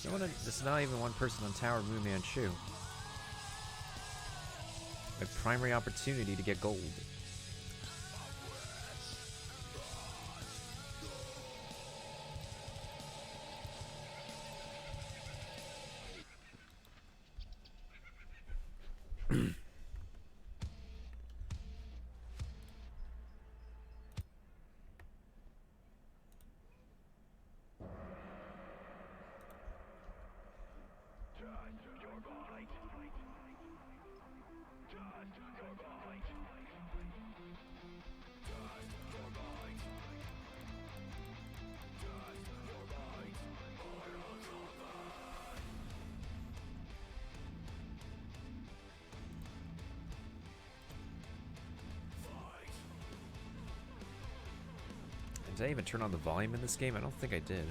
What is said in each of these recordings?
There's not even one person on tower Moo Manchu. My primary opportunity to get gold. Did I even turn on the volume in this game? I don't think I did.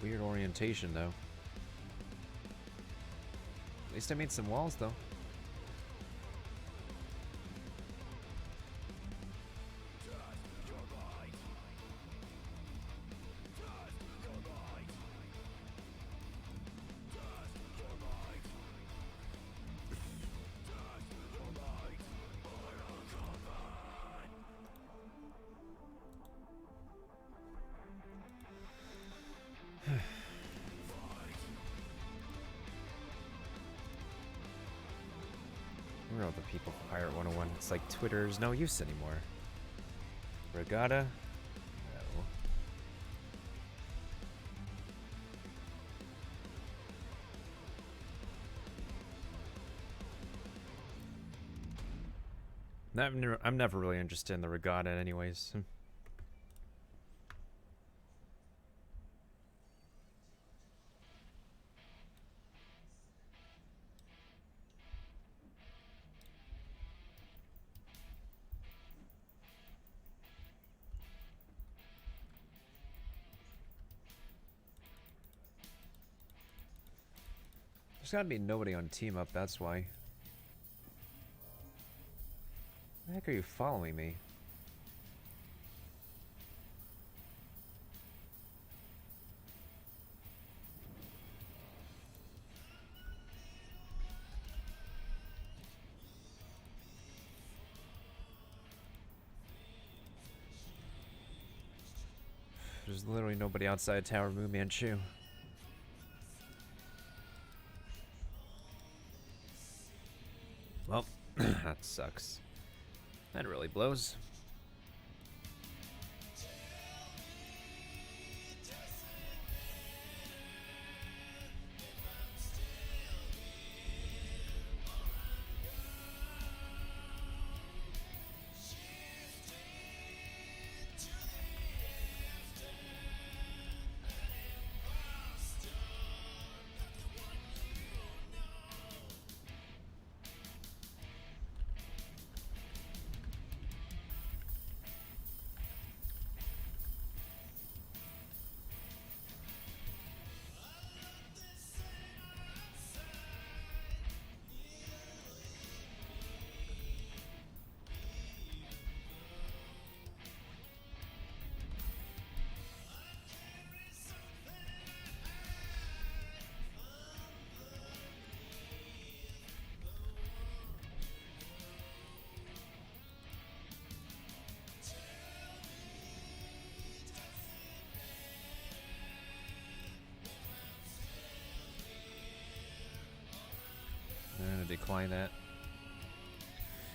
Weird orientation, though. At least I made some walls, though. Where are all the people from Pirate 101? It's like Twitter's no use anymore. Regatta? No. I'm never really interested in the regatta anyways. There's gotta be nobody on team up, that's why. The heck are you following me? There's literally nobody outside Tower Moo Manchu. Well, that sucks. That really blows. find that.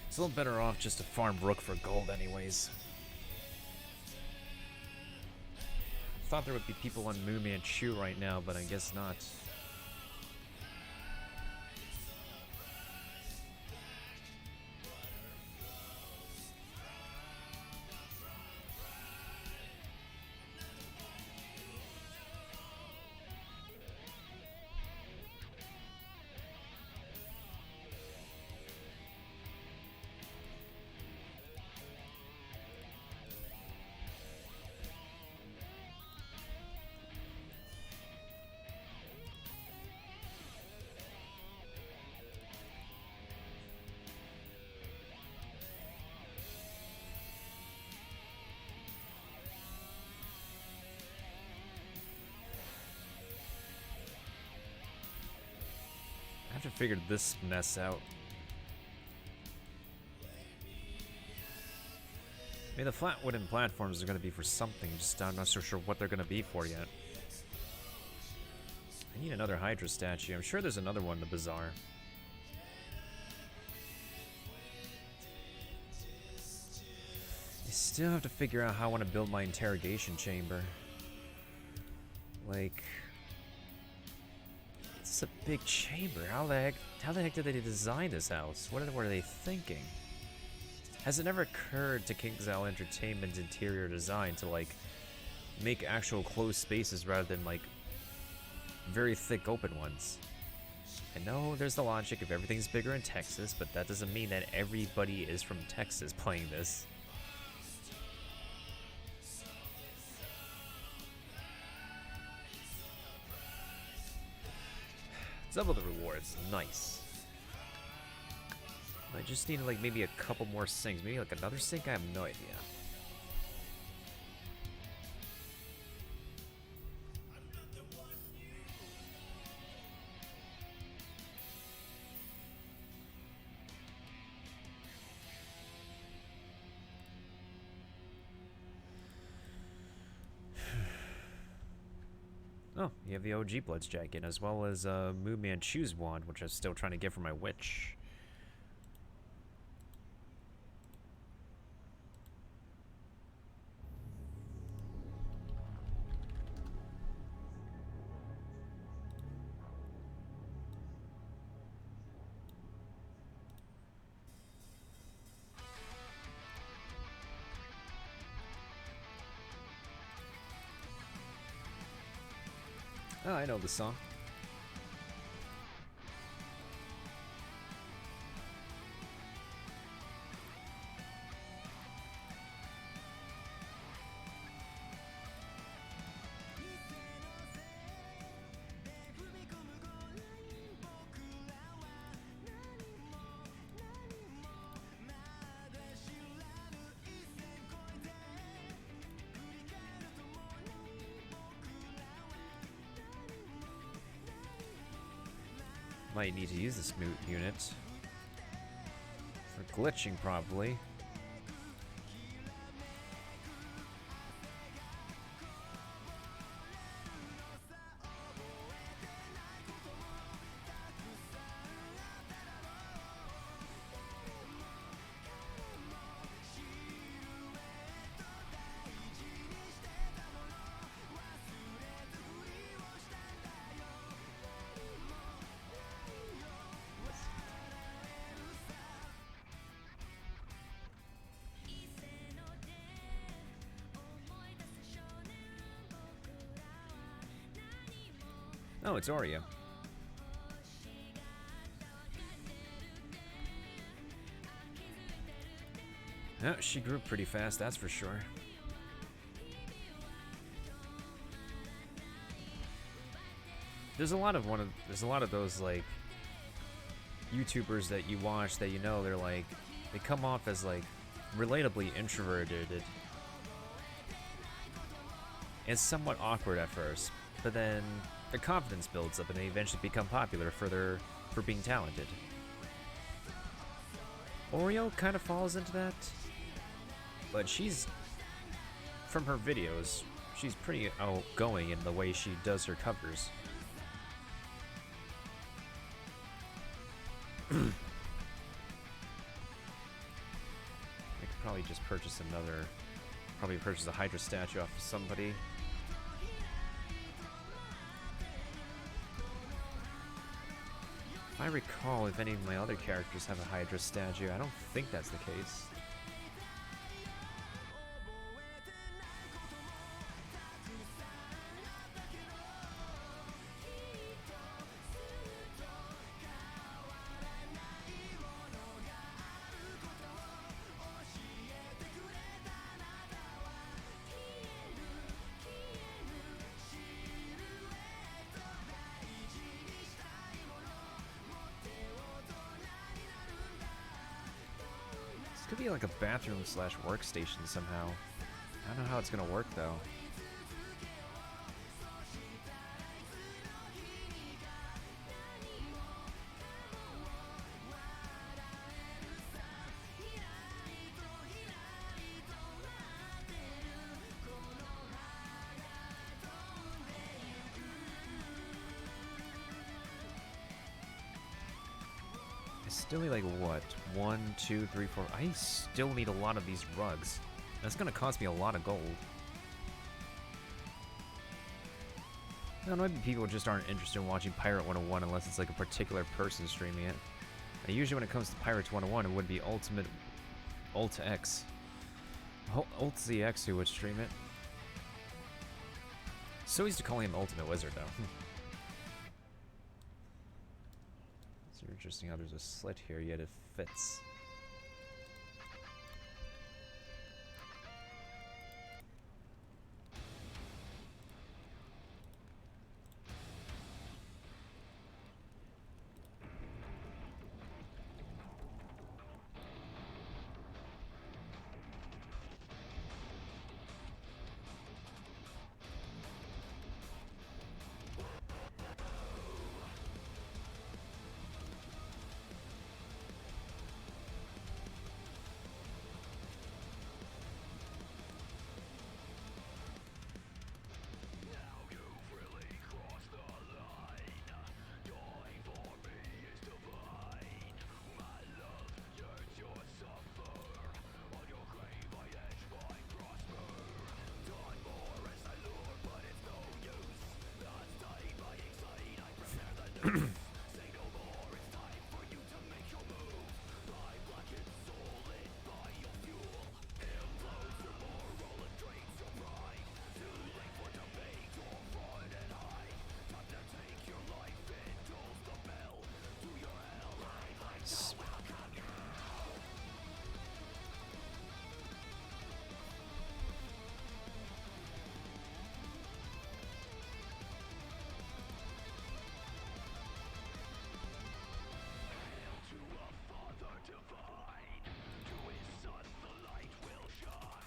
It's a little better off just to farm Rooke for gold anyways. Thought there would be people on Moo Manchu right now, but I guess not. I have to figure this mess out. I mean, the flat wooden platforms are going to be for something, just I'm not so sure what they're going to be for yet. I need another Hydra statue. I'm sure there's another one in the bazaar. I still have to figure out how I want to build my interrogation chamber. Like... it's a big chamber. How the heck did they design this house? What were they thinking? Has it never occurred to KingsIsle Entertainment's interior design to like make actual closed spaces rather than like very thick open ones? I know there's the logic of everything's bigger in Texas, but that doesn't mean that everybody is from Texas playing this. Double the rewards, nice. I just need like maybe a couple more sinks, maybe like another sink, I have no idea. Oh, you have the OG Bloods jacket, as well as Moo Manchu's wand, which I'm still trying to get for my witch. Oh, I know the song. Might need to use this unit for glitching, probably. Oh, it's Oreo. Oh, she grew pretty fast, that's for sure. There's a lot of those like YouTubers that you watch that you know they're like they come off as like relatably introverted and somewhat awkward at first, but then their confidence builds up and they eventually become popular for being talented. Oreo kind of falls into that, but she's, from her videos, she's pretty outgoing in the way she does her covers. just purchase another. Probably purchase a Hydra statue off of somebody. If I recall, if any of my other characters have a Hydra statue, I don't think that's the case. Could be like a bathroom slash workstation somehow. I don't know how it's gonna work though. Still need like what? 1, 2, 3, 4. I still need a lot of these rugs. That's gonna cost me a lot of gold. I don't know, maybe people just aren't interested in watching Pirate 101 unless it's like a particular person streaming it. And usually when it comes to Pirates 101, it would be Ultimate Alt X. Alt ZX who would stream it. So easy to call him Ultimate Wizard though. Interesting how there's a slit here, yet it fits.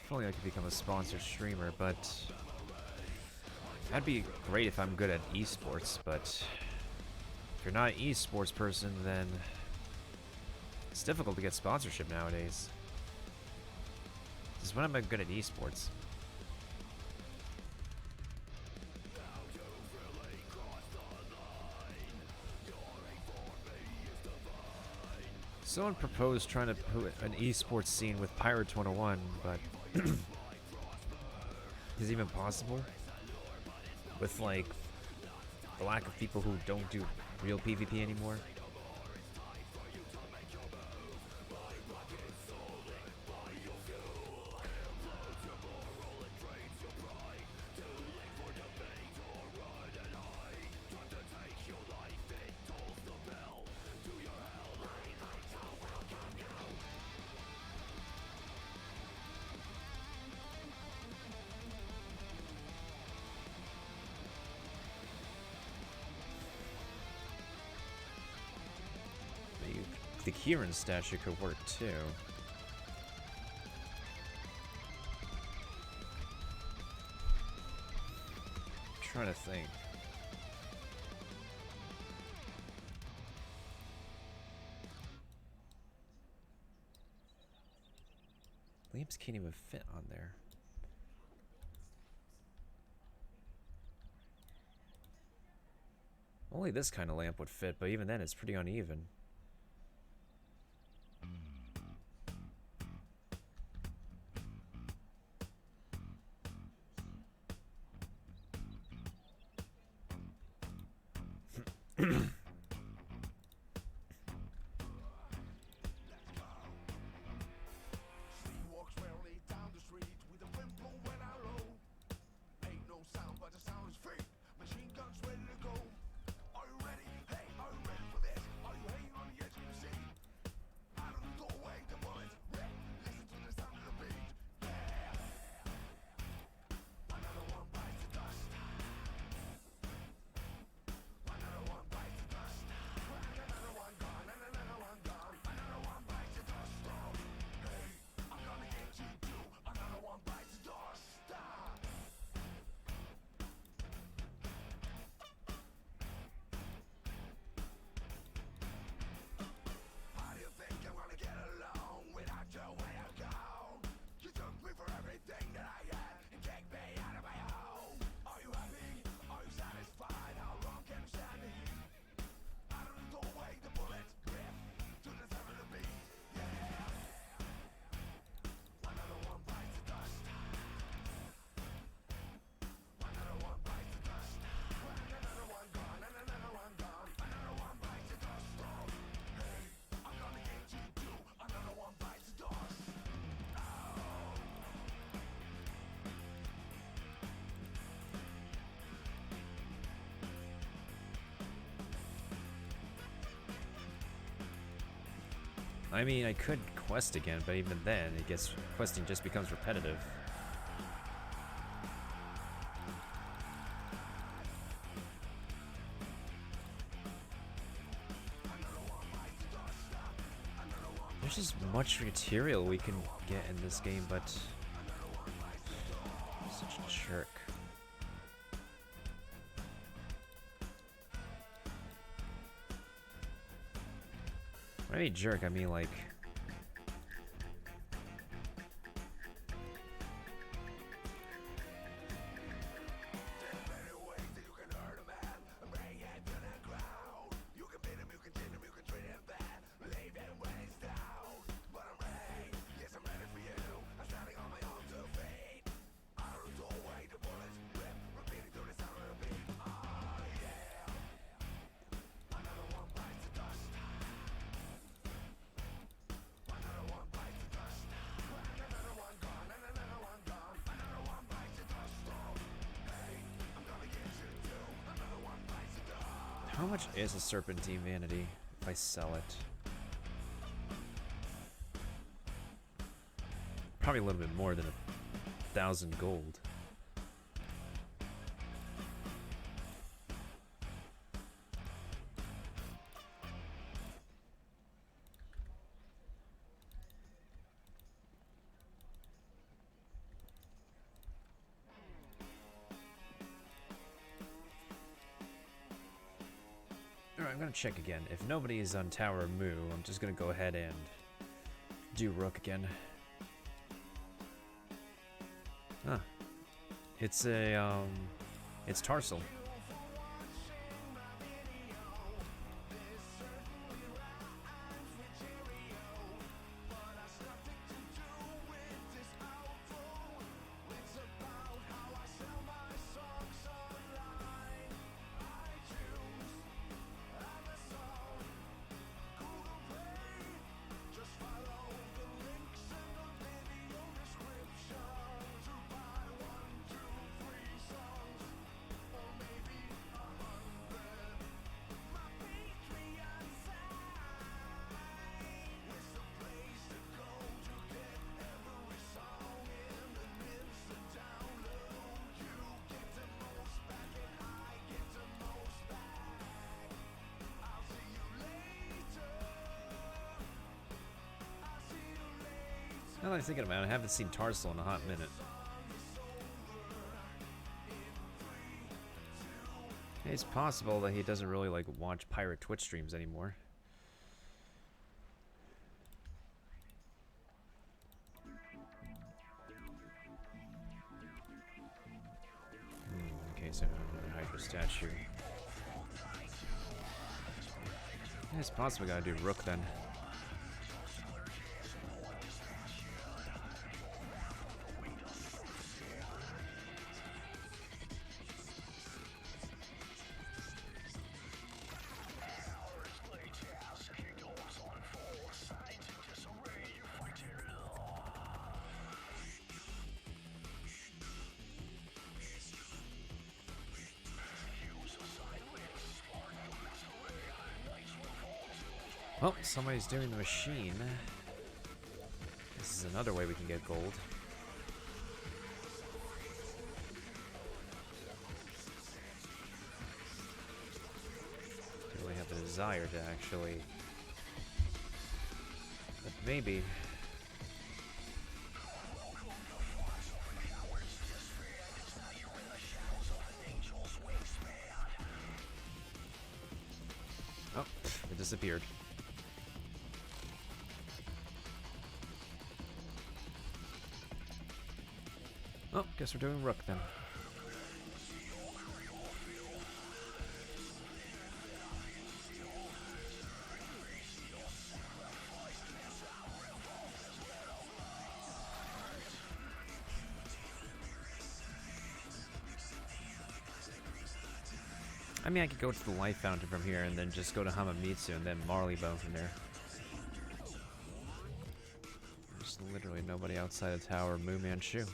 If only I could become a sponsored streamer, but that'd be great if I'm good at esports, but if you're not an esports person, then it's difficult to get sponsorship nowadays. Because when am I good at esports? Someone proposed trying to put an esports scene with Pirates 101, but is it even possible? With like the lack of people who don't do real PvP anymore? The Kieran statue could work too. I'm trying to think. Lamps can't even fit on there. Only this kind of lamp would fit, but even then it's pretty uneven. I mean, I could quest again, but even then, it gets questing just becomes repetitive. There's just much material we can get in this game, but such a jerk. When I mean jerk, I mean like how much is a serpentine vanity if I sell it? Probably a little bit more than 1,000 gold. Alright, I'm gonna check again. If nobody is on Tower Moo, I'm just gonna go ahead and do Rooke again. Huh. It's a, it's Tarsal. Now that I'm thinking about it, I haven't seen Tarsal in a hot minute. It's possible that he doesn't really like watch pirate Twitch streams anymore. Okay, so another Hydra statue. Yeah, it's possible we gotta do Rooke then. Well, somebody's doing the machine. This is another way we can get gold. Don't really have the desire to actually... But maybe... Oh, it disappeared. Oh, guess we're doing Rooke then. I mean, I could go to the Life Fountain from here and then just go to Hamamitsu and then Marleybone from there. There's literally nobody outside the tower of Mu Manchu.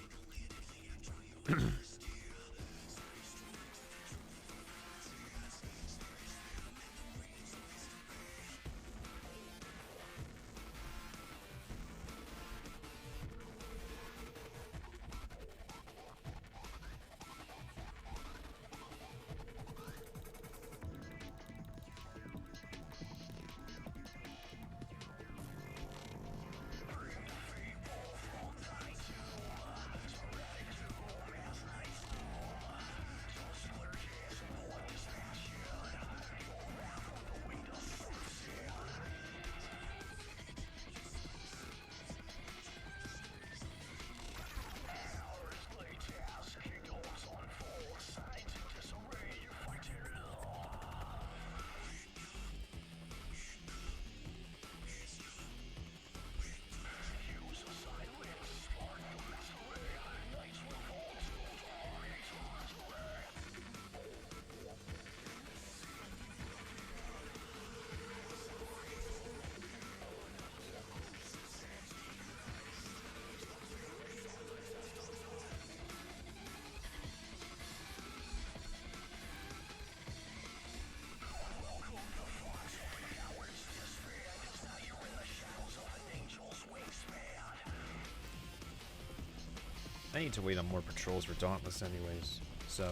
I need to wait on more patrols for Dauntless anyways, so...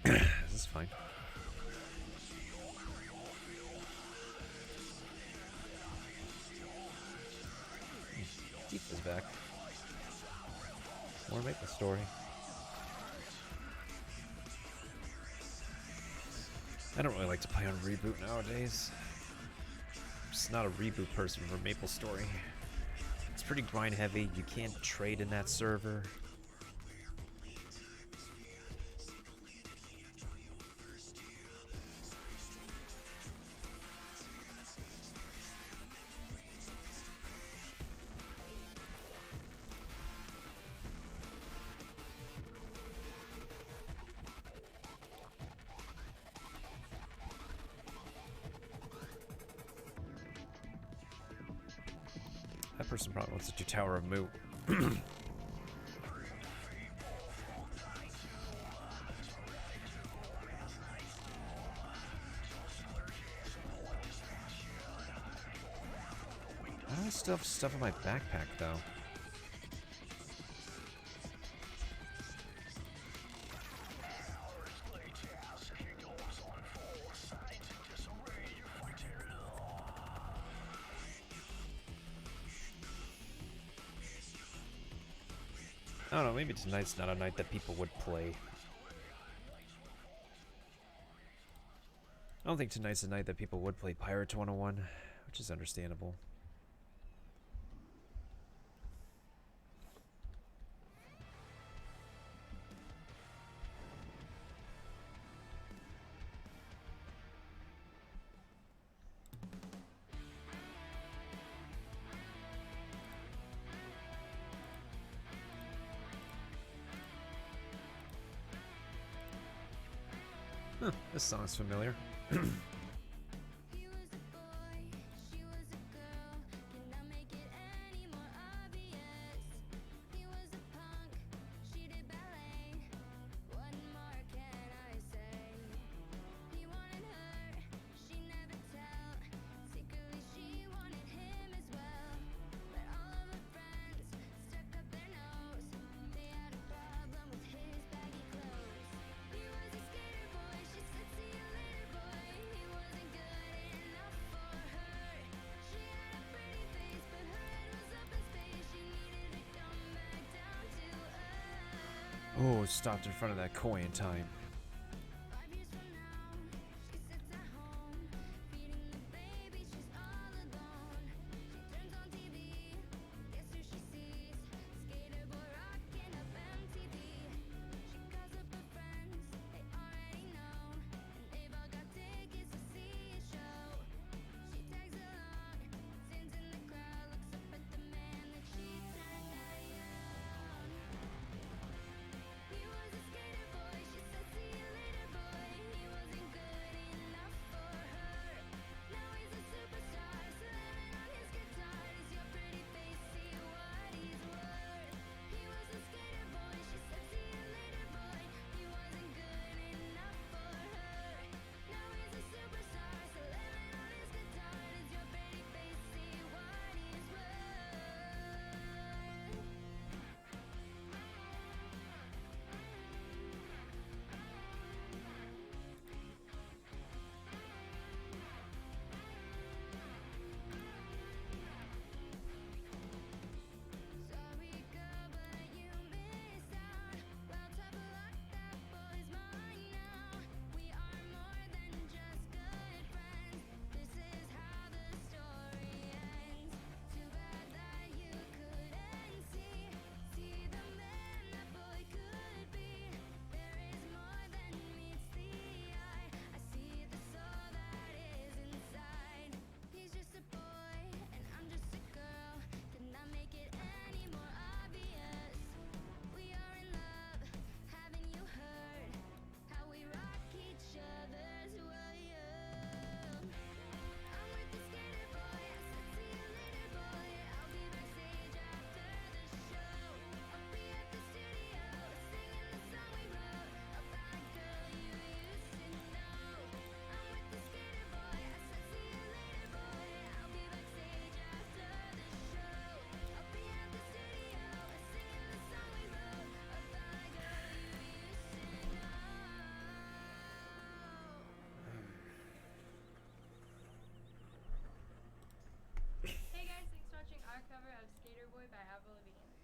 This is fine. Deep is back. More Maple Story. I don't really like to play on Reboot nowadays. I'm just not a Reboot person for Maple Story. It's pretty grind heavy, you can't trade in that server. That person probably wants to do Tower of Mu. I still have stuff in my backpack, though. I don't know, maybe tonight's not a night that people would play. I don't think tonight's a night that people would play Pirates 101, which is understandable. Huh, this song's familiar. Oh, stopped in front of that koi in time.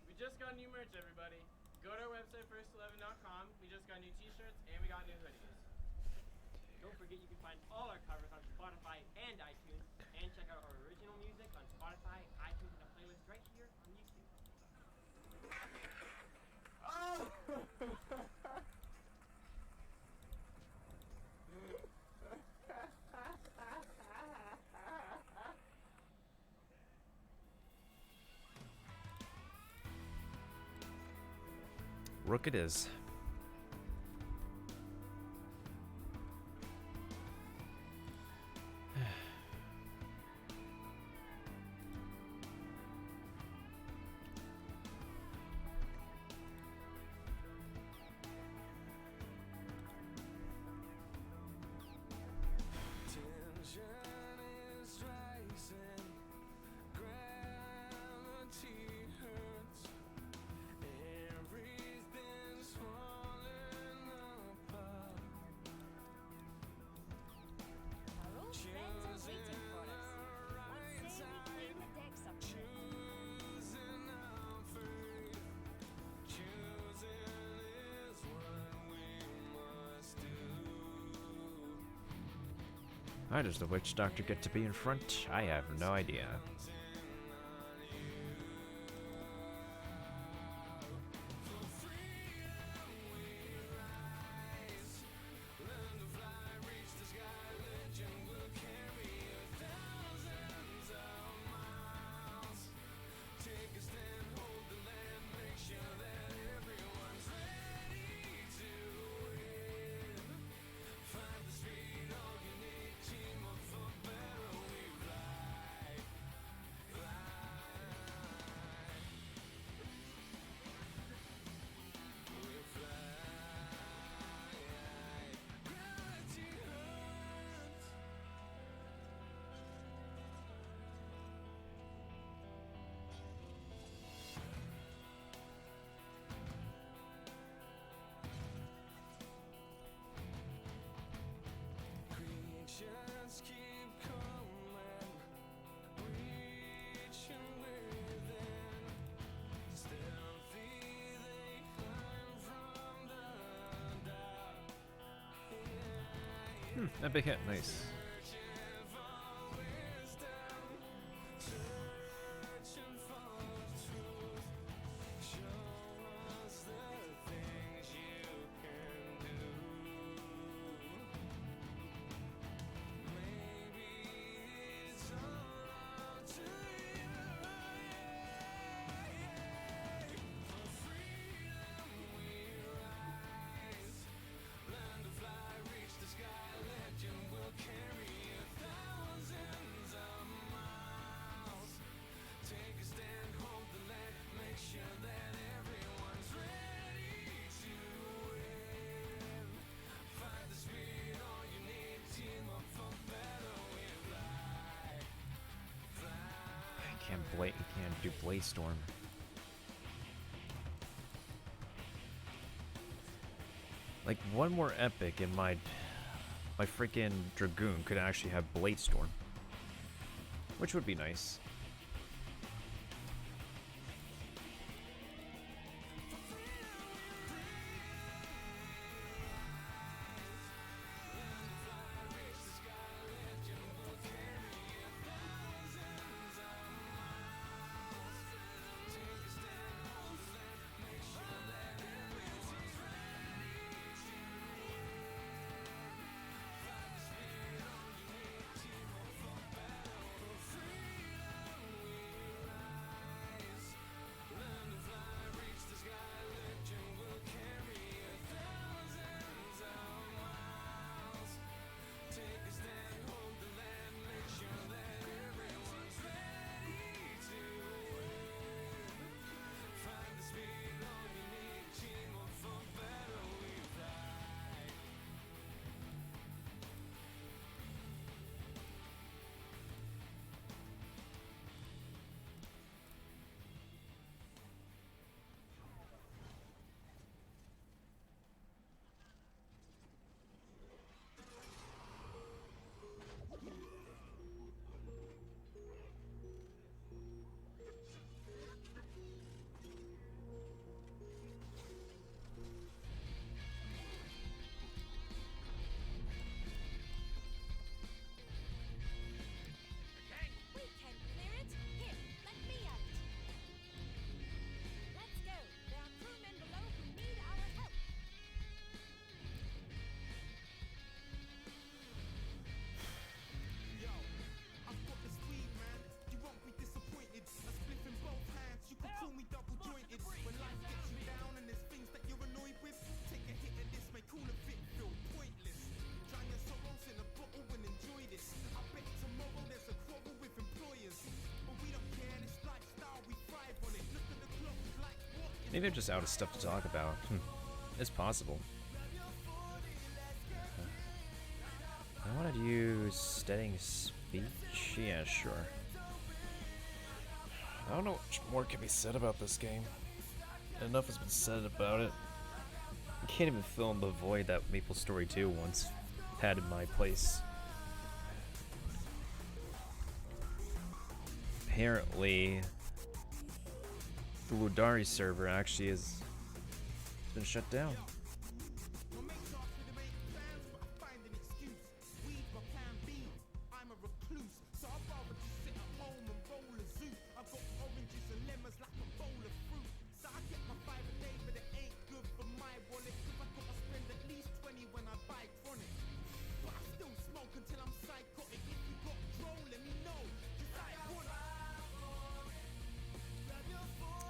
We just got new merch, everybody. Go to our website, first11.com. We just got new t-shirts and we got new hoodies. Don't forget you can find all our covers on Spotify and iTunes. And check out our original music on Spotify, iTunes, and a playlist right here on YouTube. Oh! Rooke it is. How does the witch doctor get to be in front? I have no idea. Epic hit, nice. Can't do Blade Storm. Like one more epic and my freaking Dragoon could actually have Blade Storm, which would be nice. Maybe I'm just out of stuff to talk about. It's possible. I wanted to use steadying speech. Yeah, sure. I don't know what more can be said about this game. Enough has been said about it. I can't even fill in the void that MapleStory 2 once had in my place. Apparently, the Ludari server actually has been shut down.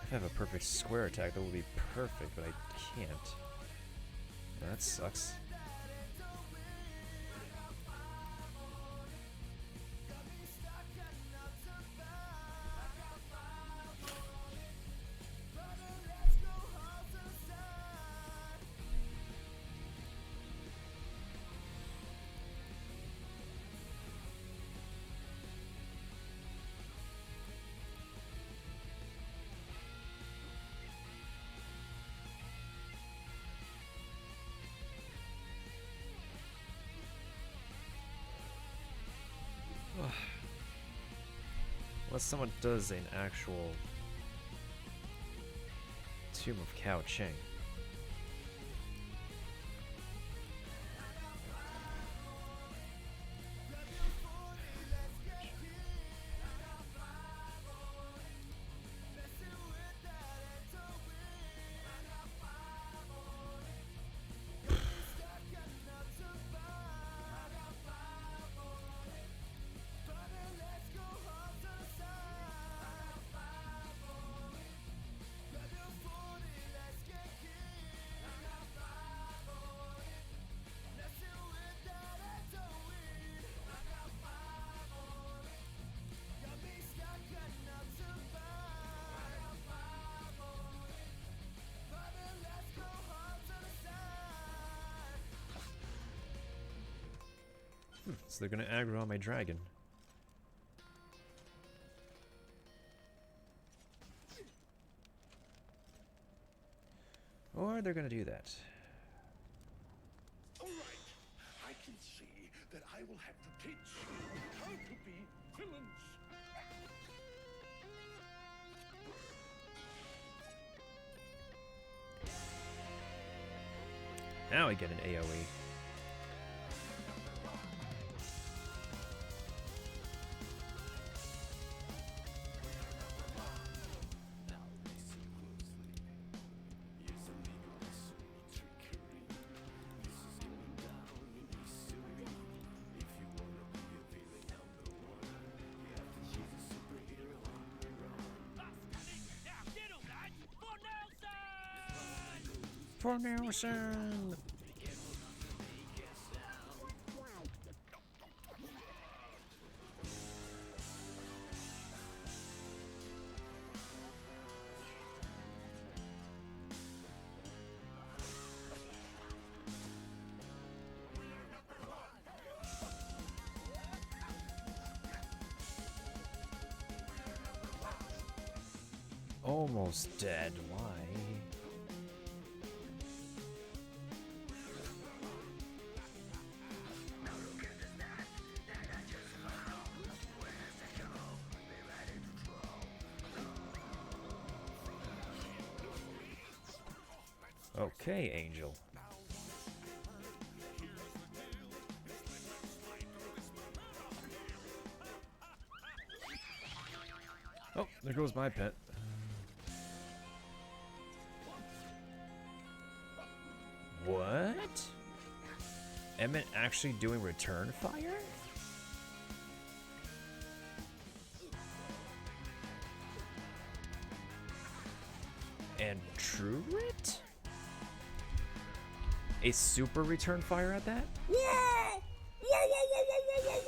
If I have a perfect square attack, that would be perfect, but I can't. That sucks. Unless someone does an actual Tomb of Cao Cheng. So they're gonna aggro on my dragon. Or they're gonna do that. All right, I can see that I will have to teach you how to be villains. Now I get an AoE. For Nelson! Almost dead. Why? Okay, Angel. Oh, there goes my pet. What? Emmett actually doing return fire? And Trurit? A super return fire at that? Whoa! Whoa!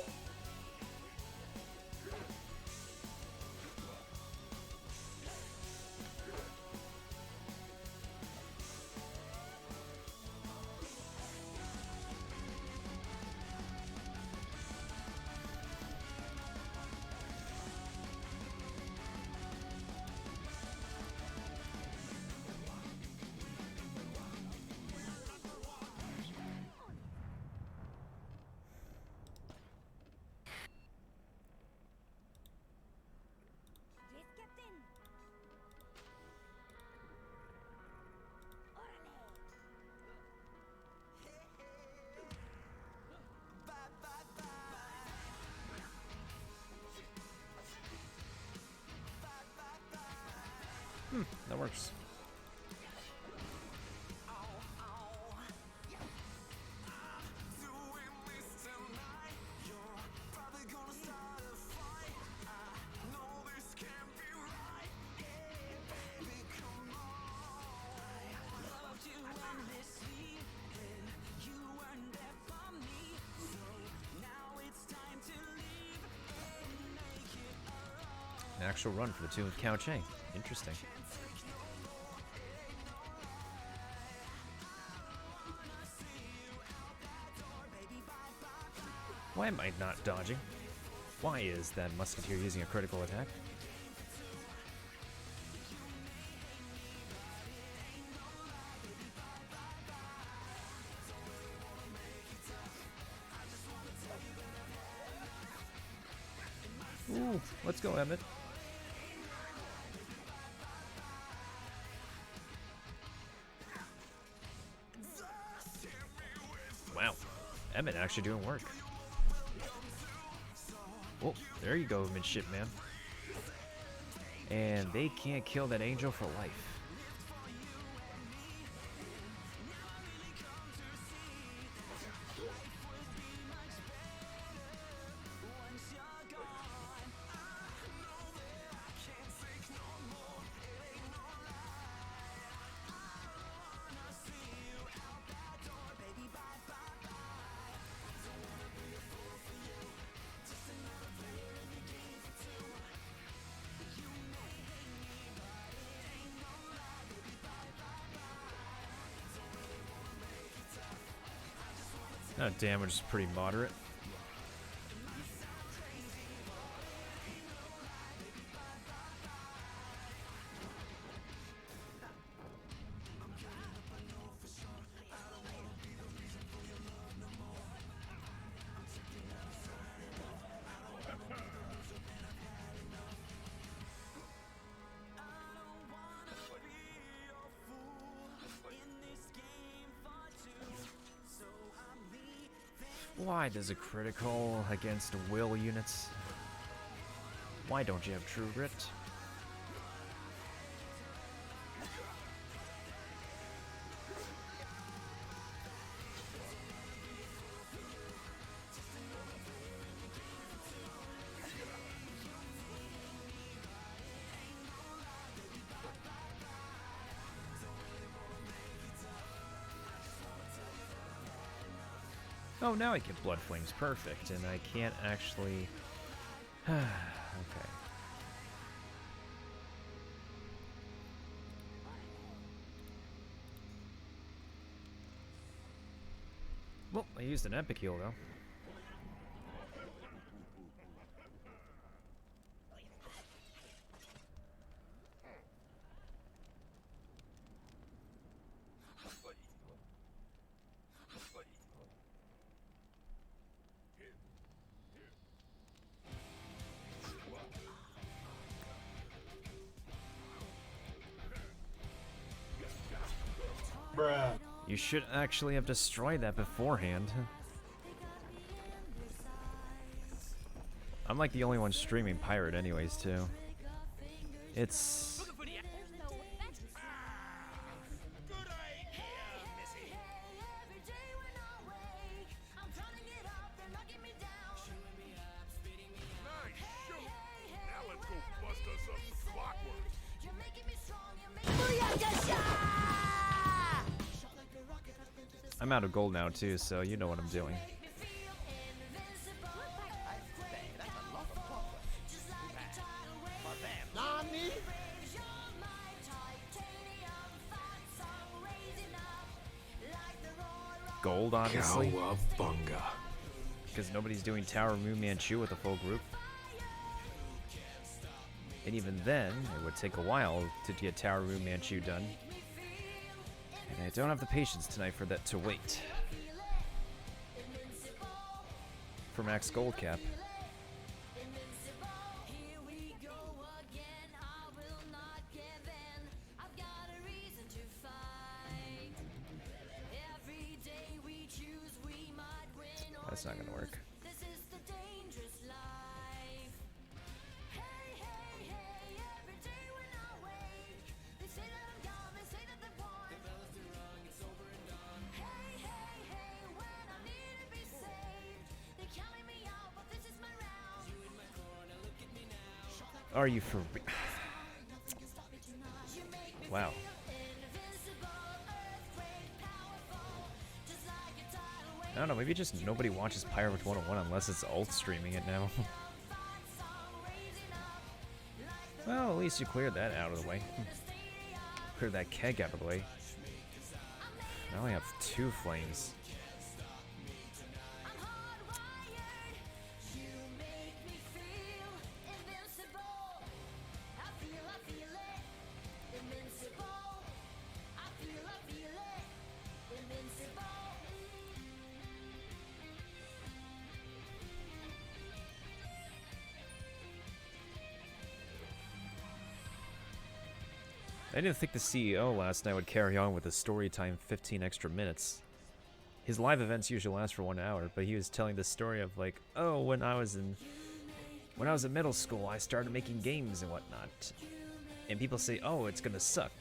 That works. An actual run for the tomb of Cao Chang. Interesting. Why am I not dodging? Why is that musketeer using a critical attack? Ooh, let's go, Emmett. Wow, Emmett actually doing work. Oh, there you go, midshipman. And they can't kill that angel for life. That damage is pretty moderate. Why does a critical against will units? Why don't you have true grit? Oh, now I get Blood Flames perfect, and I can't actually... okay. Well, I used an epic heal, though. Bruh. You should actually have destroyed that beforehand. I'm like the only one streaming Pirate anyways, too. It's... I'm out of gold now too, so you know what I'm doing. Gold, obviously. Cowabunga. Because nobody's doing Tower Mu Manchu with a full group. And even then, it would take a while to get Tower Mu Manchu done. And I don't have the patience tonight for that to wait. For max gold cap. That's not gonna work. Are you for re- Wow. I don't know, maybe just nobody watches Pirate 101 unless it's alt streaming it now. Well, at least you cleared that out of the way. Cleared that keg out of the way. I only have 2 flames. I didn't think the CEO last night would carry on with the story time 15 extra minutes. His live events usually last for 1 hour, but he was telling the story of like, oh, when I was in middle school, I started making games and whatnot. And people say, oh, it's gonna suck.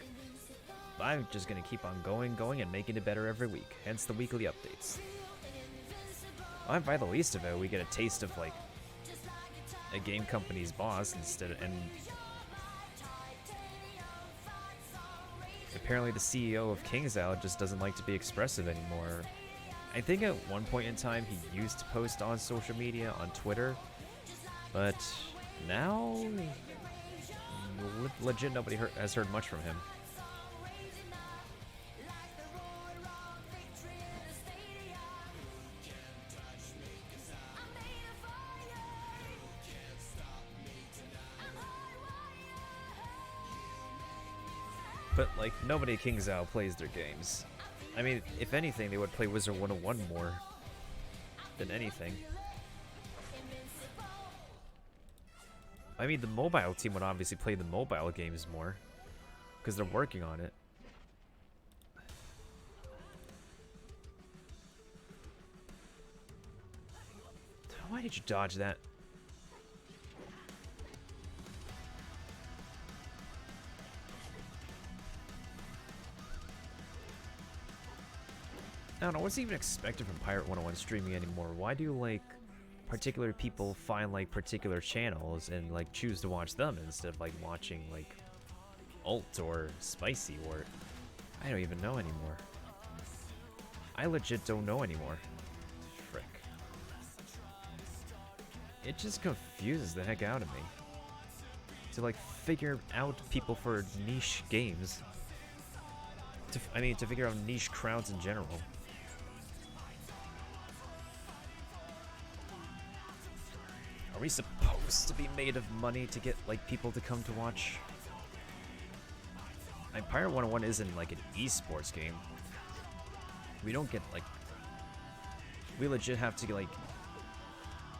But I'm just gonna keep on going, and making it better every week. Hence the weekly updates. Well, by the least of it, we get a taste of like a game company's boss and apparently the CEO of KingsIsle just doesn't like to be expressive anymore. I think at one point in time he used to post on social media, on Twitter, but now legit nobody has heard much from him. But, like, nobody at KingsIsle plays their games. I mean, if anything, they would play Wizard 101 more than anything. I mean, the mobile team would obviously play the mobile games more, because they're working on it. Why did you dodge that? I don't know, what's even expected from Pirate 101 streaming anymore? Why do, like, particular people find, like, particular channels and, like, choose to watch them instead of, like, watching, like, Alt or Spicy or... I don't even know anymore. I legit don't know anymore. Frick. It just confuses the heck out of me. To, like, figure out people for niche games. I mean, to figure out niche crowds in general. Are we supposed to be made of money to get, like, people to come to watch? Pirate 101 isn't, like, an esports game. We don't get, like... We legit have to, like,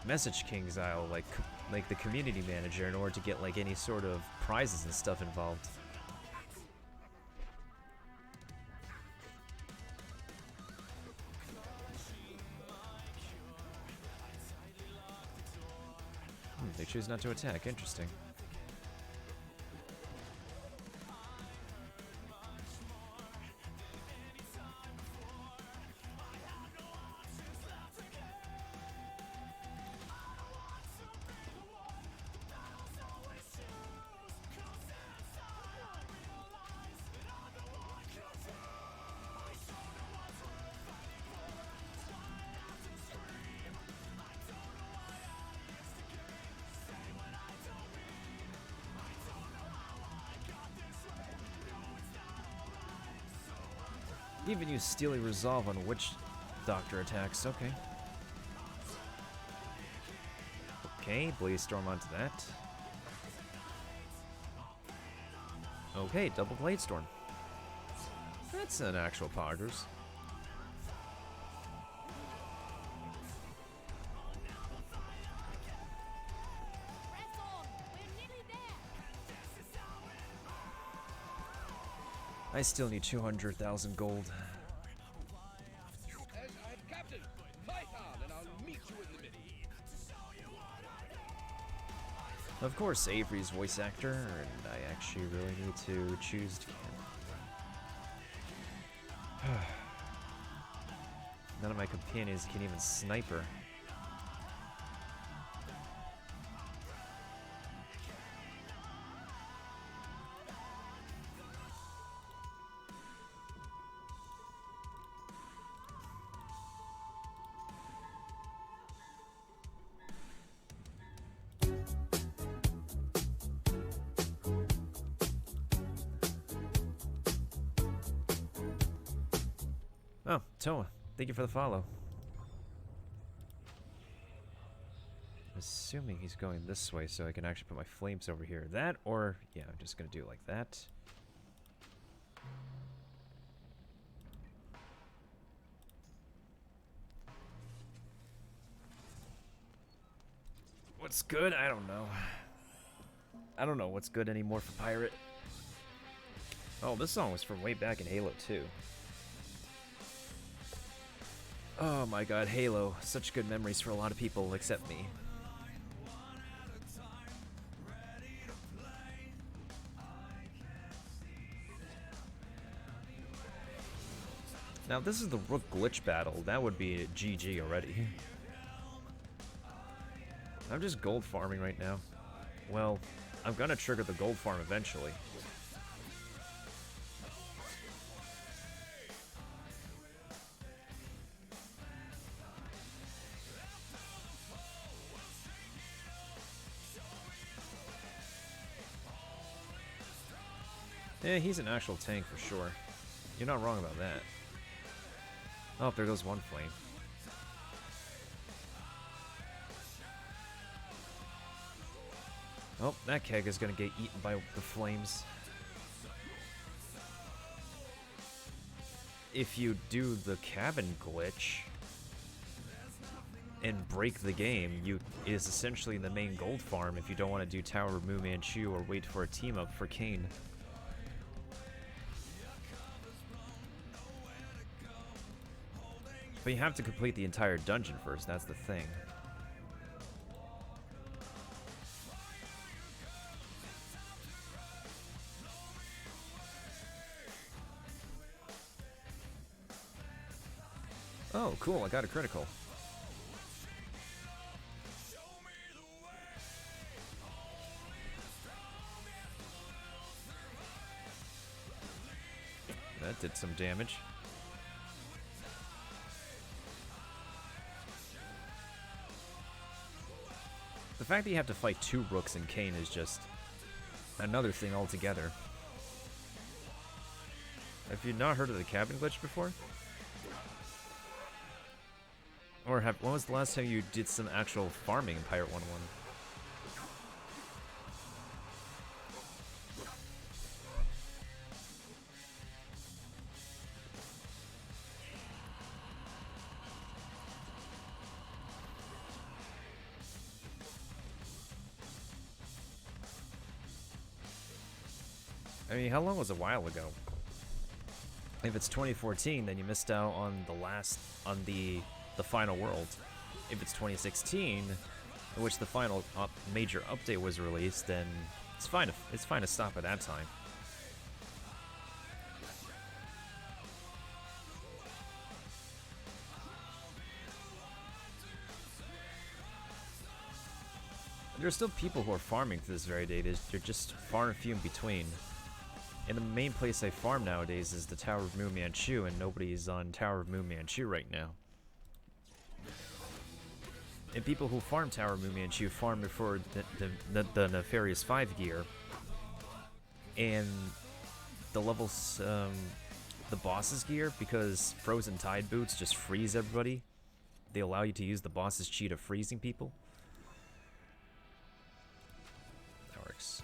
message KingsIsle, like the community manager in order to get, like, any sort of prizes and stuff involved. They choose not to attack. Interesting. Even use Steely Resolve on Witch Doctor attacks. Okay. Okay, Blaze Storm onto that. Okay, double Blade Storm. That's an actual Poggers. I still need 200,000 gold. Captain, fight on, and I'll meet you in the middle. Of course, Avery's voice actor, and I actually really need to choose. None of my companions can even sniper. Oh, Toa, thank you for the follow. I'm assuming he's going this way so I can actually put my flames over here. That, or, yeah, I'm just gonna do it like that. What's good? I don't know. I don't know what's good anymore for Pirate. Oh, this song was from way back in Halo 2. Oh my god, Halo. Such good memories for a lot of people except me. Now, if this is the Rooke glitch battle, that would be a GG already. I'm just gold farming right now. Well, I'm gonna trigger the gold farm eventually. Yeah, he's an actual tank for sure. You're not wrong about that. Oh, there goes one flame. Oh, that keg is gonna get eaten by the flames. If you do the cabin glitch and break the game, it is essentially the main gold farm if you don't want to do Tower of Mu Manchu or wait for a team up for Kane. But you have to complete the entire dungeon first, that's the thing. Oh, cool, I got a critical. That did some damage. The fact that you have to fight 2 Rooks and Kane is just another thing altogether. Have you not heard of the cabin glitch before? Or when was the last time you did some actual farming in Pirate 101? I mean, how long was a while ago? If it's 2014, then you missed out on the final world. If it's 2016, in which the final major update was released, then it's fine to stop at that time. There's still people who are farming to this very day. They're just far and few in between. And the main place I farm nowadays is the Tower of Mu Manchu, and nobody's on Tower of Mu Manchu right now. And people who farm Tower of Mu Manchu farm it for the Nefarious 5 gear. And the levels, the boss's gear, because Frozen Tide boots just freeze everybody. They allow you to use the boss's cheat of freezing people. That works.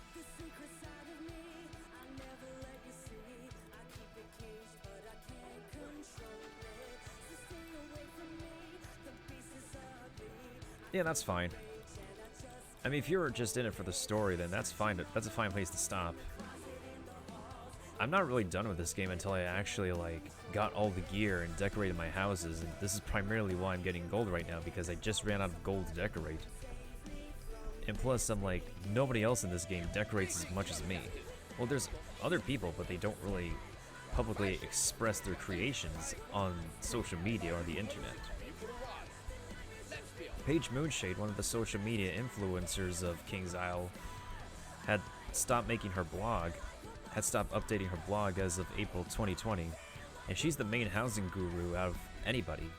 Yeah, that's fine. I mean, if you're just in it for the story, then that's fine. That's a fine place to stop. I'm not really done with this game until I actually, like, got all the gear and decorated my houses. And this is primarily why I'm getting gold right now, because I just ran out of gold to decorate. And plus, I'm like, nobody else in this game decorates as much as me. Well, there's other people, but they don't really publicly express their creations on social media or the internet. Paige Moonshade, one of the social media influencers of King's Isle, had stopped making her blog, had stopped updating her blog as of April 2020, and she's the main housing guru out of anybody.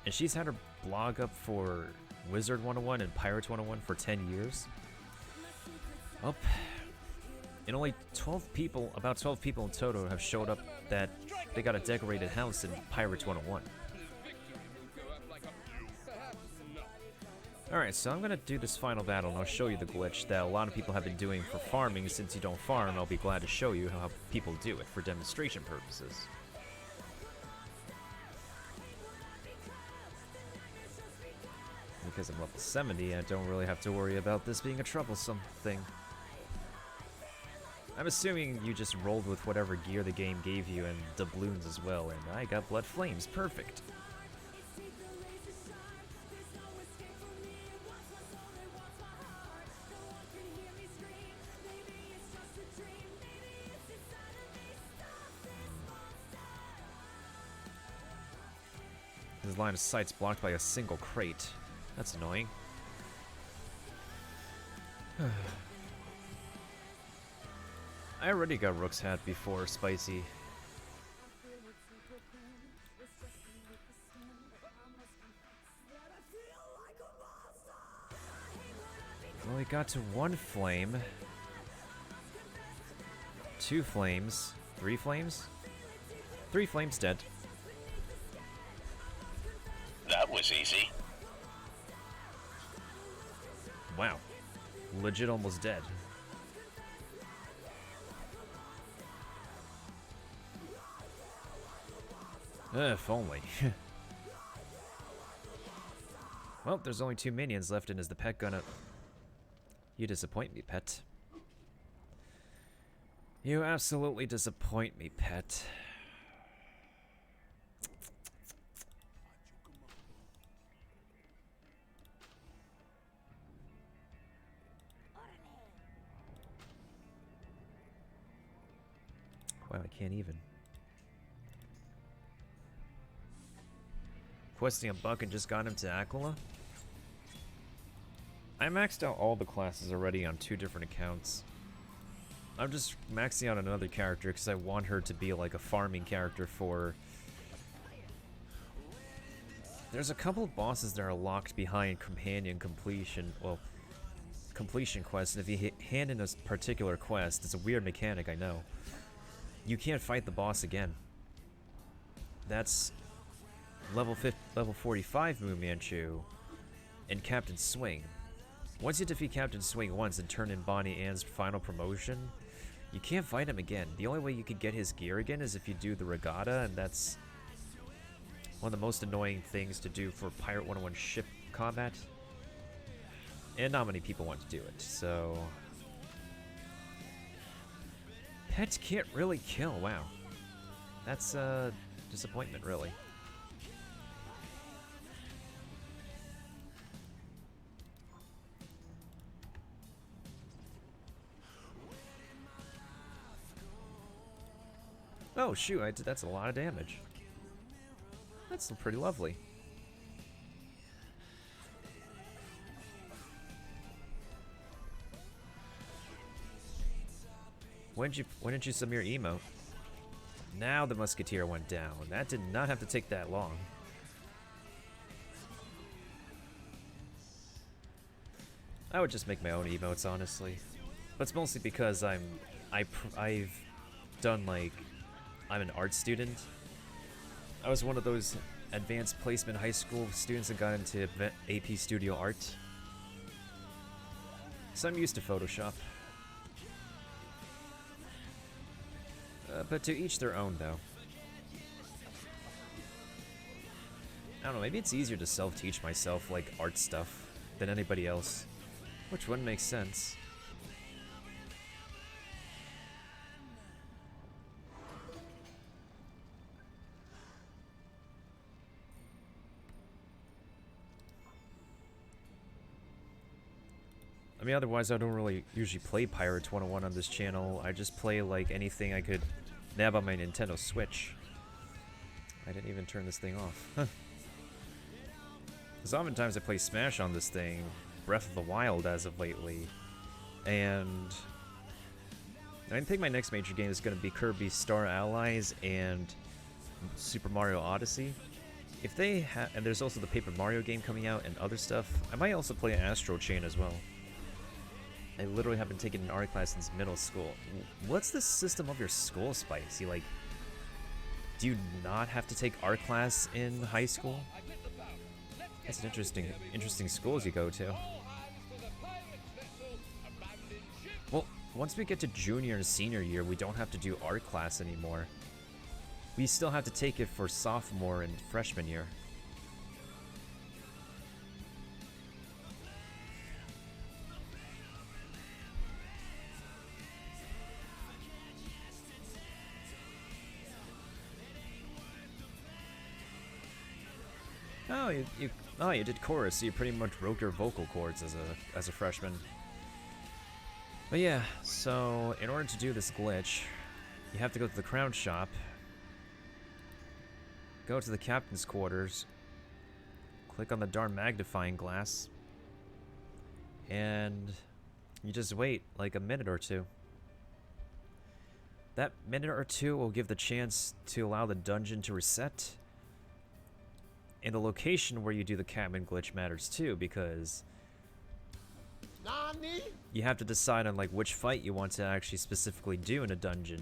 And she's had her blog up for Wizard 101 and Pirates 101 for 10 years. Up. And only 12 people, about 12 people in total, have showed up that they got a decorated house in Pirates 101. Alright, so I'm gonna do this final battle and I'll show you the glitch that a lot of people have been doing for farming. Since you don't farm, I'll be glad to show you how people do it for demonstration purposes. Because I'm level 70, I don't really have to worry about this being a troublesome thing. I'm assuming you just rolled with whatever gear the game gave you and doubloons as well, and I got blood flames, perfect. His line of sight's blocked by a single crate. That's annoying. I already got Rook's hat before Spicy. Well, he got to 1 flame. 2 flames. 3 flames? 3 flames dead. That was easy. Wow. Legit almost dead. If only. Well, there's only 2 minions left, and is the pet gonna... You disappoint me, pet. You absolutely disappoint me, pet. Wow, I can't even. questing a buck and just got him to Aquila. I maxed out all the classes already on 2 different accounts. I'm just maxing out another character because I want her to be like a farming character for... There's a couple of bosses that are locked behind companion completion, well, completion quests, and if you hand in a particular quest, it's a weird mechanic, I know. You can't fight the boss again. That's level 45 Moo Manchu and Captain Swing. Once you defeat Captain Swing once and turn in Bonnie Ann's final promotion, you can't fight him again. The only way you can get his gear again is if you do the regatta, and that's one of the most annoying things to do for Pirate 101 ship combat. And not many people want to do it, so... Pets can't really kill, wow. That's a disappointment, really. Oh, shoot, that's a lot of damage. That's pretty lovely. When didn't you submit your emote? Now the musketeer went down. That did not have to take that long. I would just make my own emotes, honestly. But it's mostly because I've done, like, I'm an art student. I was one of those advanced placement high school students that got into AP Studio Art. So I'm used to Photoshop. But to each their own, though. I don't know, maybe it's easier to self-teach myself, like, art stuff than anybody else. Which wouldn't make sense. I mean, otherwise I don't really usually play Pirates 101 on this channel. I just play, like, anything I could nab on my Nintendo Switch. I didn't even turn this thing off. Because oftentimes I play Smash on this thing, Breath of the Wild as of lately, and I think my next major game is going to be Kirby Star Allies and Super Mario Odyssey. If they have, and there's also the Paper Mario game coming out and other stuff. I might also play Astro Chain as well. I literally haven't taken an art class since middle school. What's the system of your school, Spice? You, like, do you not have to take art class in high school? That's an interesting schools you go to. Well, once we get to junior and senior year, we don't have to do art class anymore. We still have to take it for sophomore and freshman year. Oh, you did chorus, so you pretty much wrote your vocal cords as a freshman. But yeah, so in order to do this glitch, you have to go to the crown shop, go to the captain's quarters, click on the darn magnifying glass, and you just wait like a minute or two. That minute or two will give the chance to allow the dungeon to reset. And the location where you do the cabin glitch matters too, because you have to decide on, like, which fight you want to actually specifically do in a dungeon.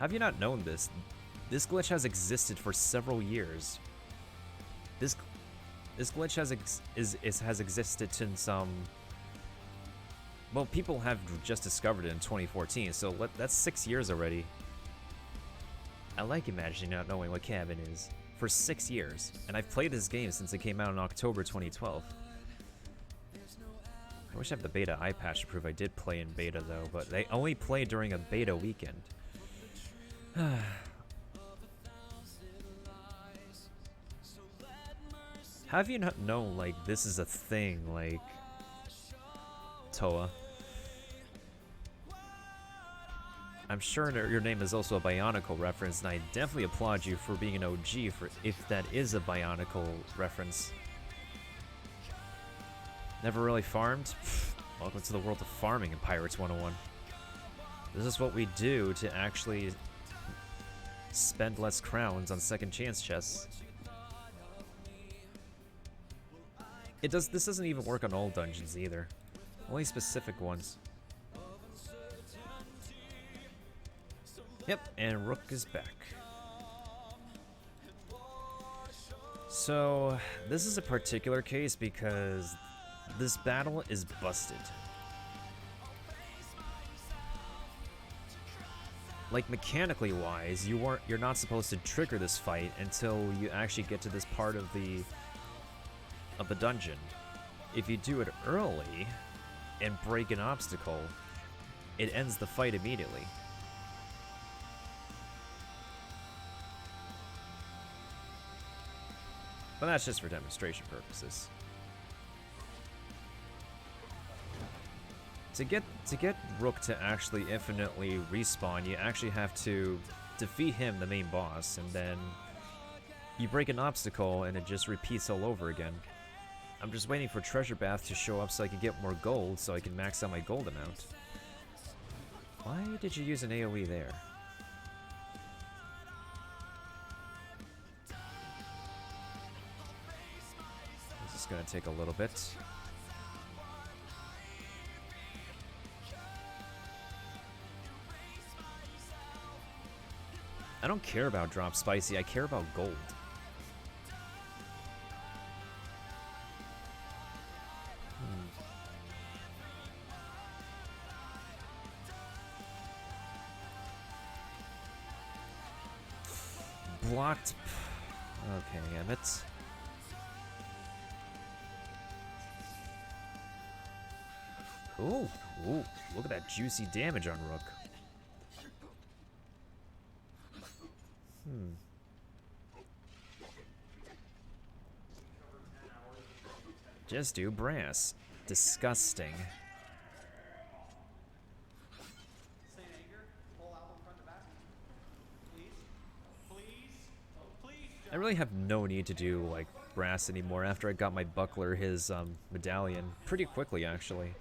Have you not known this? This glitch has existed for several years. This glitch has existed since some. Well, people have just discovered it in 2014, so that's 6 years already. I like imagining not knowing what cabin is. For 6 years. And I've played this game since it came out in October 2012. I wish I have the beta eye patch to prove I did play in beta, though, but they only play during a beta weekend. Have you not known, like, this is a thing, like, Toa? I'm sure your name is also a Bionicle reference, and I definitely applaud you for being an OG for if that is a Bionicle reference. Never really farmed? Welcome to the world of farming in Pirates 101. This is what we do to actually spend less crowns on second chance chests. This doesn't even work on all dungeons either. Only specific ones. Yep, and Rooke is back. So, this is a particular case because this battle is busted. Like, mechanically wise, you're not supposed to trigger this fight until you actually get to this part of the dungeon. If you do it early and break an obstacle, it ends the fight immediately. But that's just for demonstration purposes. To get Rooke to actually infinitely respawn, you actually have to defeat him, the main boss, and then you break an obstacle and it just repeats all over again. I'm just waiting for Treasure Bath to show up so I can get more gold so I can max out my gold amount. Why did you use an AoE there? This is gonna take a little bit. I don't care about drop spicy, I care about gold. Blocked. Okay, damn it. Ooh, look at that juicy damage on Rooke. Just do brass. Disgusting. I really have no need to do, like, brass anymore after I got my buckler his medallion pretty quickly, actually.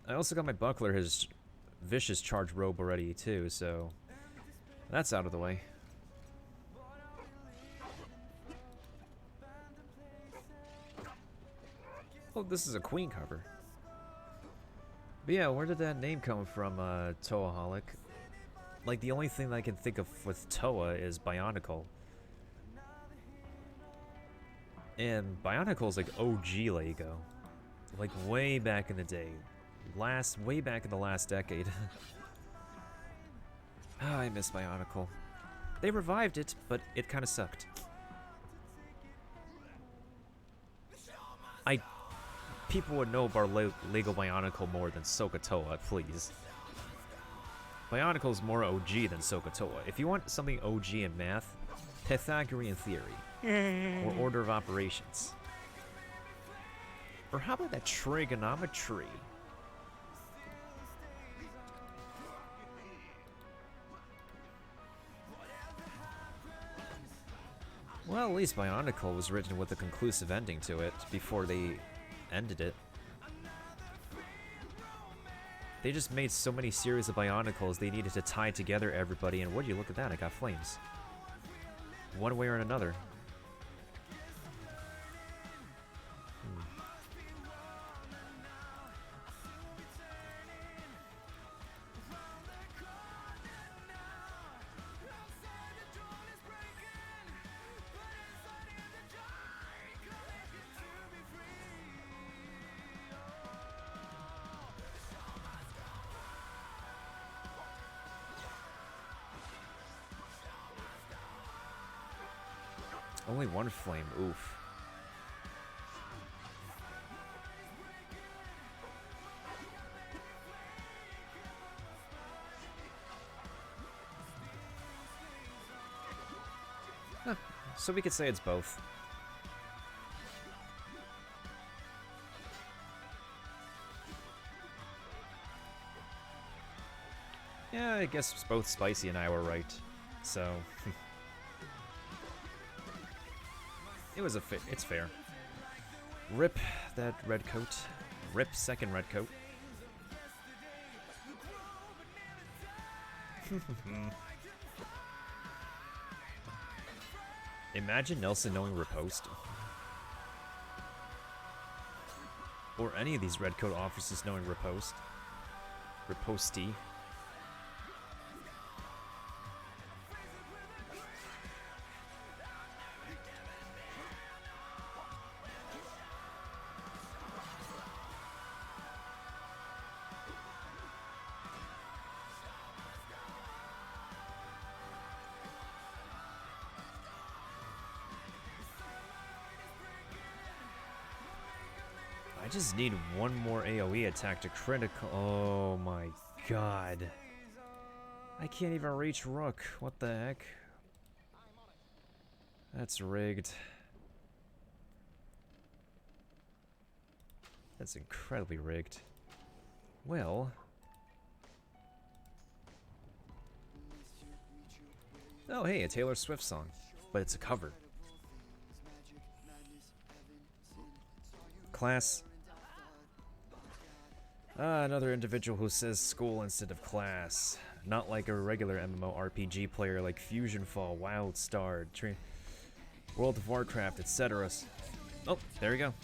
I also got my buckler his vicious charge robe already, too, so that's out of the way. Oh, this is a queen cover. But yeah, where did that name come from, Toaholic? Like, the only thing that I can think of with Toa is Bionicle. And Bionicle's like OG Lego. Like, way back in the day. Way back in the last decade. Ah, I miss Bionicle. They revived it, but it kind of sucked. People would know about Lego Bionicle more than Sokotoa, please. Bionicle's more OG than Sokotoa. If you want something OG in math, Pythagorean theory. Or order of operations. Or how about that trigonometry? Well, at least Bionicle was written with a conclusive ending to it before they ended it. They just made so many series of Bionicles they needed to tie together everybody, and would you look at that, I got flames. One way or another. Only one flame, oof. Huh. So we could say it's both. Yeah, I guess both Spicy and I were right. So it was it's fair. Rip that red coat. Rip second red coat. Imagine Nelson knowing riposte. Or any of these red coat officers knowing riposte. Riposte. I just need one more AoE attack to critical. Oh my god. I can't even reach Rooke. What the heck? That's rigged. That's incredibly rigged. Well. Oh, hey, a Taylor Swift song. But it's a cover. Class. Another individual who says school instead of class. Not like a regular MMORPG player like Fusion Fall, Wildstar, World of Warcraft, etc. Oh, there we go.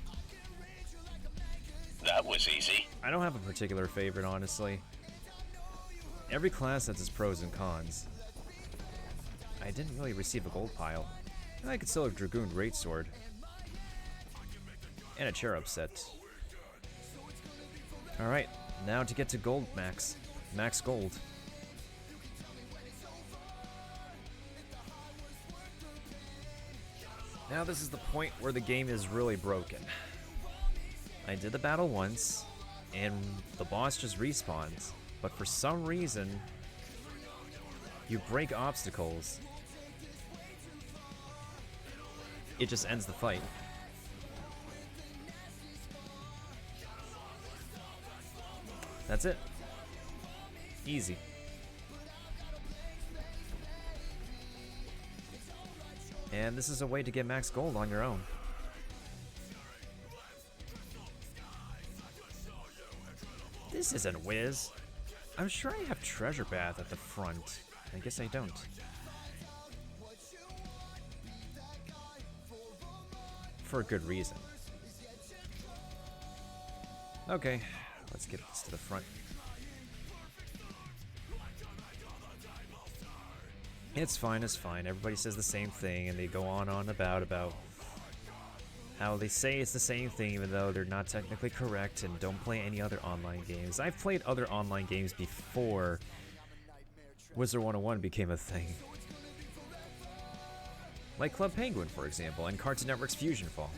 That was easy. I don't have a particular favorite, honestly. Every class has its pros and cons. I didn't really receive a gold pile. I could still have Dragoon Greatsword. And a Cherub set. Alright, now to get to gold max. Max gold. Now this is the point where the game is really broken. I did the battle once, and the boss just respawns. But for some reason, you break obstacles. It just ends the fight. That's it. Easy. And this is a way to get max gold on your own. This isn't Wiz. I'm sure I have Treasure Bath at the front. I guess I don't. For a good reason. Okay, let's get this to the front. It's fine, it's fine. Everybody says the same thing, and they go on about how they say it's the same thing even though they're not technically correct, and don't play any other online games. I've played other online games before Wizard 101 became a thing. Like Club Penguin, for example, and Cartoon Network's Fusion Fall.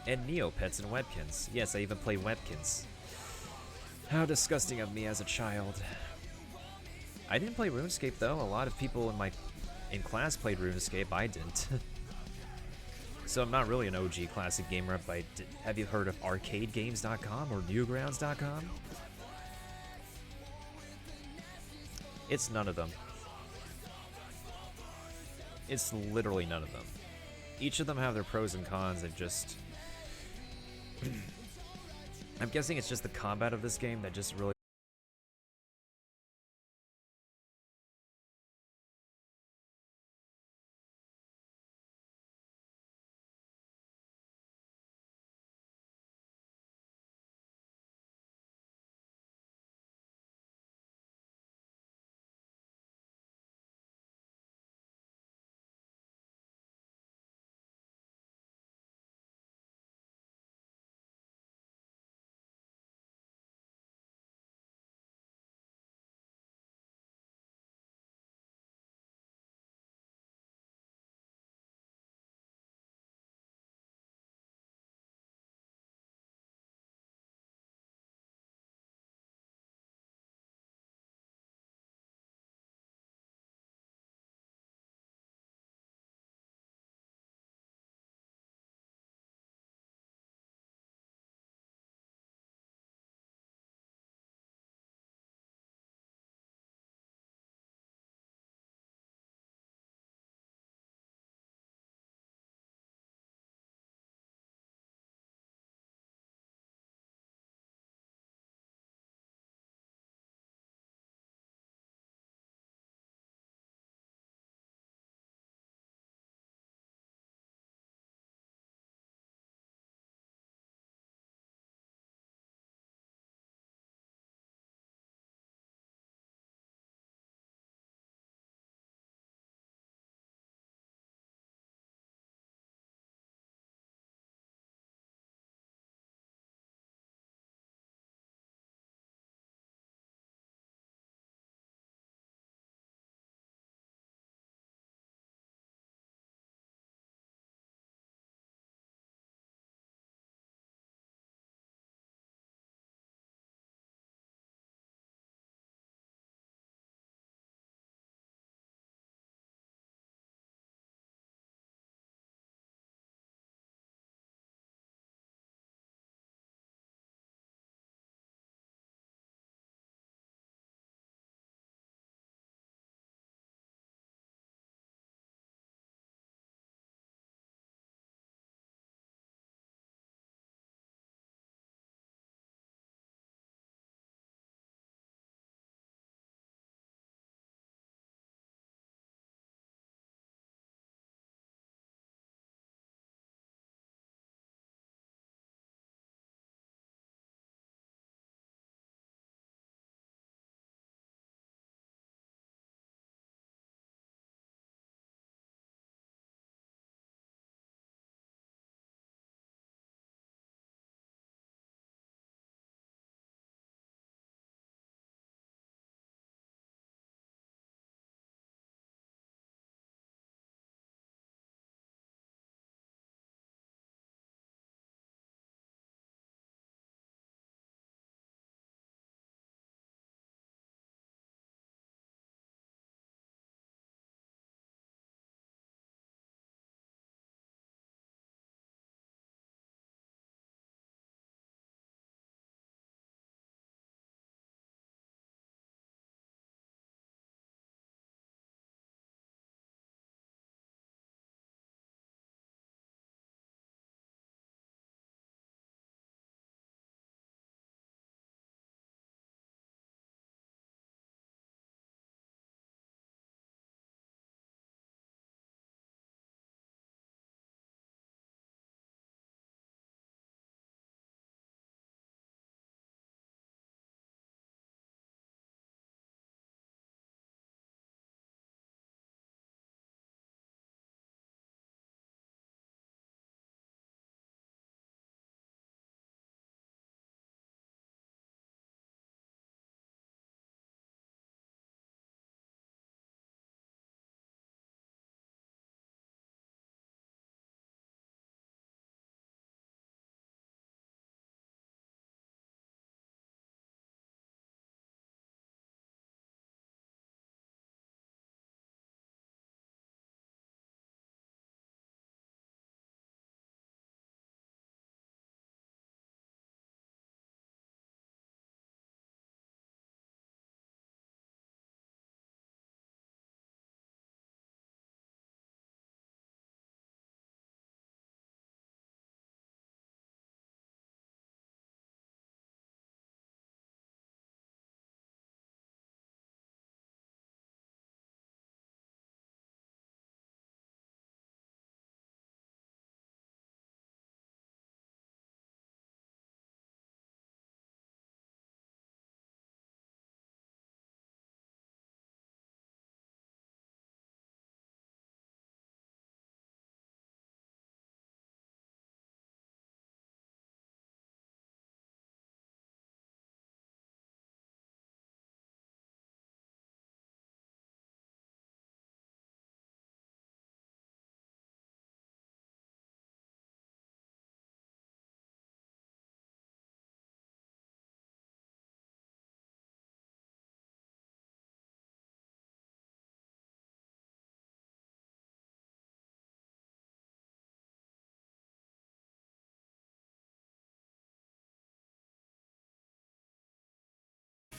And Neopets and Webkins. Yes, I even played Webkins. How disgusting of me as a child. I didn't play RuneScape though. A lot of people in class played RuneScape. I didn't. So I'm not really an OG classic gamer, but have you heard of arcadegames.com or newgrounds.com? It's none of them. It's literally none of them. Each of them have their pros and cons, and just... I'm guessing it's just the combat of this game that just really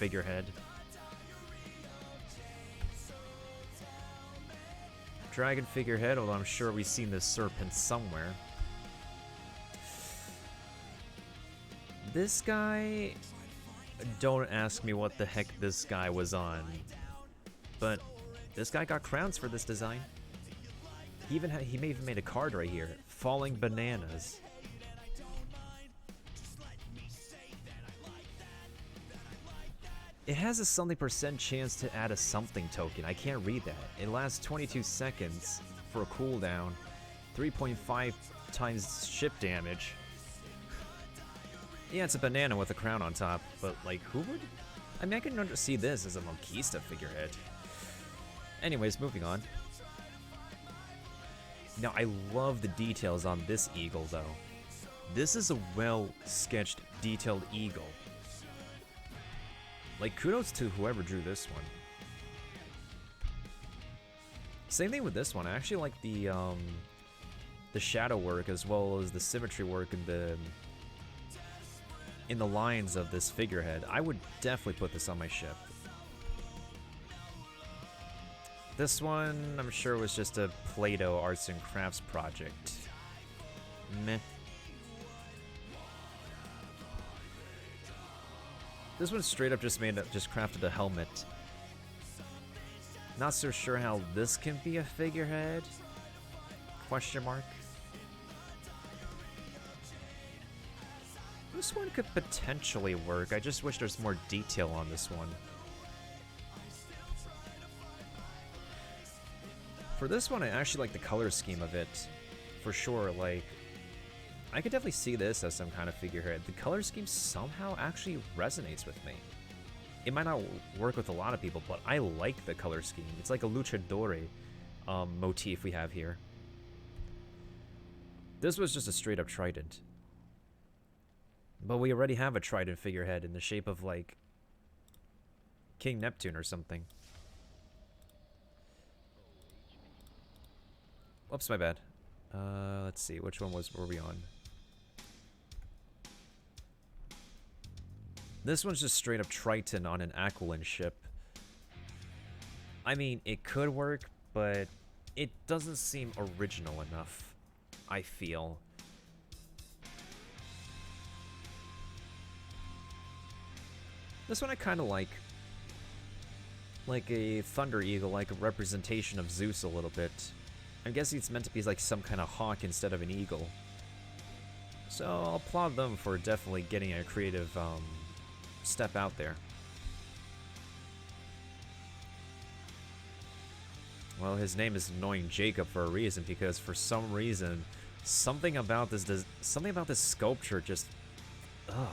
figurehead. Dragon figurehead, although I'm sure we've seen this serpent somewhere. This guy... Don't ask me what the heck this guy was on. But this guy got crowns for this design. He may even made a card right here. Falling Bananas. It has a something % chance to add a something token. I can't read that. It lasts 22 seconds for a cooldown. 3.5 times ship damage. Yeah, it's a banana with a crown on top, but like, who would? I mean, I can see this as a Monkista figurehead. Anyways, moving on. Now, I love the details on this eagle, though. This is a well-sketched, detailed eagle. Like, kudos to whoever drew this one. Same thing with this one. I actually like the shadow work as well as the symmetry work in the lines of this figurehead. I would definitely put this on my ship. This one, I'm sure, was just a Play-Doh arts and crafts project. Meh. This one straight up just crafted a helmet. Not so sure how this can be a figurehead? Question mark. This one could potentially work. I just wish there's more detail on this one. For this one, I actually like the color scheme of it. For sure, like... I could definitely see this as some kind of figurehead. The color scheme somehow actually resonates with me. It might not work with a lot of people, but I like the color scheme. It's like a luchador motif we have here. This was just a straight up trident. But we already have a trident figurehead in the shape of, like, King Neptune or something. Oops, my bad. Let's see, which one were we on? This one's just straight up Triton on an Aquilin ship. I mean, it could work, but it doesn't seem original enough, I feel. This one I kind of like. Like a Thunder Eagle, like a representation of Zeus a little bit. I'm guessing it's meant to be like some kind of hawk instead of an eagle. So I'll applaud them for definitely getting a creative step out there. Well, his name is Annoying Jacob for a reason, because for some reason, something about this sculpture just, ugh.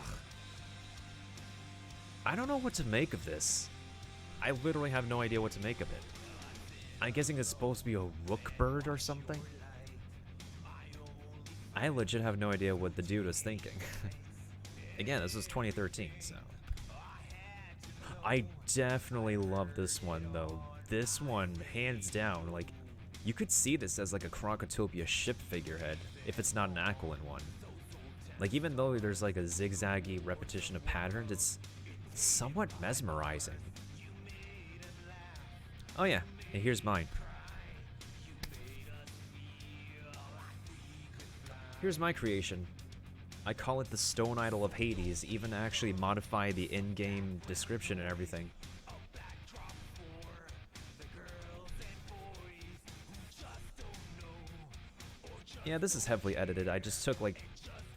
I don't know what to make of this. I literally have no idea what to make of it. I'm guessing it's supposed to be a rook bird or something. I legit have no idea what the dude was thinking. Again, this was 2013, so. I definitely love this one, though. This one, hands down, like, you could see this as like a Crocotopia ship figurehead, if it's not an Aquilin one. Like, even though there's like a zigzaggy repetition of patterns, it's somewhat mesmerizing. Oh yeah, and here's mine. Here's my creation. I call it the Stone Idol of Hades, even actually modify the in-game description and everything. Yeah, this is heavily edited. I just took like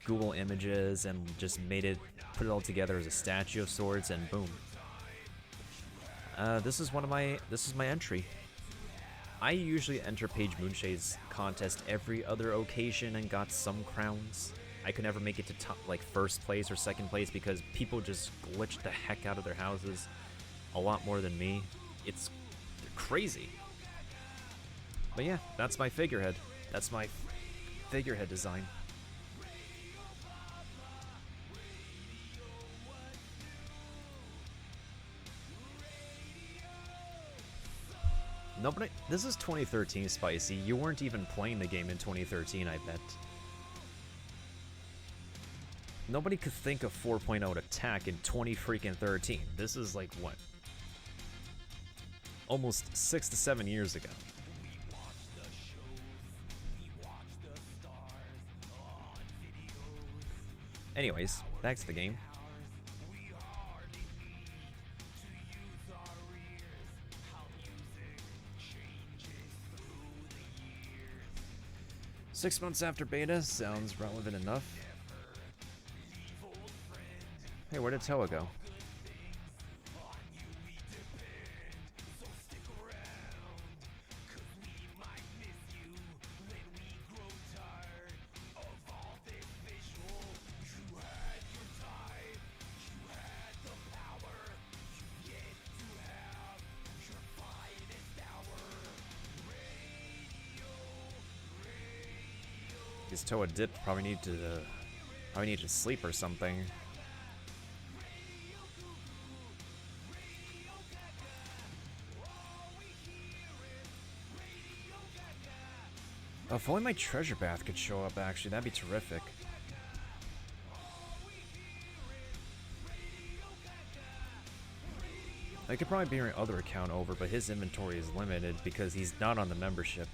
Google images and just put it all together as a statue of sorts, and boom. This is my entry. I usually enter Paige Moonshade's contest every other occasion and got some crowns. I could never make it to top, like, first place or second place because people just glitch the heck out of their houses a lot more than me. It's crazy. But yeah, that's my figurehead. That's my figurehead design. No, but this is 2013, Spicy. You weren't even playing the game in 2013, I bet. nobody could think of 4.0 attack in 2013. This is like what? Almost 6 to 7 years ago. Anyways, back to the game. Six months after beta sounds relevant enough. Hey, where did Toa go? His Toa dipped. Probably need to sleep or something. Oh, if only my treasure bath could show up, actually, that'd be terrific. I could probably bring my other account over, but his inventory is limited because he's not on the membership.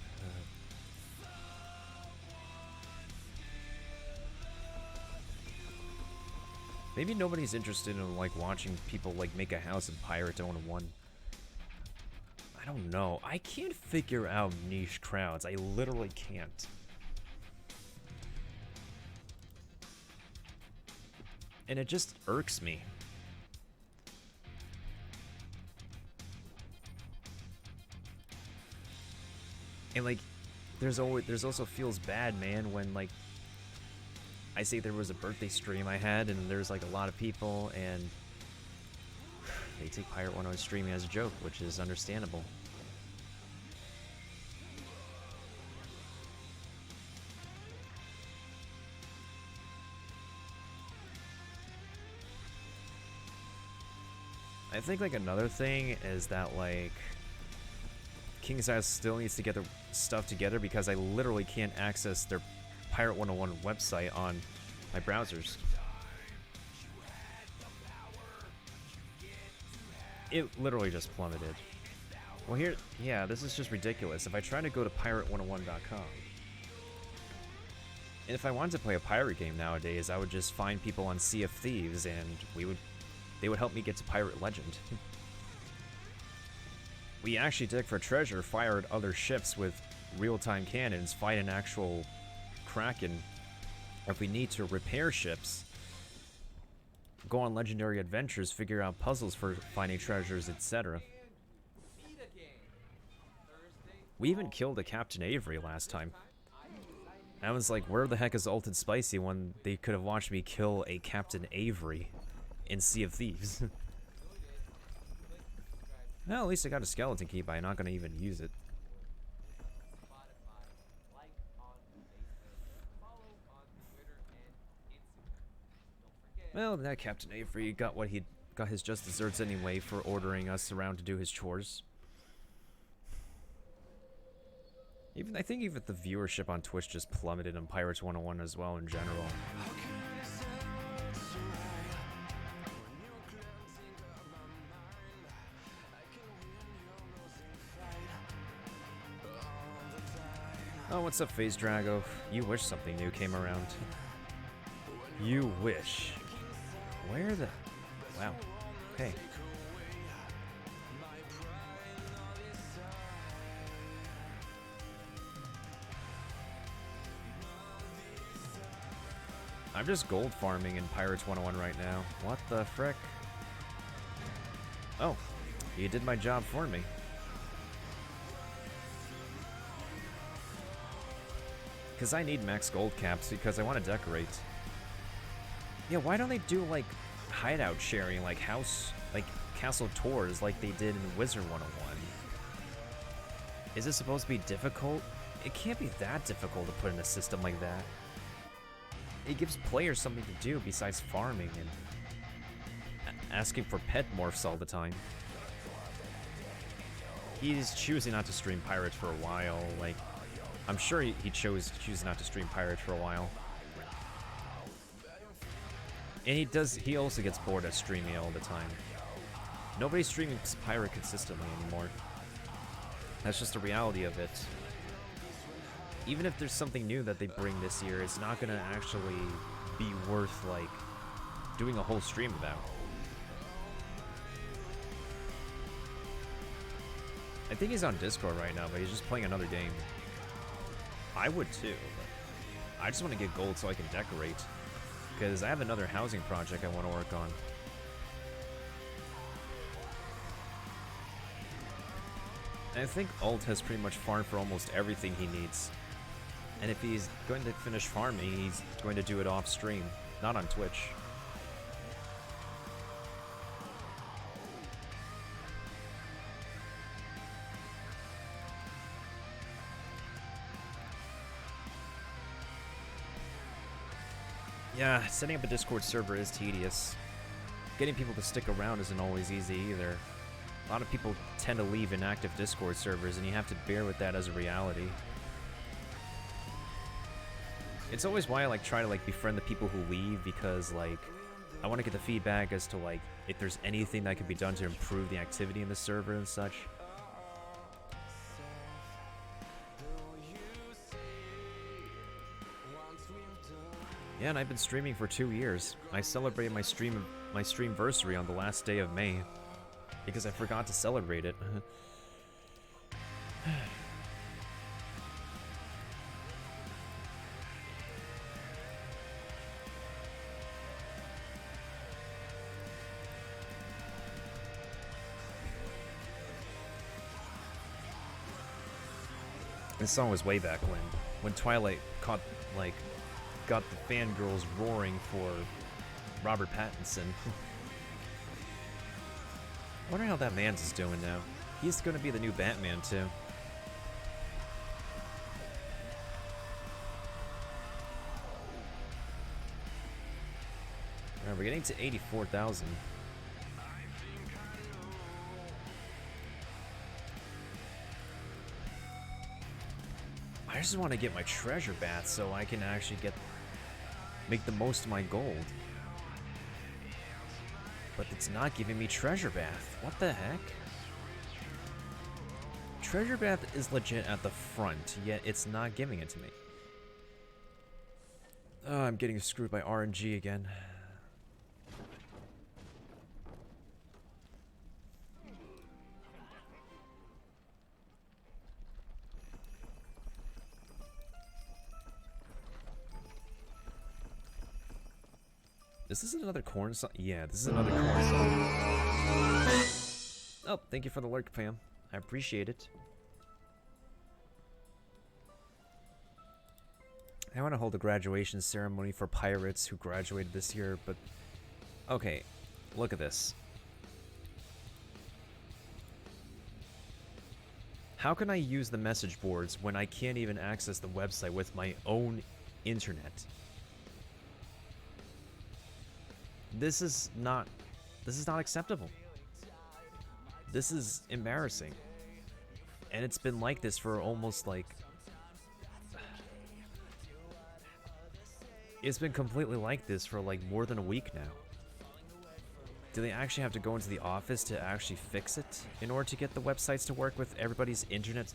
Maybe nobody's interested in like watching people like make a house in Pirate 101. I don't know. I can't figure out niche crowds. I literally can't. And it just irks me. And like there's also feels bad, man, when like I say there was a birthday stream I had and there's like a lot of people and they take Pirate 101 streaming as a joke, which is understandable. I think like another thing is that like King's House still needs to get their stuff together because I literally can't access their Pirate 101 website on my browsers. It literally just plummeted. Well here, yeah, this is just ridiculous. If I try to go to pirate101.com, and if I wanted to play a pirate game nowadays, I would just find people on Sea of Thieves and they would help me get to Pirate Legend. We actually dig for treasure, fire at other ships with real-time cannons, fight an actual Kraken. If we need to repair ships, go on legendary adventures, figure out puzzles for finding treasures, etc. We even killed a Captain Avery last time. I was like, where the heck is Ulted Spicy when they could have watched me kill a Captain Avery in Sea of Thieves? Well, at least I got a skeleton key, but I'm not going to even use it. Well, that Captain Avery got what he got his just desserts anyway for ordering us around to do his chores. I think even the viewership on Twitch just plummeted on Pirates 101 as well in general. Oh, what's up, FaZe Drago? You wish something new came around. You wish. Where the... Wow. Okay. I'm just gold farming in Pirates 101 right now. What the frick? Oh, you did my job for me. Because I need max gold caps because I want to decorate. Yeah, why don't they do like hideout sharing, like castle tours like they did in Wizard 101? Is it supposed to be difficult? It can't be that difficult to put in a system like that. It gives players something to do besides farming and asking for pet morphs all the time. He's choosing not to stream Pirates for a while. Like, I'm sure he chose not to stream Pirates for a while. And he also gets bored of streaming all the time. Nobody's streaming Pirate consistently anymore. That's just the reality of it. Even if there's something new that they bring this year, it's not gonna actually be worth, like, doing a whole stream about. I think he's on Discord right now, but he's just playing another game. I would too, but I just want to get gold so I can decorate. Because I have another housing project I want to work on. And I think Alt has pretty much farmed for almost everything he needs. And if he's going to finish farming, he's going to do it off stream, not on Twitch. Yeah, setting up a Discord server is tedious. Getting people to stick around isn't always easy either. A lot of people tend to leave inactive Discord servers, and you have to bear with that as a reality. It's always why I try to befriend the people who leave, because I want to get the feedback as to if there's anything that can be done to improve the activity in the server and such. Yeah, and I've been streaming for 2 years. I celebrated my streamversary on the last day of May because I forgot to celebrate it. This song was way back when Twilight got the fangirls roaring for Robert Pattinson. Wonder how that man's is doing now. He's gonna be the new Batman too. Alright, we're getting to 84,000. I just want to get my treasure bath so I can actually make the most of my gold. But it's not giving me treasure bath. What the heck? Treasure bath is legit at the front, yet it's not giving it to me. Oh, I'm getting screwed by RNG again. Is this another corn song? Yeah, this is another corn song. Oh, thank you for the lurk, Pam. I appreciate it. I want to hold a graduation ceremony for pirates who graduated this year, but... Okay, look at this. How can I use the message boards when I can't even access the website with my own internet? This is not acceptable. This is embarrassing. And it's been like this for almost it's been completely like this for more than a week now. Do they actually have to go into the office to actually fix it in order to get the websites to work with everybody's internet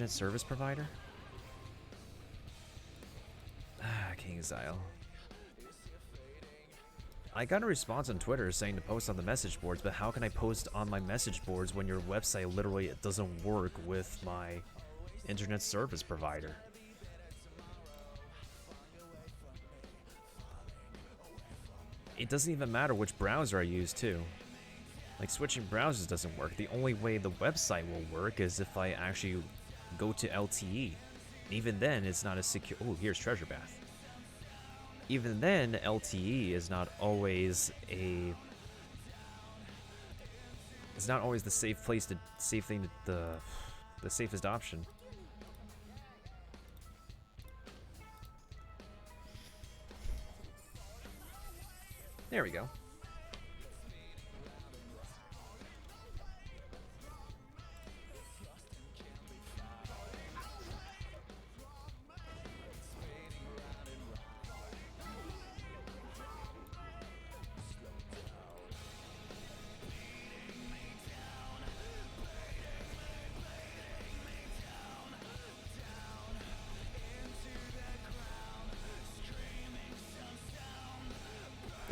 service provider? King Xyle. I got a response on Twitter saying to post on the message boards, but how can I post on my message boards when your website literally doesn't work with my internet service provider? It doesn't even matter which browser I use too. Switching browsers doesn't work. The only way the website will work is if I actually go to LTE. Even then, it's not as secure. Oh, here's Treasure Bath. Even then, LTE is not always the the safest option. There we go.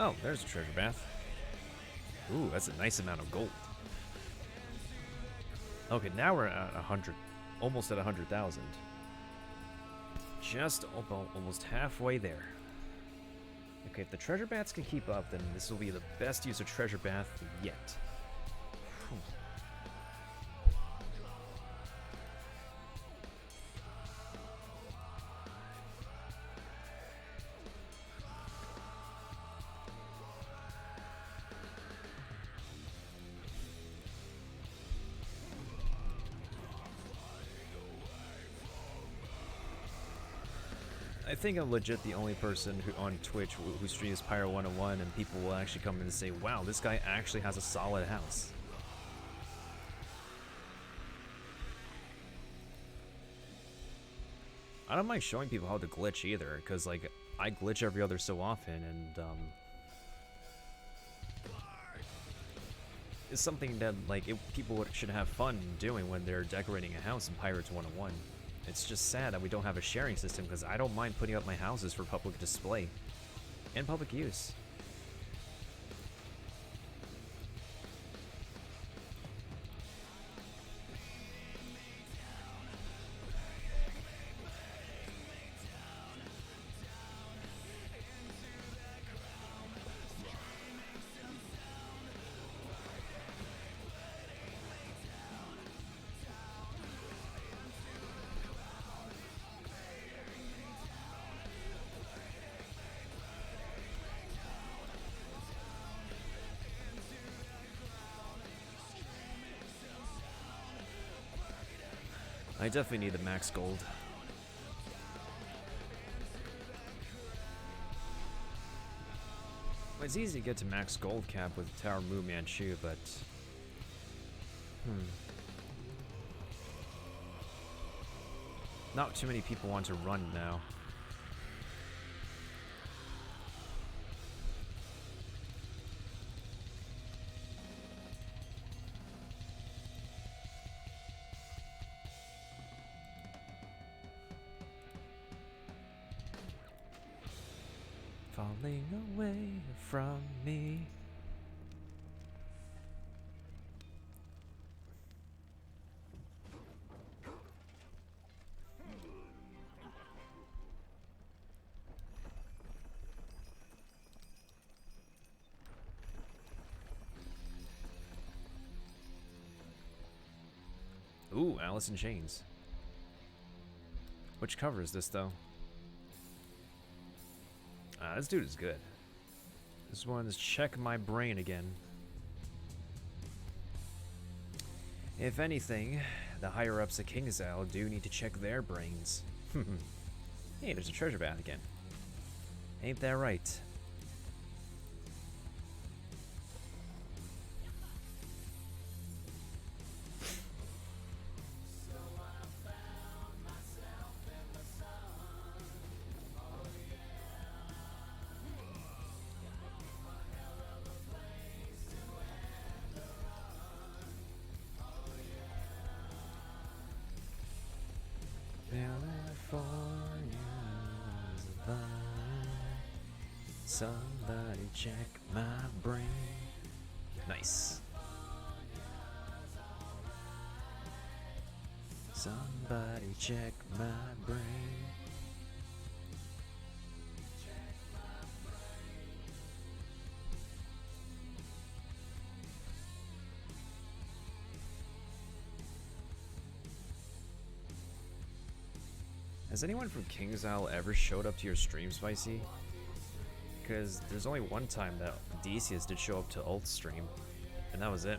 Oh, there's a treasure bath. Ooh, that's a nice amount of gold. Okay, now we're at 100, almost at 100,000. Just about almost halfway there. Okay, if the treasure baths can keep up, then this will be the best use of treasure bath yet. Whew. I think I'm legit the only person who on Twitch who streams Pyro 101, and people will actually come in and say, wow, this guy actually has a solid house. I don't mind showing people how to glitch either, because like I glitch every other so often, and it's something that like people should have fun doing when they're decorating a house in Pirates 101. It's just sad that we don't have a sharing system, because I don't mind putting up my houses for public display and public use. I definitely need the max gold. It's easy to get to max gold cap with Tower Mu Manchu, but not too many people want to run now. Falling away from me. Ooh, Alice in Chains. Which cover is this, though? This dude is good. This one is Check My Brain again. If anything, the higher-ups at KingsIsle do need to check their brains. Hey, there's a treasure bath again. Ain't that right? Somebody check my brain. Nice. Somebody check my brain. Has anyone from KingsIsle ever showed up to your stream, Spicy? Because there's only one time that Decius did show up to Ult stream, and that was it.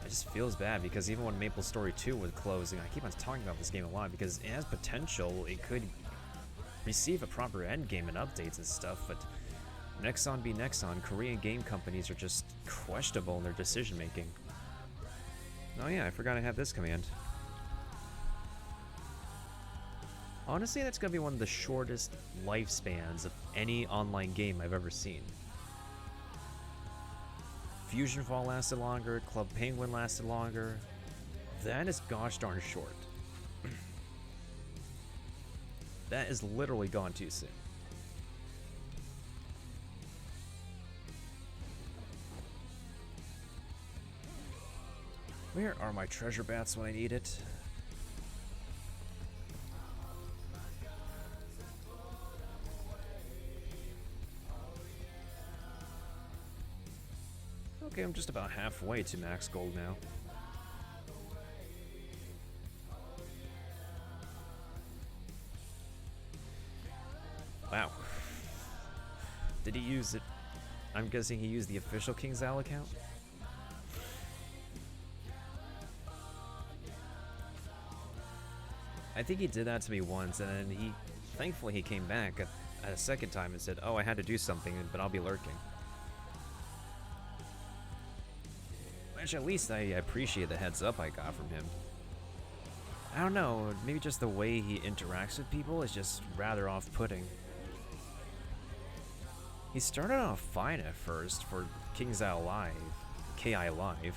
It just feels bad because even when Maple Story 2 was closing, I keep on talking about this game a lot because it has potential. It could receive a proper endgame and updates and stuff, but Nexon be Nexon, Korean game companies are just questionable in their decision making. Oh yeah, I forgot I have this command. Honestly, that's gonna be one of the shortest lifespans of any online game I've ever seen. Fusion Fall lasted longer, Club Penguin lasted longer. That is gosh darn short. That is literally gone too soon. Where are my treasure bats when I need it? Okay, I'm just about halfway to max gold now. Wow. Did he use it? I'm guessing he used the official King's Owl account? I think he did that to me once, and then thankfully he came back at a second time and said, oh, I had to do something, but I'll be lurking. Which at least I appreciate the heads up I got from him. I don't know, maybe just the way he interacts with people is just rather off-putting. He started off fine at first for King's Owl Live, KI Live,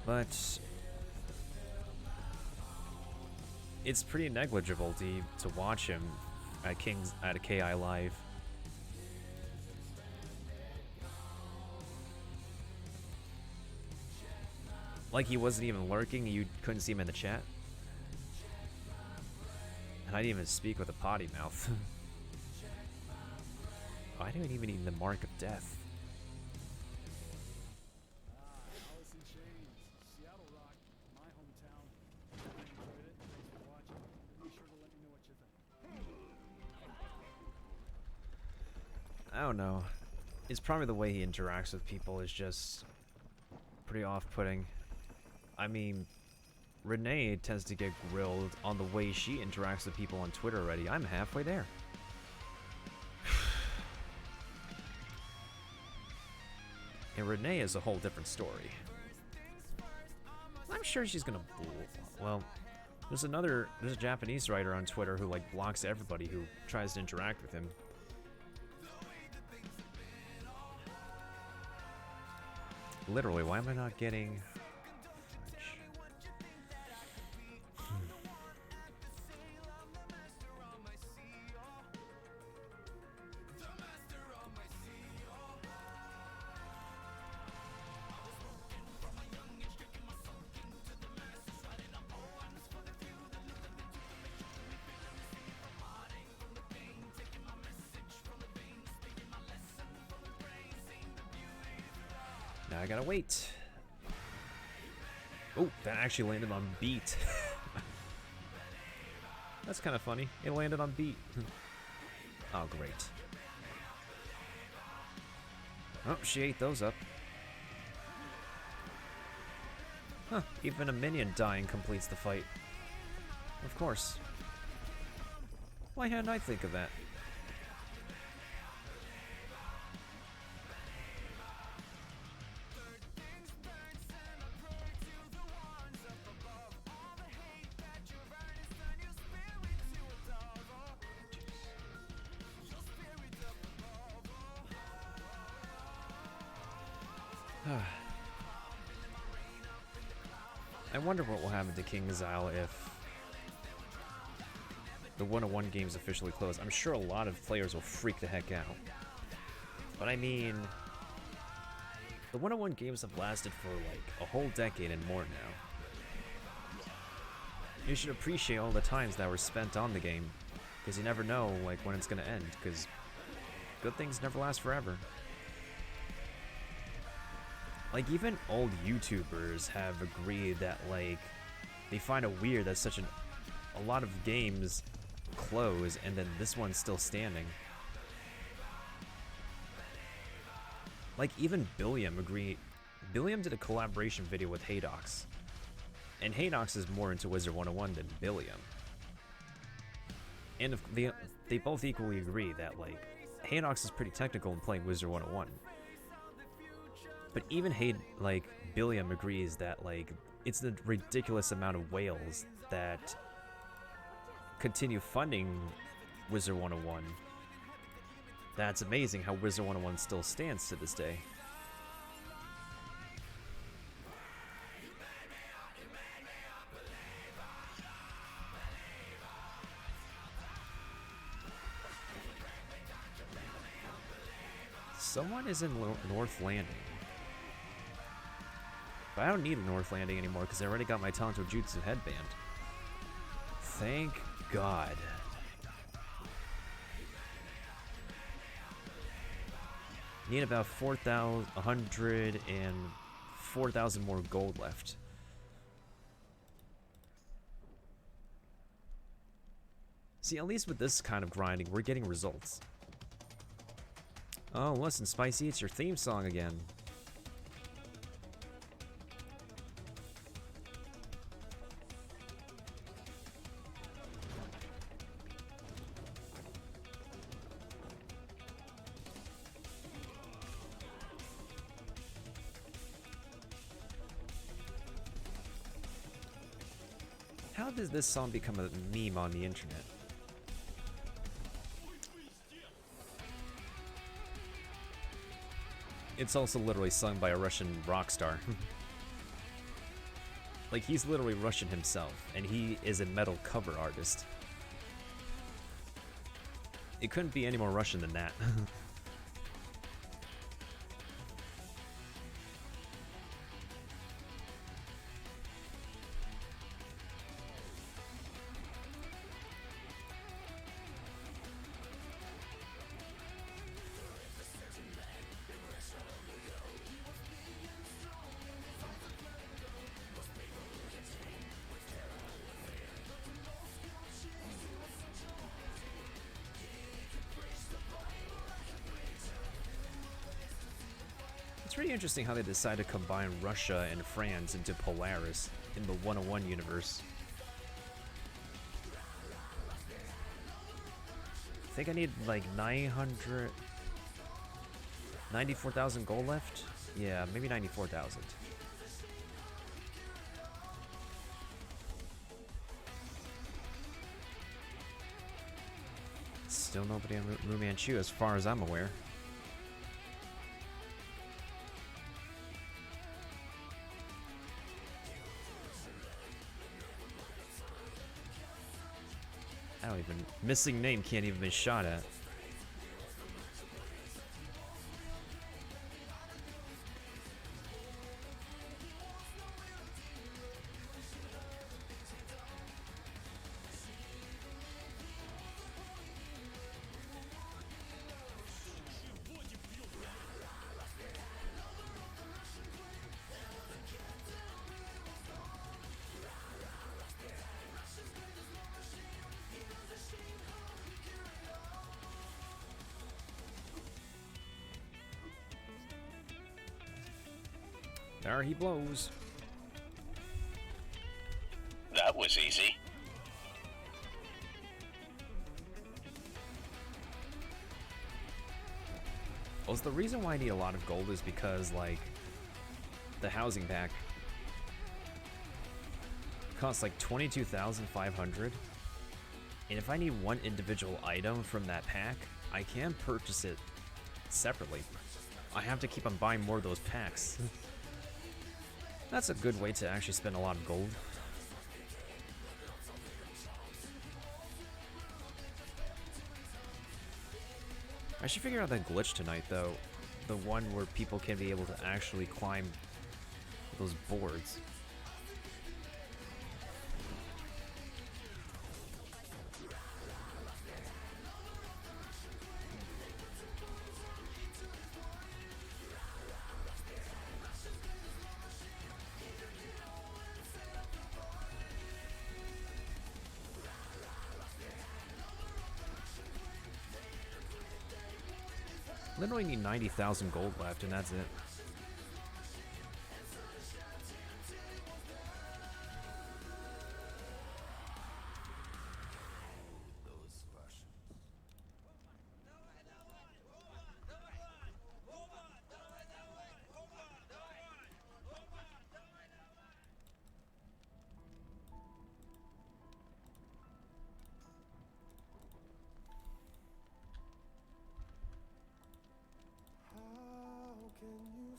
but it's pretty negligible to watch him at a KI Live. Like he wasn't even lurking, you couldn't see him in the chat. And I didn't even speak with a potty mouth. I didn't even need the mark of death. Alice in Chains, Seattle Rock, my hometown. I enjoyed it. Thanks for watching. Be sure to let me know what you think. I don't know. It's probably the way he interacts with people is just pretty off-putting. I mean, Renee tends to get grilled on the way she interacts with people on Twitter already. I'm halfway there. And Renee is a whole different story. I'm sure she's gonna well, there's a Japanese writer on Twitter who like blocks everybody who tries to interact with him. Literally, why am I not getting I gotta wait. Oh, that actually landed on beat. That's kind of funny. It landed on beat. Oh, great. Oh, she ate those up. Huh, even a minion dying completes the fight. Of course. Why hadn't I think of that? I wonder what will happen to King's Isle if the 101 games officially close. I'm sure a lot of players will freak the heck out. But I mean, the 101 games have lasted for like a whole decade and more now. You should appreciate all the times that were spent on the game, because you never know like when it's gonna end, because good things never last forever. Like, even old YouTubers have agreed that, like, they find it weird that a lot of games close and then this one's still standing. Like, even Billiam agreed. Billiam did a collaboration video with Haydox. And Haydox is more into Wizard 101 than Billiam. And they both equally agree that, like, Haydox is pretty technical in playing Wizard 101. But even Billiam agrees that, like, it's the ridiculous amount of whales that continue funding Wizard 101. That's amazing how Wizard 101 still stands to this day. Someone is in North Landing. But I don't need a North Landing anymore because I already got my Tanto Jutsu headband. Thank God. Need about 4,100 and 4,000 more gold left. See, at least with this kind of grinding, we're getting results. Oh, listen, Spicy, it's your theme song again. How did this song become a meme on the internet? It's also literally sung by a Russian rock star. Like, he's literally Russian himself, and he is a metal cover artist. It couldn't be any more Russian than that. It's pretty interesting how they decided to combine Russia and France into Polaris in the 101 universe. I think I need like 94,000 gold left? Yeah, maybe 94,000. Still nobody on Mu Manchu as far as I'm aware. I don't even... Missing name can't even be shot at. There he blows. That was easy. Well, the reason why I need a lot of gold is because, like, the housing pack costs like 22,500. And if I need one individual item from that pack, I can purchase it separately. I have to keep on buying more of those packs. That's a good way to actually spend a lot of gold. I should figure out that glitch tonight, though. The one where people can be able to actually climb those boards. Literally need 90,000 gold left, and that's it. How can you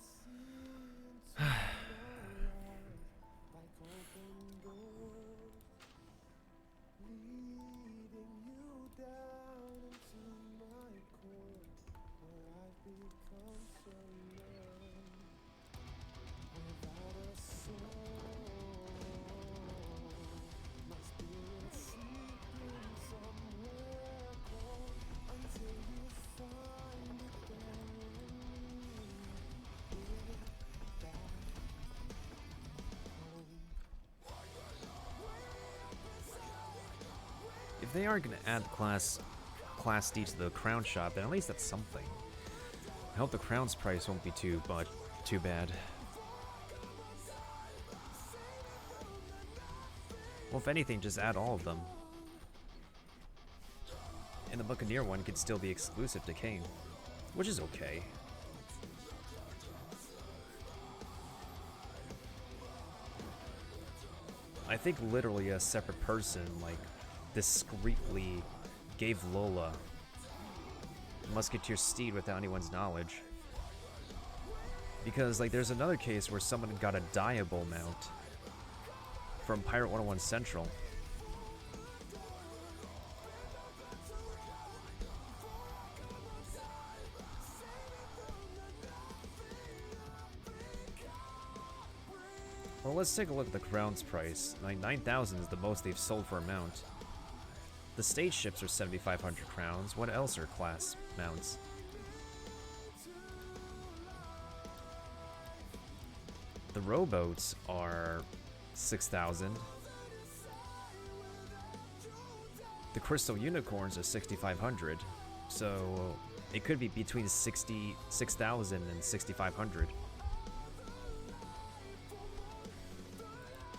If they are going to add Class D to the crown shop, then at least that's something. I hope the crown's price won't be too bad. Well, if anything, just add all of them. And the Buccaneer one could still be exclusive to Kane, which is okay. I think literally a separate person, like, discreetly gave Lola Musketeer Steed without anyone's knowledge. Because, like, there's another case where someone got a Diable mount from Pirate 101 Central. Well, let's take a look at the crown's price. Like, 9,000 is the most they've sold for a mount. The stage ships are 7,500 crowns. What else are class mounts? The rowboats are 6,000. The crystal unicorns are 6,500. So it could be between 6,000 and 6,500.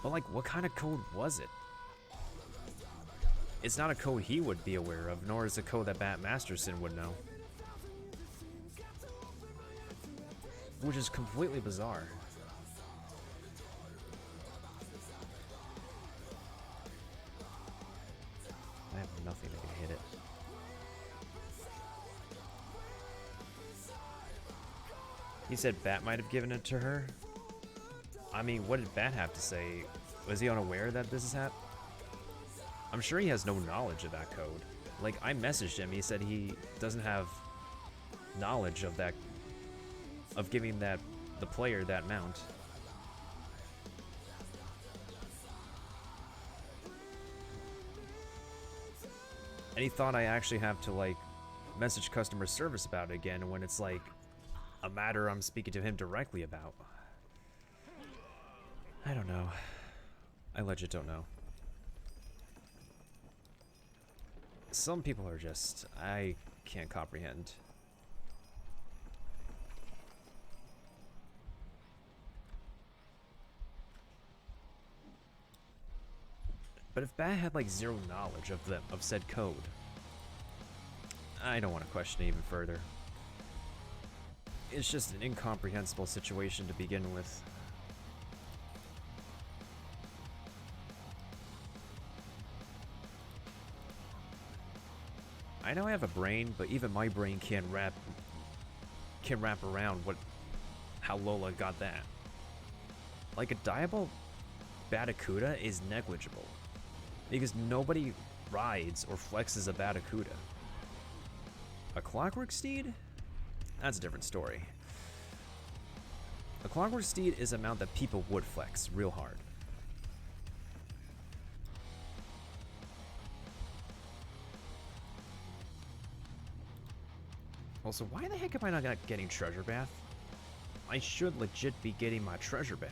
But, like, what kind of code was it? It's not a code he would be aware of, nor is a code that Bat Masterson would know. Which is completely bizarre. I have nothing that can hit it. He said Bat might have given it to her. I mean, what did Bat have to say? Was he unaware that this is happening? I'm sure he has no knowledge of that code. Like, I messaged him, he said he doesn't have knowledge of that, of giving the player that mount. And he thought I actually have to, like, message customer service about it again when it's, like, a matter I'm speaking to him directly about. I don't know. I legit don't know. Some people are just... I can't comprehend. But if Bat had, like, zero knowledge of said code, I don't want to question it even further. It's just an incomprehensible situation to begin with. I know I have a brain, but even my brain can't wrap around how Lola got that. Like, a Diable Batacuda is negligible, because nobody rides or flexes a Batacuda. A Clockwork Steed? That's a different story. A Clockwork Steed is a mount that people would flex real hard. Also, why the heck am I not getting Treasure Bath? I should legit be getting my Treasure Bath.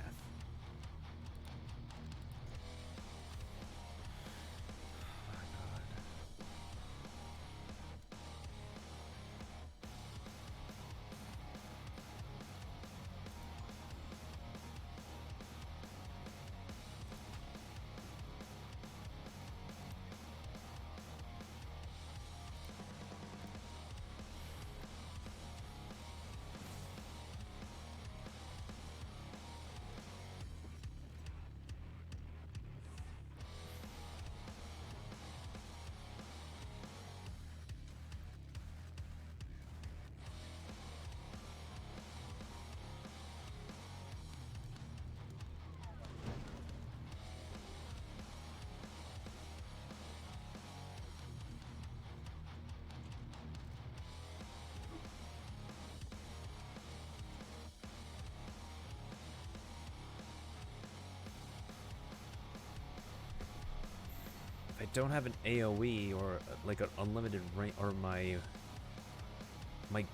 I don't have an AoE or like an unlimited range or my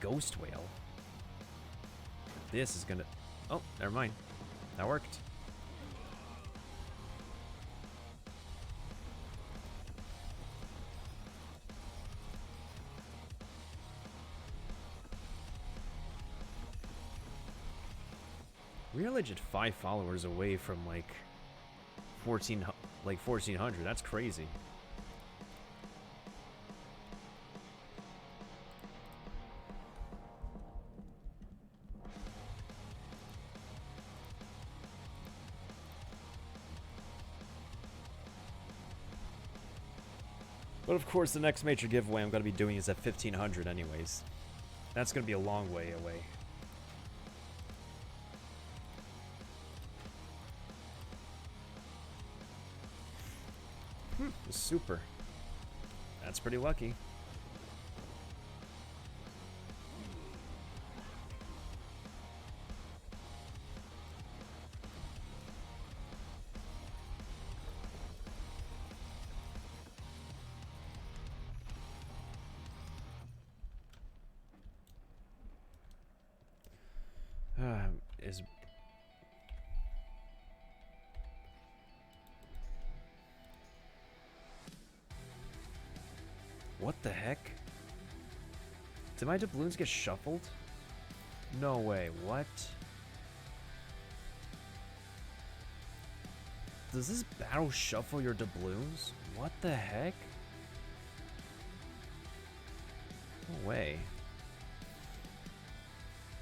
Ghost Whale. This is gonna... Oh, never mind. That worked. We're legit 5 followers away from like 1400. That's crazy. But of course, the next major giveaway I'm going to be doing is at 1500 anyways. That's going to be a long way away. Super. That's pretty lucky. Is what the heck? Did my doubloons get shuffled? No way, what? Does this battle shuffle your doubloons? What the heck? No way.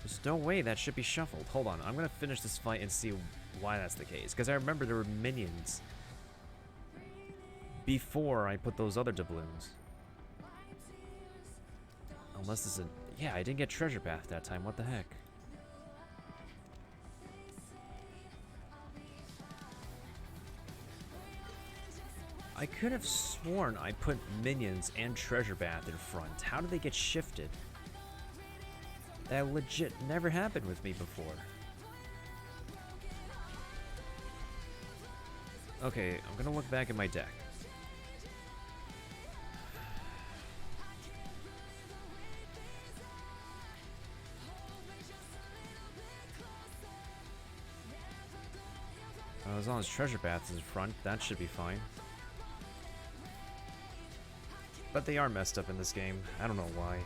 There's no way that should be shuffled. Hold on, I'm gonna finish this fight and see why that's the case. Because I remember there were minions before I put those other doubloons. Unless this is a... Yeah, I didn't get treasure path that time. What the heck? I could have sworn I put minions and treasure path in front. How did they get shifted? That legit never happened with me before. Okay, I'm gonna look back at my deck. As long as treasure path is in front, that should be fine. But they are messed up in this game. I don't know why.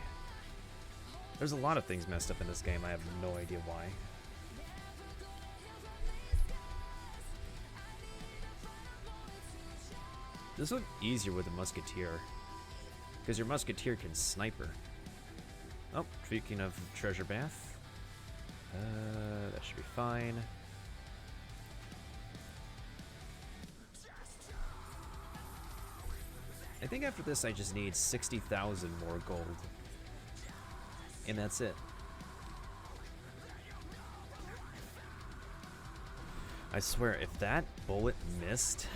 There's a lot of things messed up in this game. I have no idea why. This looked easier with a musketeer. Because your musketeer can sniper. Oh, speaking of treasure bath. That should be fine. I think after this I just need 60,000 more gold. And that's it. I swear, if that bullet missed,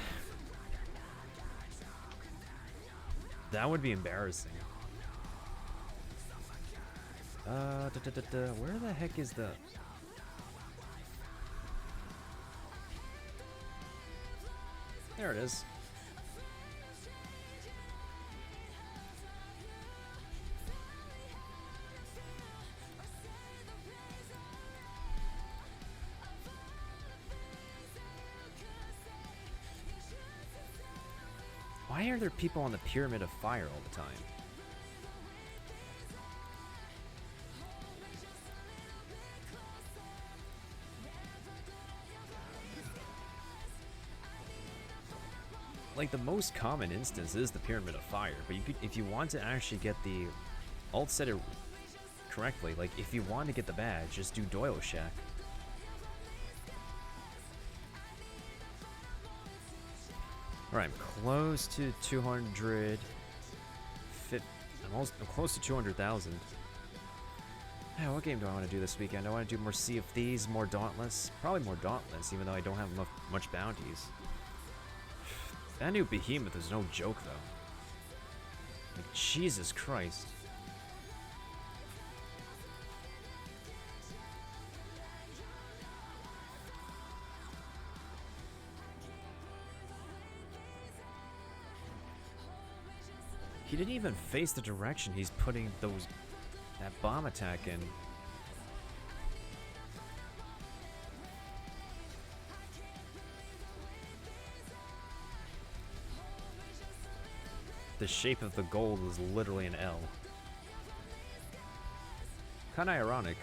that would be embarrassing. Where the heck is the... There it is. Why are there people on the Pyramid of Fire all the time? Like, the most common instance is the Pyramid of Fire, but you could, if you want to actually get the alt set it correctly, like if you want to get the badge, just do Doyle Shack. Alright, I'm close to 200. I'm close to 200,000. Yeah, what game do I want to do this weekend? I want to do more Sea of Thieves, more Dauntless. Probably more Dauntless, even though I don't have much bounties. That new Behemoth is no joke, though. Like, Jesus Christ. He didn't even face the direction he's putting that bomb attack in. The shape of the gold is literally an L. Kinda ironic.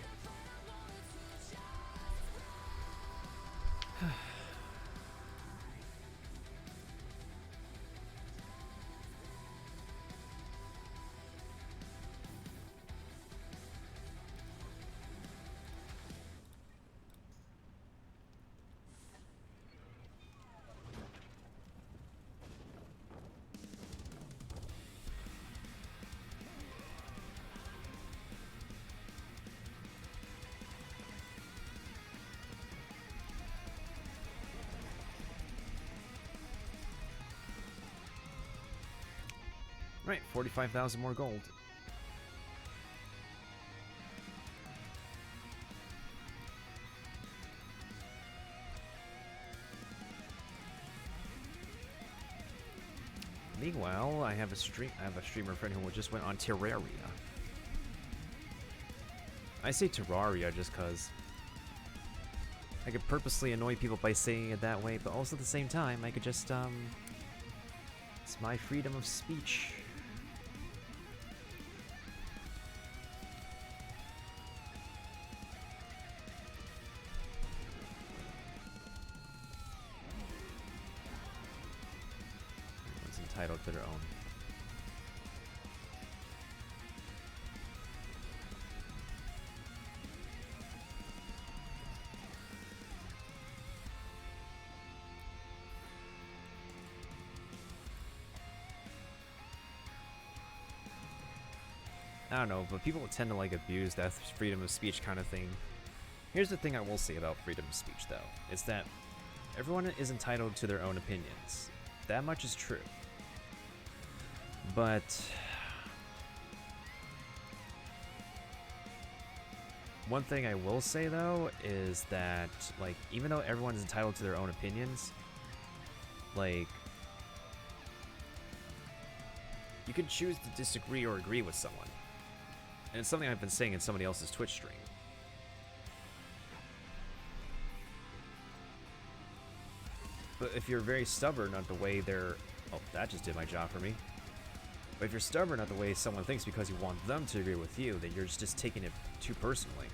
Right, 45,000 more gold. Meanwhile, I have a streamer friend who just went on Terraria. I say Terraria just cause I could purposely annoy people by saying it that way, but also at the same time, I could just, it's my freedom of speech. Everyone's entitled to their own. I don't know, but people tend to like abuse that freedom of speech kind of thing. Here's the thing I will say about freedom of speech, though. It's that everyone is entitled to their own opinions. That much is true. But one thing I will say, though, is that, like, even though everyone's entitled to their own opinions, like, you can choose to disagree or agree with someone. And it's something I've been saying in somebody else's Twitch stream. But if you're very stubborn at the way they're... Oh, that just did my job for me. But if you're stubborn at the way someone thinks because you want them to agree with you, then you're just taking it too personally.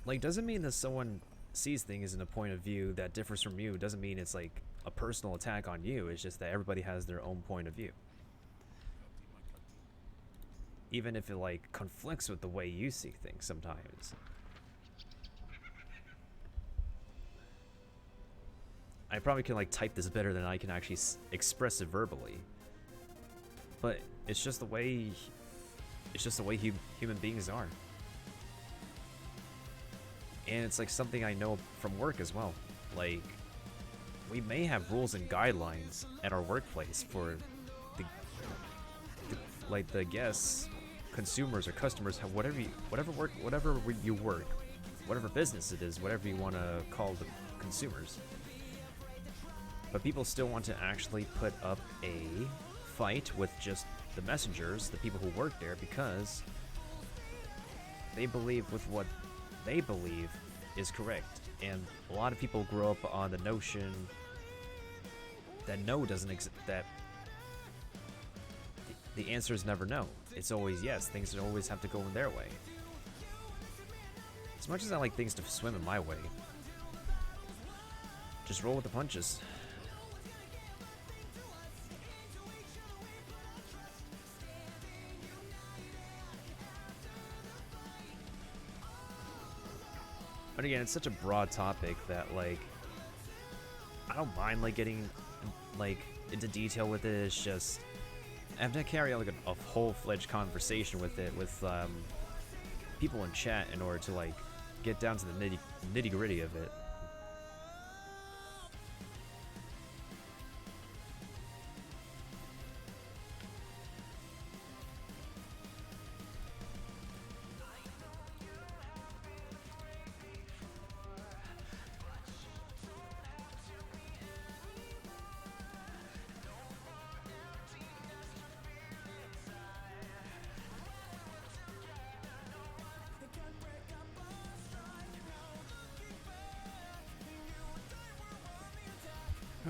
Like, doesn't mean that someone sees things in a point of view that differs from you. Doesn't mean it's like a personal attack on you. It's just that everybody has their own point of view. Even if it like conflicts with the way you see things sometimes. I probably can like type this better than I can actually express it verbally. But it's just the way human beings are. And it's like something I know from work as well. Like, we may have rules and guidelines at our workplace for the guests, consumers or customers, whatever you work, whatever business it is, whatever you want to call the consumers. But people still want to actually put up a fight with just the messengers, the people who work there, because they believe with what they believe is correct. And a lot of people grow up on the notion that no doesn't exist, that the answer is never no. It's always yes. Things always have to go in their way. As much as I like things to swim in my way, just roll with the punches. But again, it's such a broad topic that, like, I don't mind, like, getting, like, into detail with it. It's just, I have to carry out, like, a full-fledged conversation with it, with, people in chat in order to, like, get down to the nitty-gritty of it.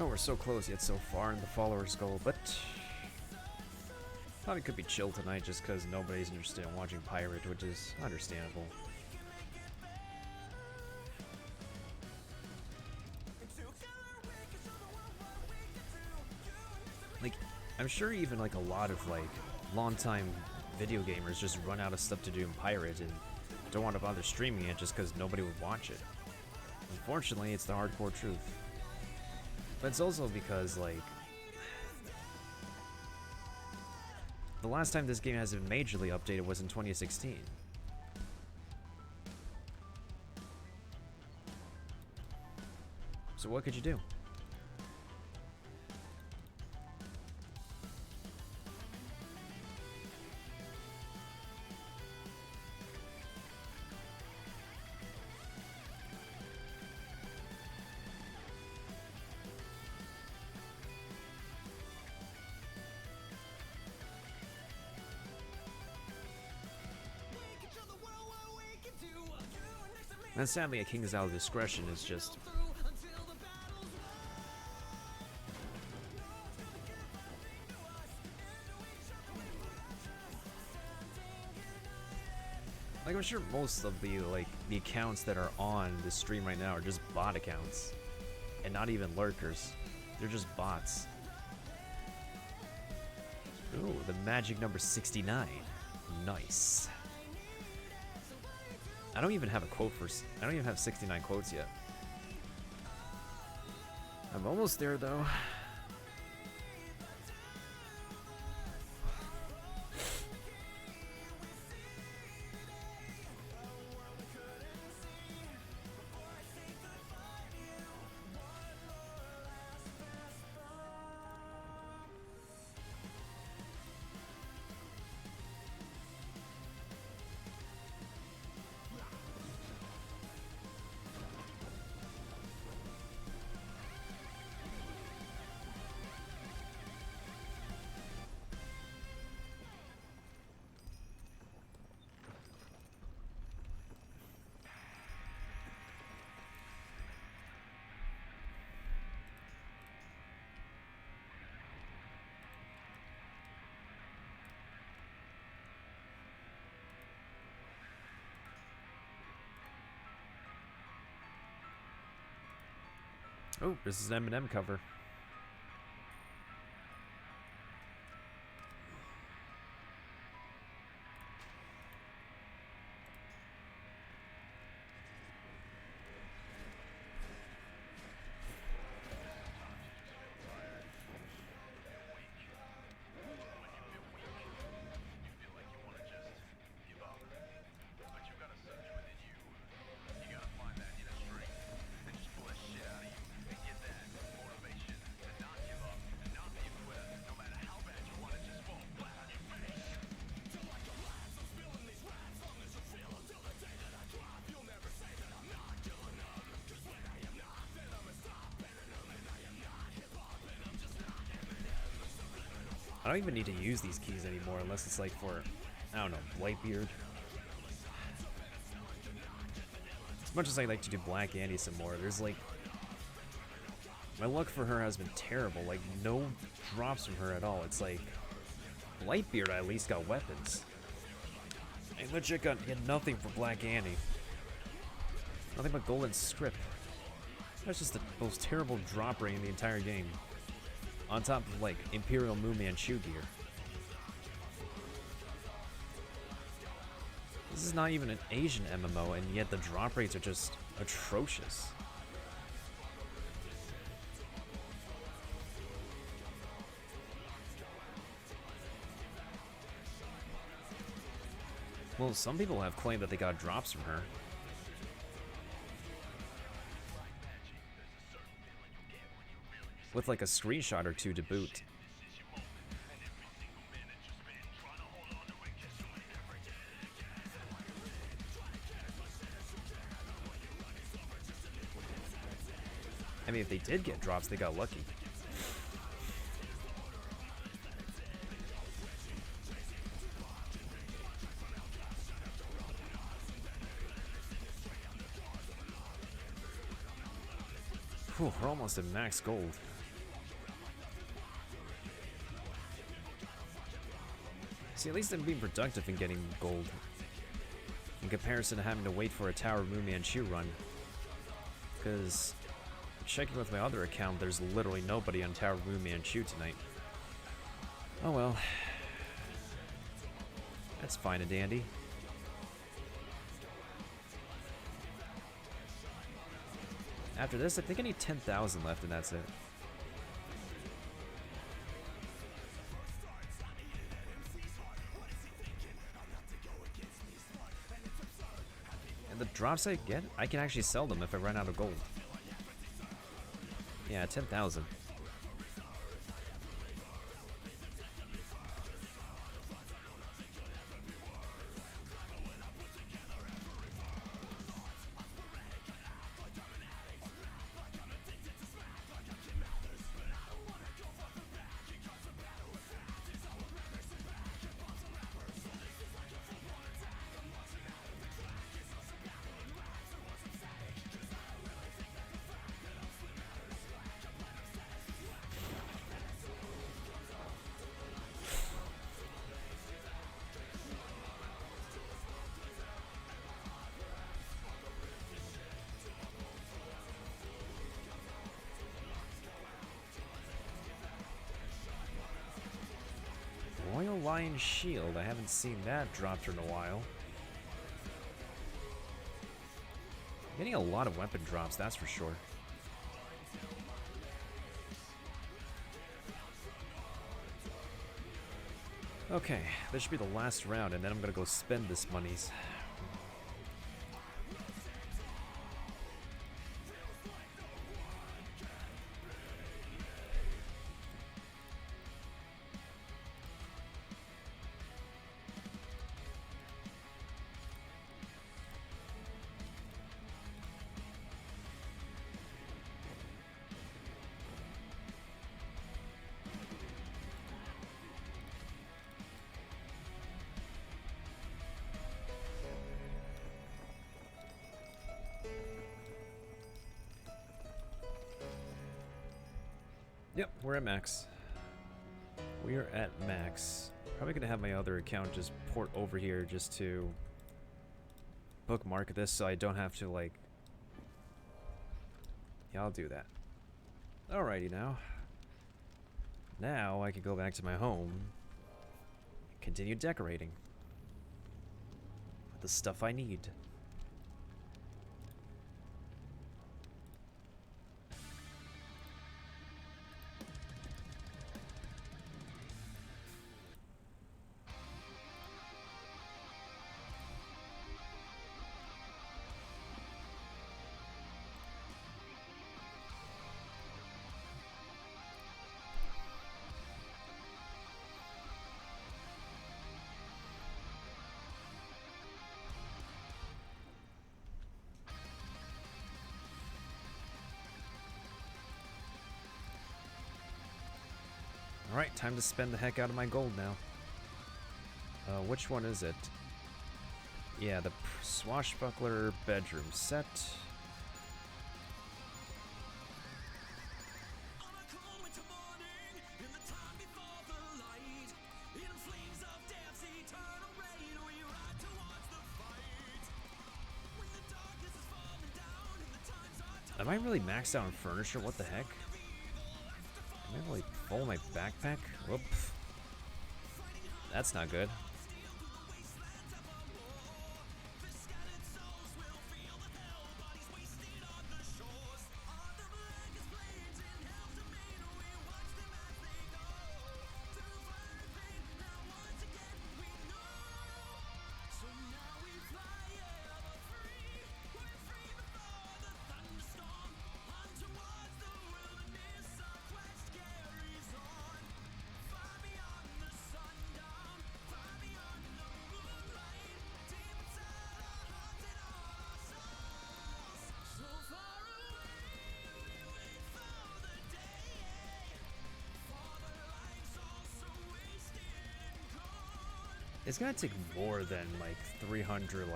Oh, we're so close yet so far in the followers goal, but probably could be chill tonight just because nobody's interested in watching Pirate, which is understandable. Like, I'm sure even like a lot of like long-time video gamers just run out of stuff to do in Pirate and don't want to bother streaming it just because nobody would watch it. Unfortunately, it's the hardcore truth. But it's also because, like, the last time this game has been majorly updated was in 2016. So what could you do? And sadly, a King's Out of Discretion is just... like, I'm sure most of the, like, the accounts that are on the stream right now are just bot accounts. And not even lurkers. They're just bots. Ooh, the magic number 69. Nice. I don't even have a quote for... I don't even have 69 quotes yet. I'm almost there, though. Oh, this is an Eminem cover. I don't even need to use these keys anymore unless it's like for, I don't know, Blightbeard. As much as I like to do Black Andy some more, there's like... my luck for her has been terrible. Like, no drops from her at all. It's like... Blightbeard at least got weapons. And legit got nothing for Black Andy. Nothing but golden script. That's just the most terrible drop rate in the entire game. On top of, like, Imperial Mu Manchu gear. This is not even an Asian MMO, and yet the drop rates are just atrocious. Well, some people have claimed that they got drops from her. With like a screenshot or two to boot. I mean, if they did get drops, they got lucky. Whew, we're almost at max gold. See, at least I'm being productive in getting gold. In comparison to having to wait for a Tower Mu Manchu run. Because, checking with my other account, there's literally nobody on Tower Mu Manchu tonight. Oh well. That's fine and dandy. After this, I think I need 10,000 left and that's it. And the drops I get, I can actually sell them if I run out of gold. Yeah, 10,000. Flying Shield. I haven't seen that dropped in a while. Getting a lot of weapon drops, that's for sure. Okay, this should be the last round, and then I'm gonna go spend this monies. Yep, we're at max. We are at max. Probably gonna have my other account just port over here just to bookmark this so I don't have to, like... Yeah, I'll do that. Alrighty now. Now I can go back to my home and continue decorating with the stuff I need. Alright, time to spend the heck out of my gold now. Which one is it? Yeah, the swashbuckler bedroom set. Am I really maxed out on furniture? What the heck? Am I really full my backpack? Whoop. That's not good. It's gonna take more than like 300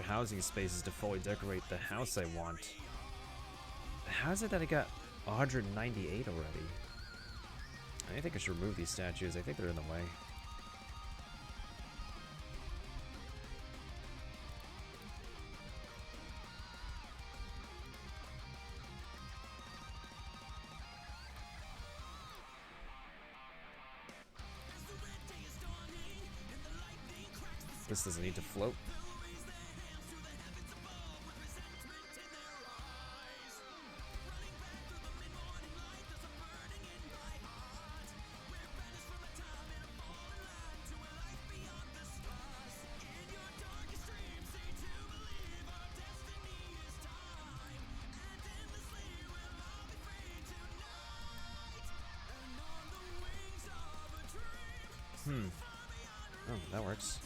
housing spaces to fully decorate the house I want. How is it that I got 198 already? I think I should remove these statues. I think they're in the way. This doesn't need to float. Oh, that works.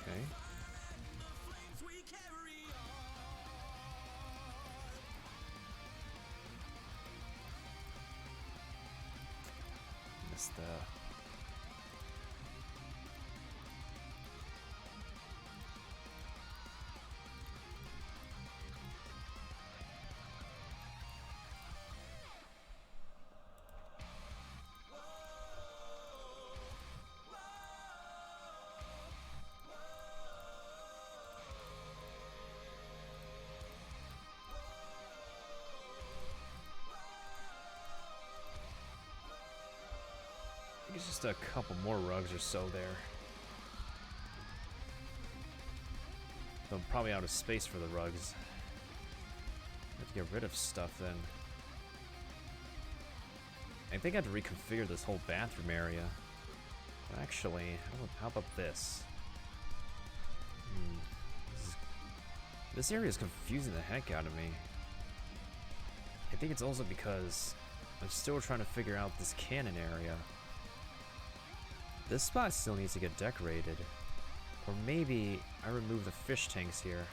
Okay. Missed the There's just a couple more rugs or so there. So I'm probably out of space for the rugs. I have to get rid of stuff then. I think I have to reconfigure this whole bathroom area. But actually, how about this? This area is confusing the heck out of me. I think it's also because I'm still trying to figure out this cannon area. This spot still needs to get decorated. Or maybe I remove the fish tanks here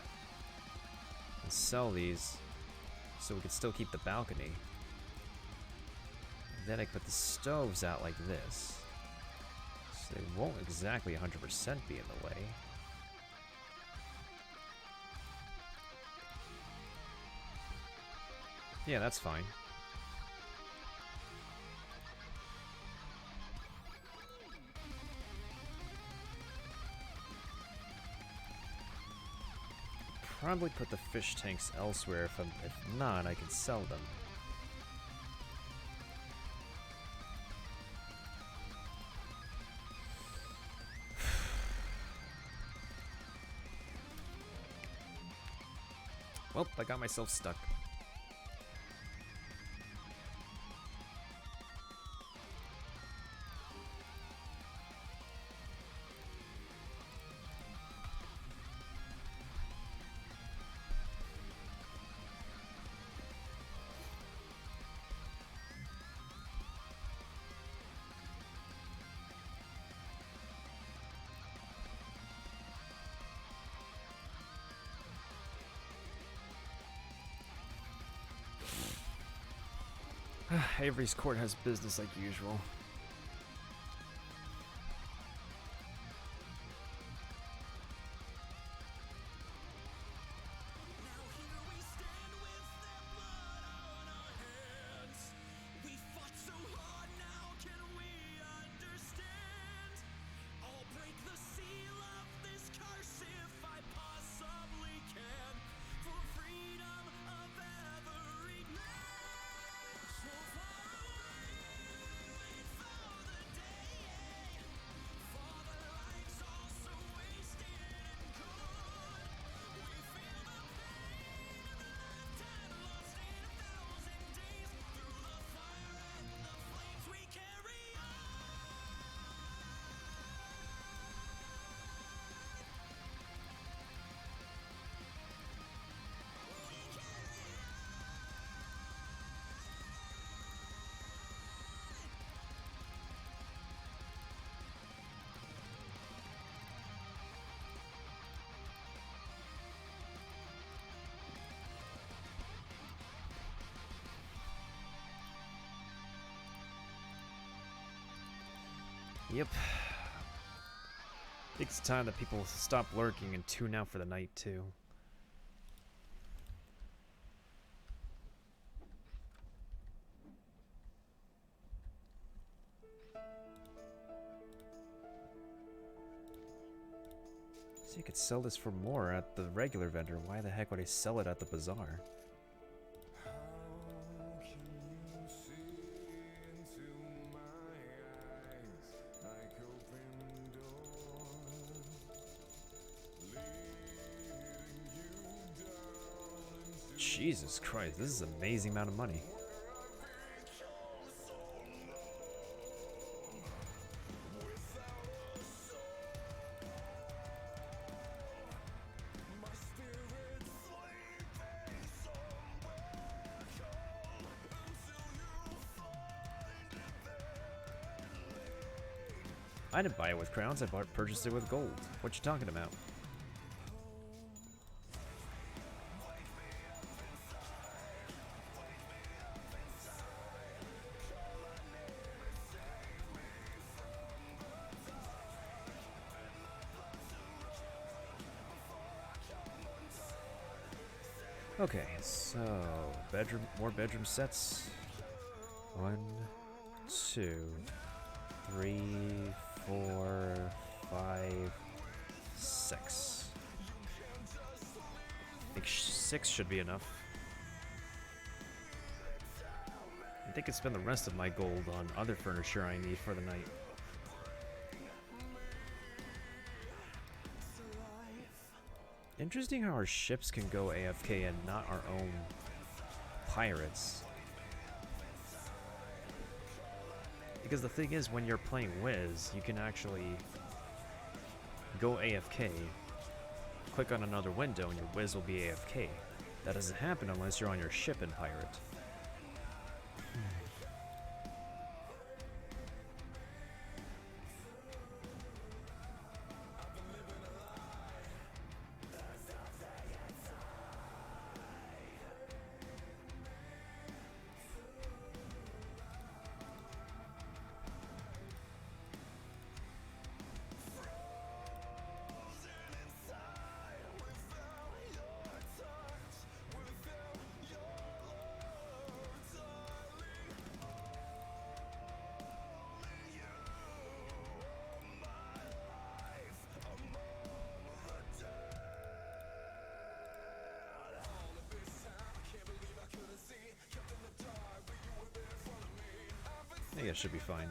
and sell these so we can still keep the balcony. Then I put the stoves out like this, so they won't exactly 100% be in the way. Yeah, that's fine. Probably put the fish tanks elsewhere. If not, I can sell them. Well, I got myself stuck. Avery's court has business like usual. Yep. I think it's time that people stop lurking and tune out for the night, too. So you could sell this for more at the regular vendor. Why the heck would I sell it at the bazaar? Jesus Christ, this is an amazing amount of money. I didn't buy it with crowns, I purchased it with gold. What you talking about? Okay, so more bedroom sets. 1, 2, 3, 4, 5, 6. I think 6 should be enough. I think I can spend the rest of my gold on other furniture I need for the night. Interesting how our ships can go AFK and not our own pirates. Because the thing is, when you're playing Wiz, you can actually go AFK, click on another window, and your Wiz will be AFK. That doesn't happen unless you're on your ship in Pirate. I think it should be fine.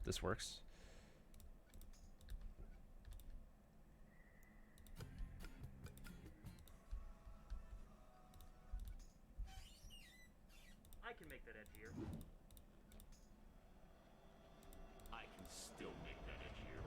This works. I can make that edgier. I can still make that edgier.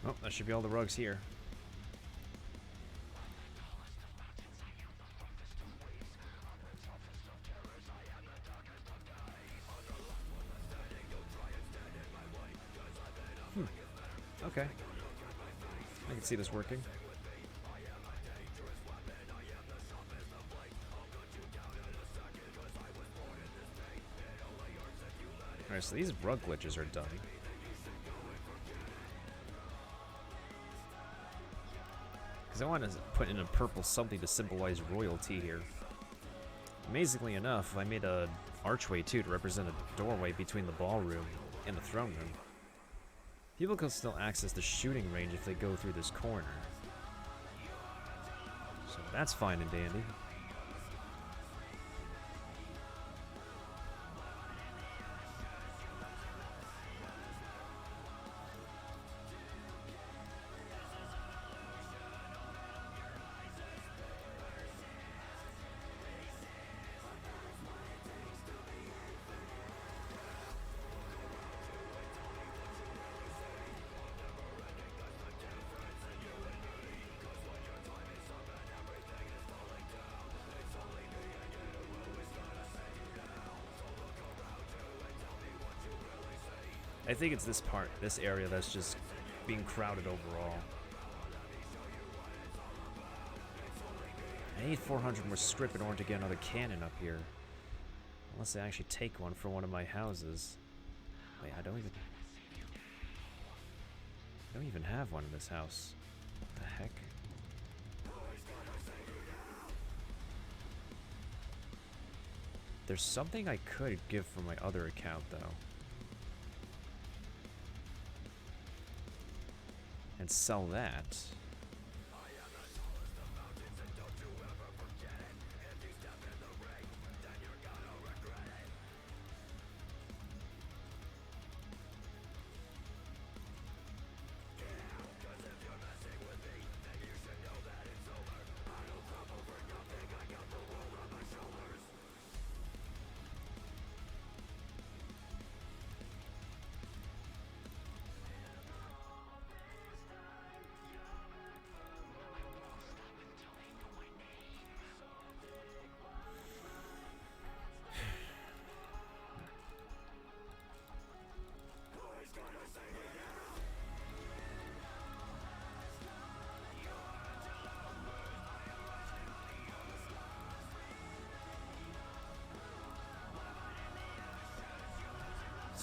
Oh, that should be all the rugs here. Okay. I can see this working. Alright, so these rug glitches are done. Because I want to put in a purple something to symbolize royalty here. Amazingly enough, I made a archway too to represent a doorway between the ballroom and the throne room. People can still access the shooting range if they go through this corner. So that's fine and dandy. I think it's this part, this area that's just being crowded overall. I need 400 more script in order to get another cannon up here. Unless I actually take one for one of my houses. Wait, I don't even have one in this house. What the heck? There's something I could give from my other account though. And sell that.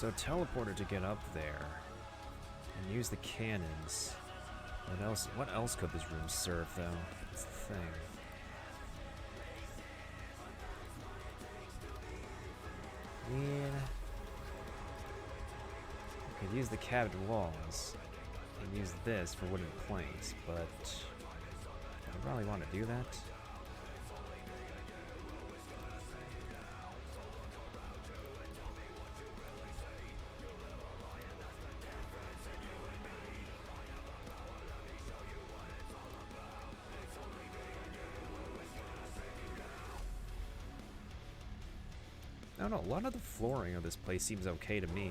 So teleporter to get up there and use the cannons. What else? What else could this room serve, though? That's the thing. I mean, I could use the cabinet walls and use this for wooden planks, but I really want to do that. I don't know, a lot of the flooring of this place seems okay to me.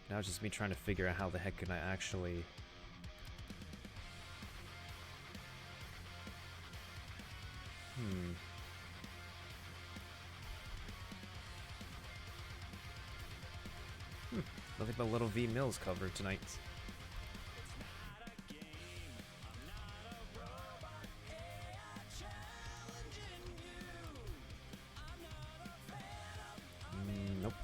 Now it's just me trying to figure out how the heck can I actually... Nothing but Little V Mills cover tonight. Nope.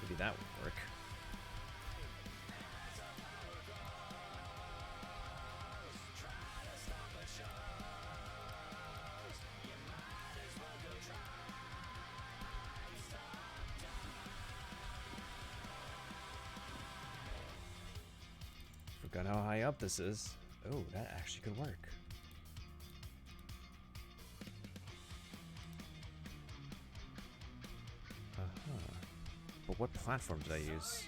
Maybe that would work. Forgot how high up this is. Oh, that actually could work. But what platform did I use?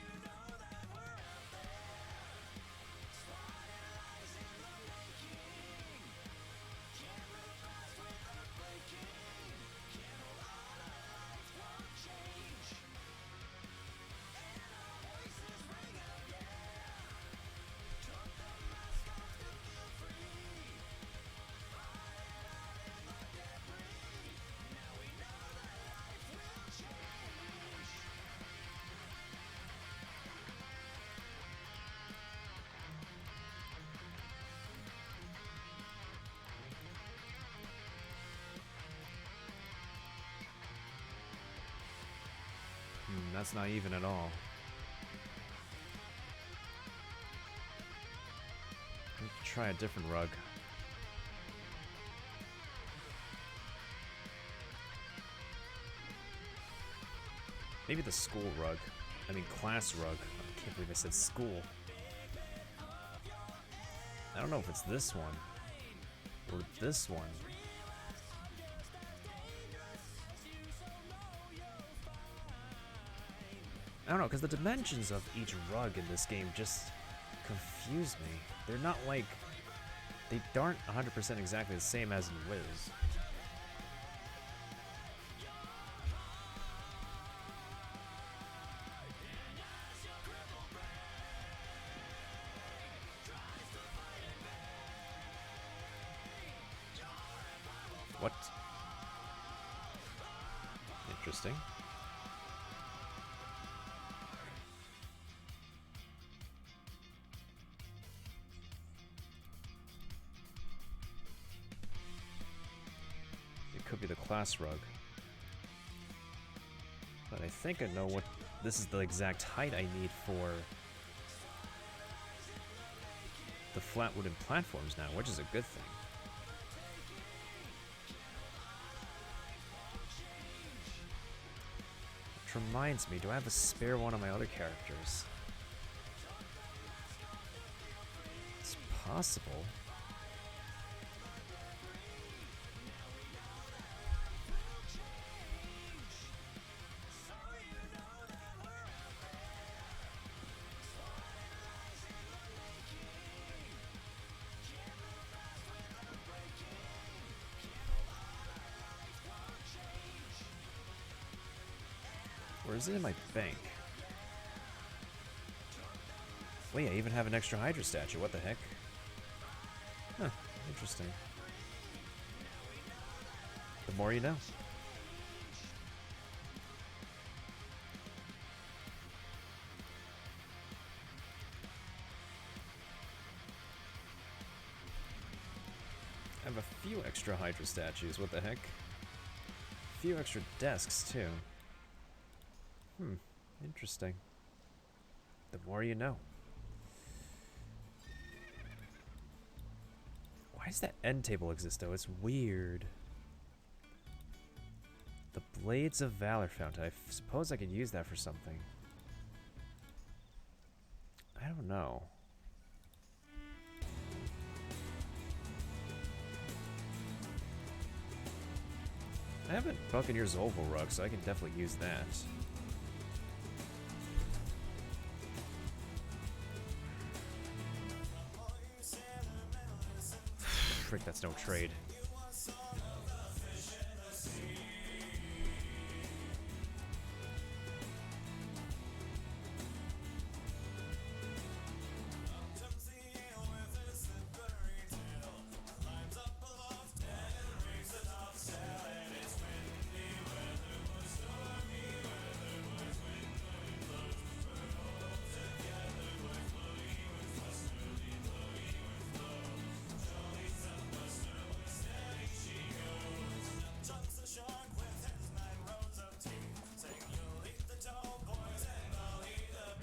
That's not even at all. Let's try a different rug. Maybe the school rug. I mean class rug. I can't believe I said school. I don't know if it's this one or this one. I don't know, because the dimensions of each rug in this game just confuse me. They're not like... They aren't 100% exactly the same as in Wiz. What? Interesting. Could be the class rug. But I think I know what... This is the exact height I need for the flat wooden platforms now, which is a good thing. Which reminds me, do I have a spare one of my other characters? It's possible. Or is it in my bank? Wait, I even have an extra Hydra statue. What the heck? Huh, interesting. The more you know. I have a few extra Hydra statues. What the heck? A few extra desks, too. Interesting. The more you know. Why does that end table exist, though? It's weird. The Blades of Valor Fountain. I suppose I could use that for something. I don't know. I have a Buccaneer's Oval Rug, so I can definitely use that. Frick, that's no trade.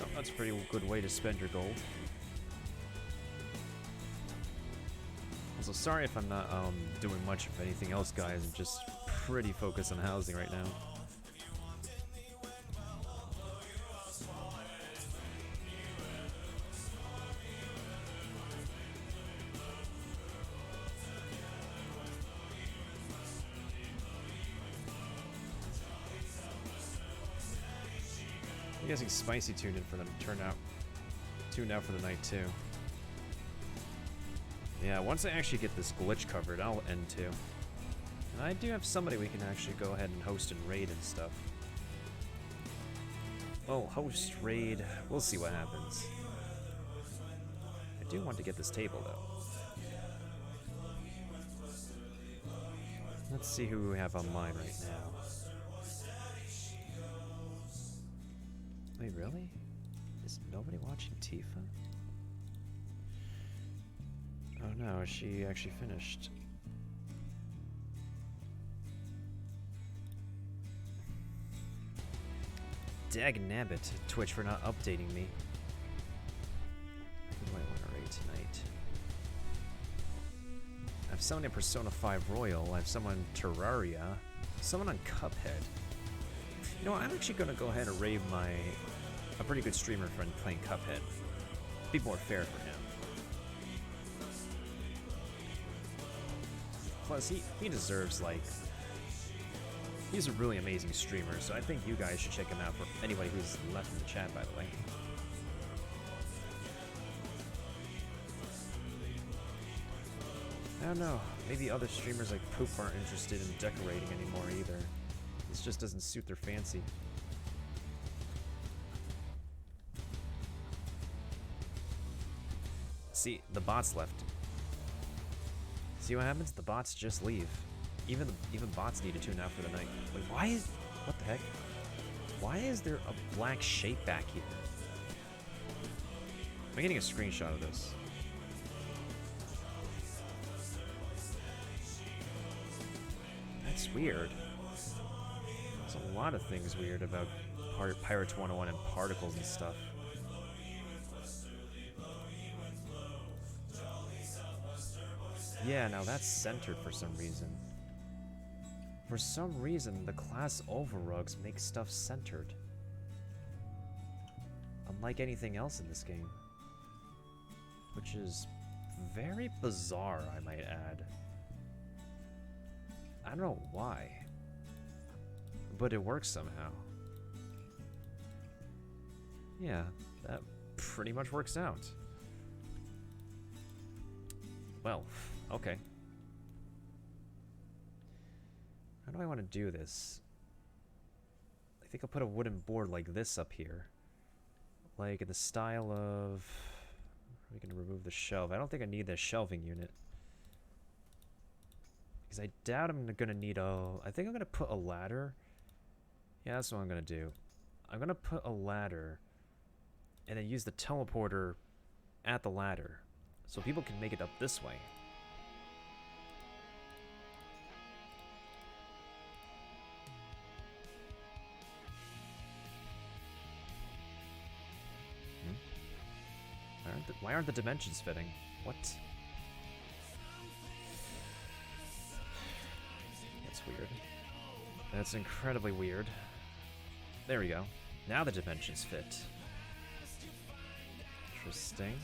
Oh, that's a pretty good way to spend your gold. Also, sorry if I'm not doing much of anything else, guys. I'm just pretty focused on housing right now. I'm guessing Spicy tuned in for them to tuned out for the night too. Yeah, once I actually get this glitch covered, I'll end too. And I do have somebody we can actually go ahead and host and raid and stuff. Well, host, raid, we'll see what happens. I do want to get this table though. Let's see who we have online right now. Wait, really? Is nobody watching Tifa? Oh no, she actually finished. Dagnabbit, Twitch for not updating me. Who do I want to raid tonight? I have someone in Persona 5 Royal, I have someone in Terraria, someone on Cuphead. You know, I'm actually going to go ahead and raid a pretty good streamer friend playing Cuphead. Be more fair for him. Plus, he deserves, like... He's a really amazing streamer, so I think you guys should check him out for anybody who's left in the chat, by the way. I don't know. Maybe other streamers like Poop aren't interested in decorating anymore either. This just doesn't suit their fancy. See, the bots left. See what happens? The bots just leave. Even bots need to tune out for the night. Wait, why is... What the heck? Why is there a black shape back here? I'm getting a screenshot of this. That's weird. There's a lot of things weird about Pirates 101 and particles and stuff. Yeah, now that's centered for some reason. For some reason, the class overrugs make stuff centered. Unlike anything else in this game. Which is very bizarre, I might add. I don't know why. But it works somehow. Yeah, that pretty much works out. Well, okay. How do I want to do this? I I think I'll put a wooden board like this up here. Like in the style of... We can remove the shelf. I don't think I need this shelving unit. Because I doubt I'm going to need a... I think I'm going to put a ladder. Yeah, that's what I'm going to do. I'm going to put a ladder and then use the teleporter at the ladder so people can make it up this way. Why aren't the dimensions fitting? What? That's weird. That's incredibly weird. There we go. Now the dimensions fit. Interesting.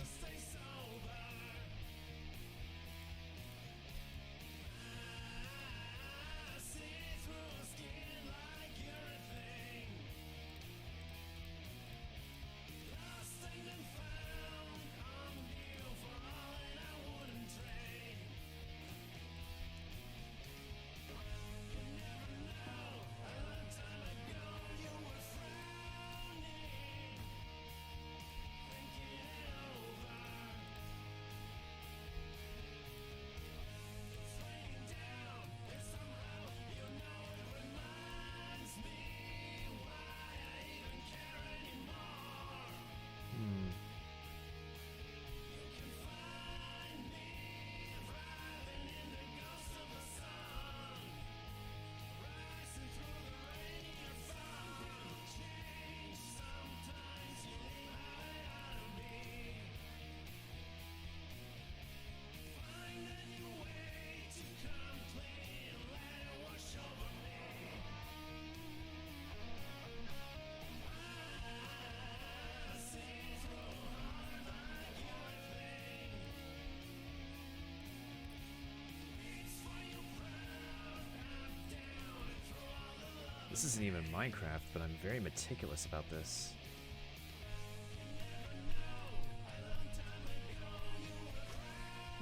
This isn't even Minecraft, but I'm very meticulous about this.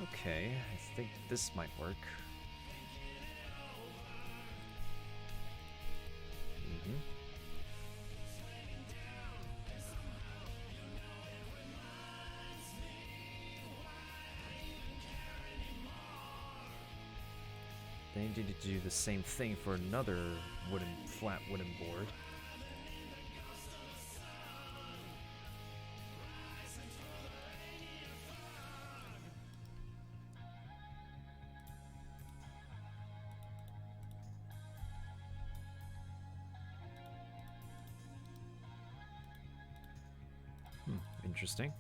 Okay, I think this might work. They need to do the same thing for another flat wooden board. Interesting.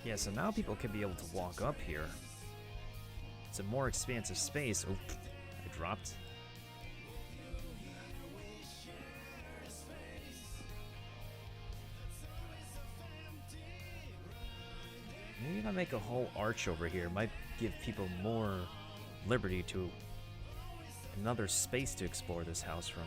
Yeah, so now people can be able to walk up here. It's a more expansive space. Oh, I dropped. Maybe if I make a whole arch over here, it might give people more liberty to another space to explore this house from.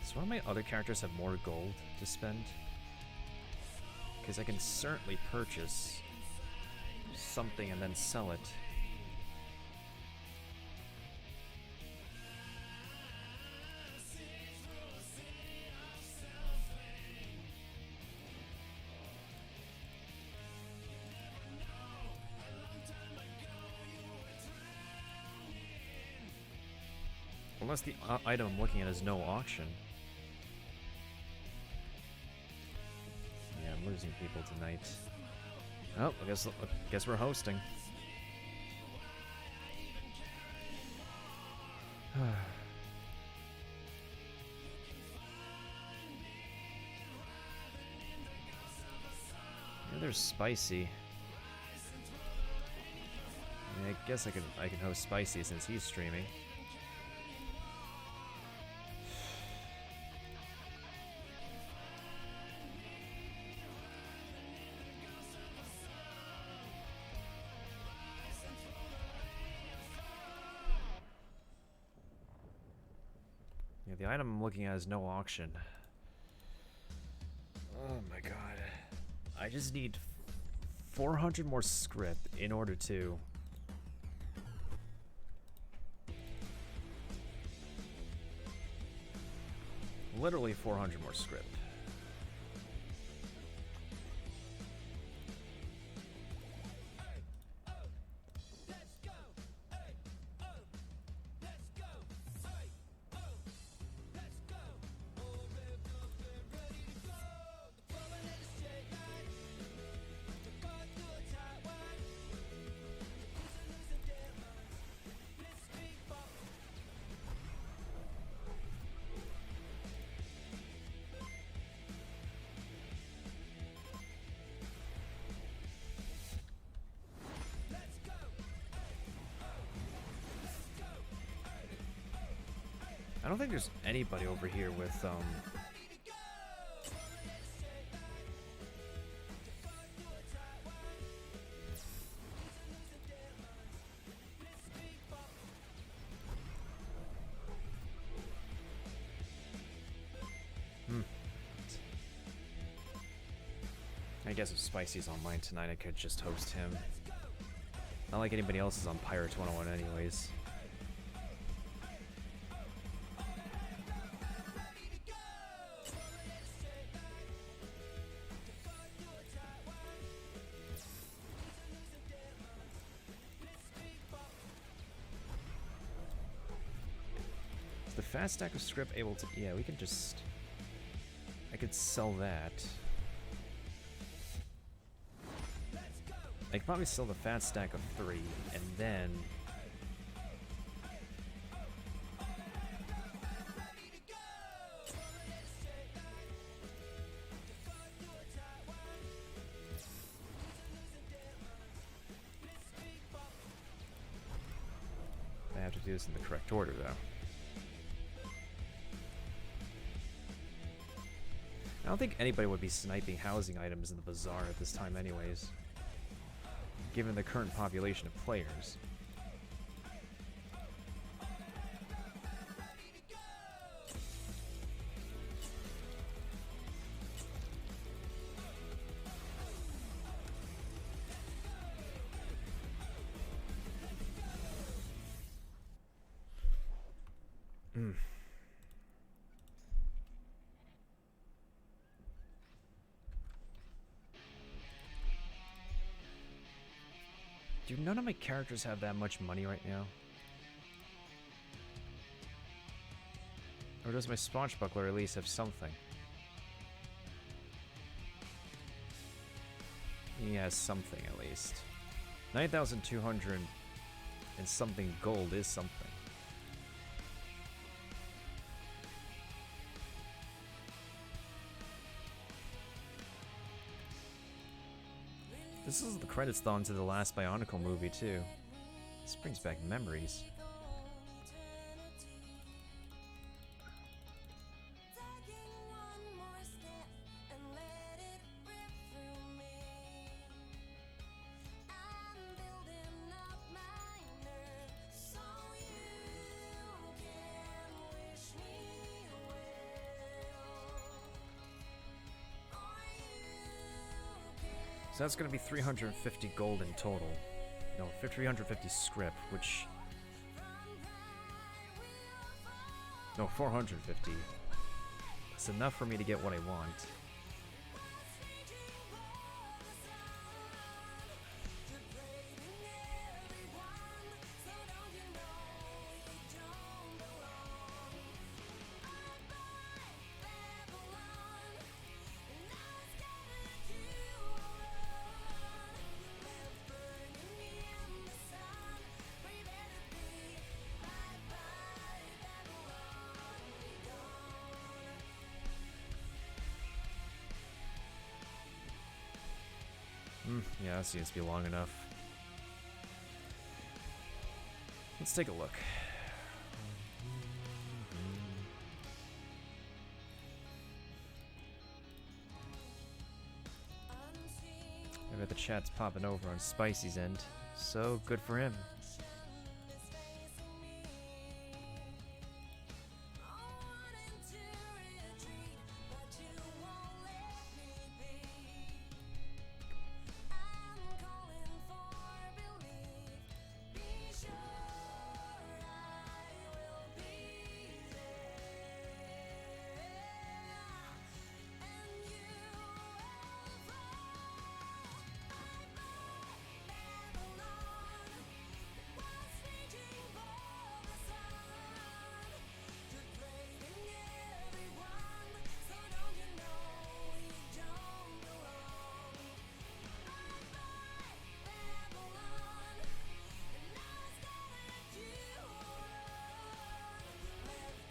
So one of my other characters have more gold to spend? Because I can certainly purchase something and then sell it. Unless the item I'm looking at is no auction. Yeah, I'm losing people tonight. Oh, I guess we're hosting. Yeah, there's Spicy. I mean, I guess I can host Spicy since he's streaming. Yeah, the item I'm looking at is no auction. Oh my god. I just need 400 more script in order to... Literally 400 more script. I don't think there's anybody over here with, I guess if Spicy's online tonight, I could just host him. Not like anybody else is on Pirates 101 anyways. Fast stack of script able to... Yeah, we can just... I could sell that. I could probably sell the fat stack of 3, and then... I have to do this in the correct order, though. I don't think anybody would be sniping housing items in the bazaar at this time anyways, given the current population of players. Do none of my characters have that much money right now? Or does my Spongebuckler at least have something? He has something at least. 9,200 and something gold is something. This is the credits thon to the last Bionicle movie too. This brings back memories. So that's going to be 350 gold in total. No, 350 script, which... No, 450. That's enough for me to get what I want. Yeah, that seems to be long enough. Let's take a look. I bet the chat's popping over on Spicy's end. So good for him.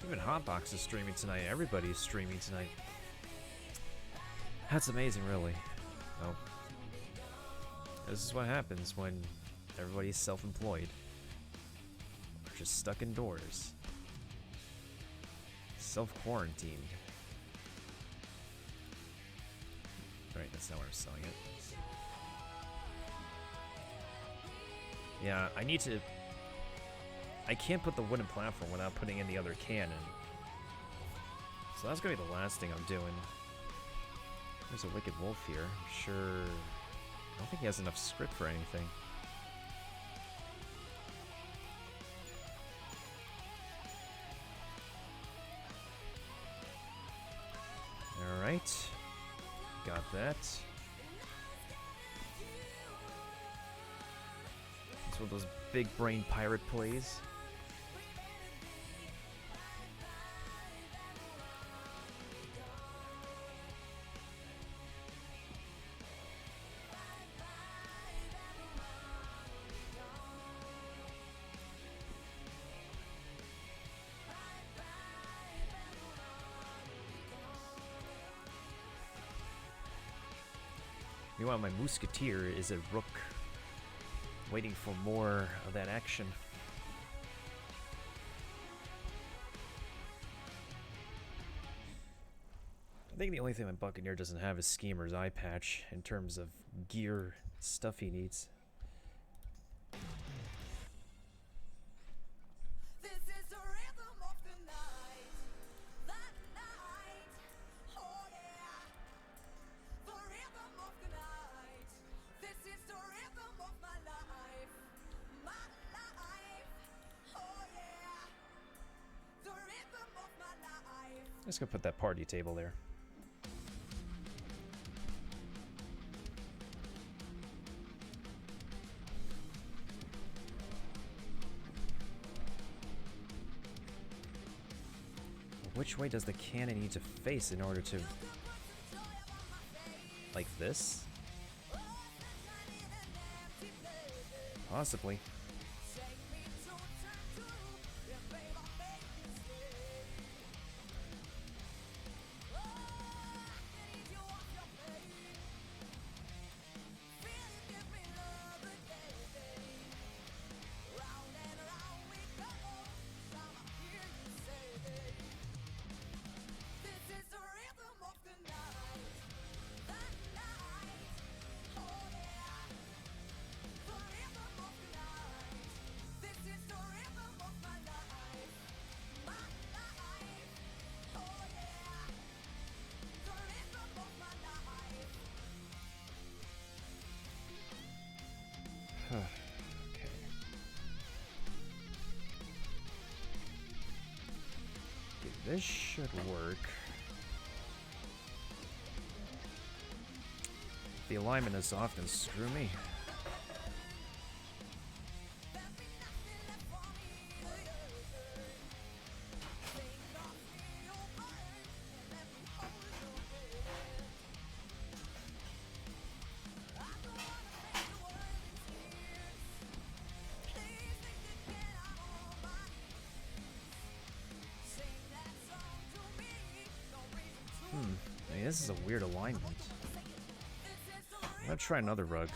Even Hotbox is streaming tonight. Everybody's streaming tonight. That's amazing, really. Oh. This is what happens when everybody's self-employed. Or just stuck indoors. Self-quarantined. Alright, that's not where I'm selling it. Yeah, I need to... I can't put the wooden platform without putting in the other cannon. So that's gonna be the last thing I'm doing. There's a Wicked Wolf here. I'm sure... I don't think he has enough script for anything. Alright. Got that. It's one of those big brain pirate plays. Meanwhile, my Musketeer is a Rooke, waiting for more of that action. I think the only thing my Buccaneer doesn't have is Schemer's eye patch in terms of gear stuff he needs. Just gonna put that party table there. Which way does the cannon need to face in order to... like this? Possibly. Okay. This should work. The alignment is off and screw me. I mean, this is a weird alignment. gonna try another rug.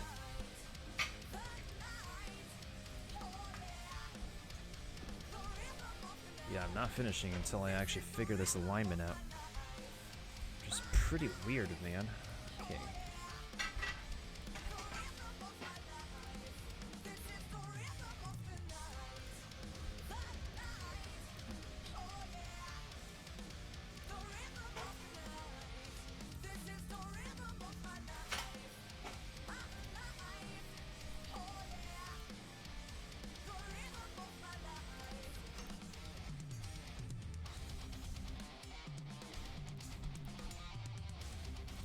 Yeah, I'm not finishing until I actually figure this alignment out. Which is pretty weird, man. Okay.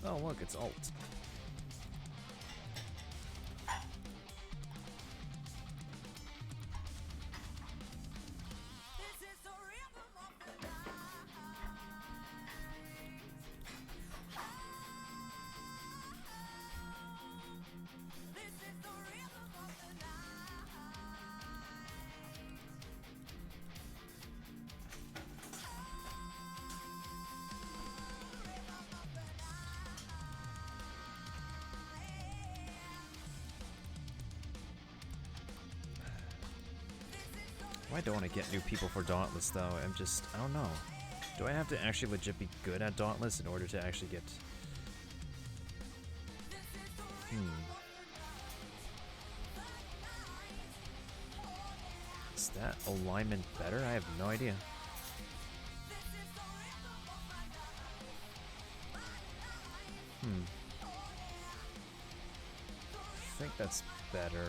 Oh, look, it's alt. Why don't I get new people for Dauntless, though? I don't know. Do I have to actually legit be good at Dauntless in order to actually get... Is that alignment better? I have no idea. I think that's better.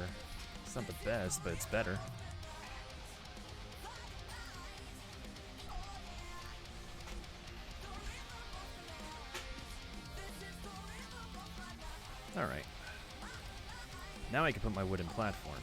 It's not the best, but it's better. Alright. Now I can put my wooden platform.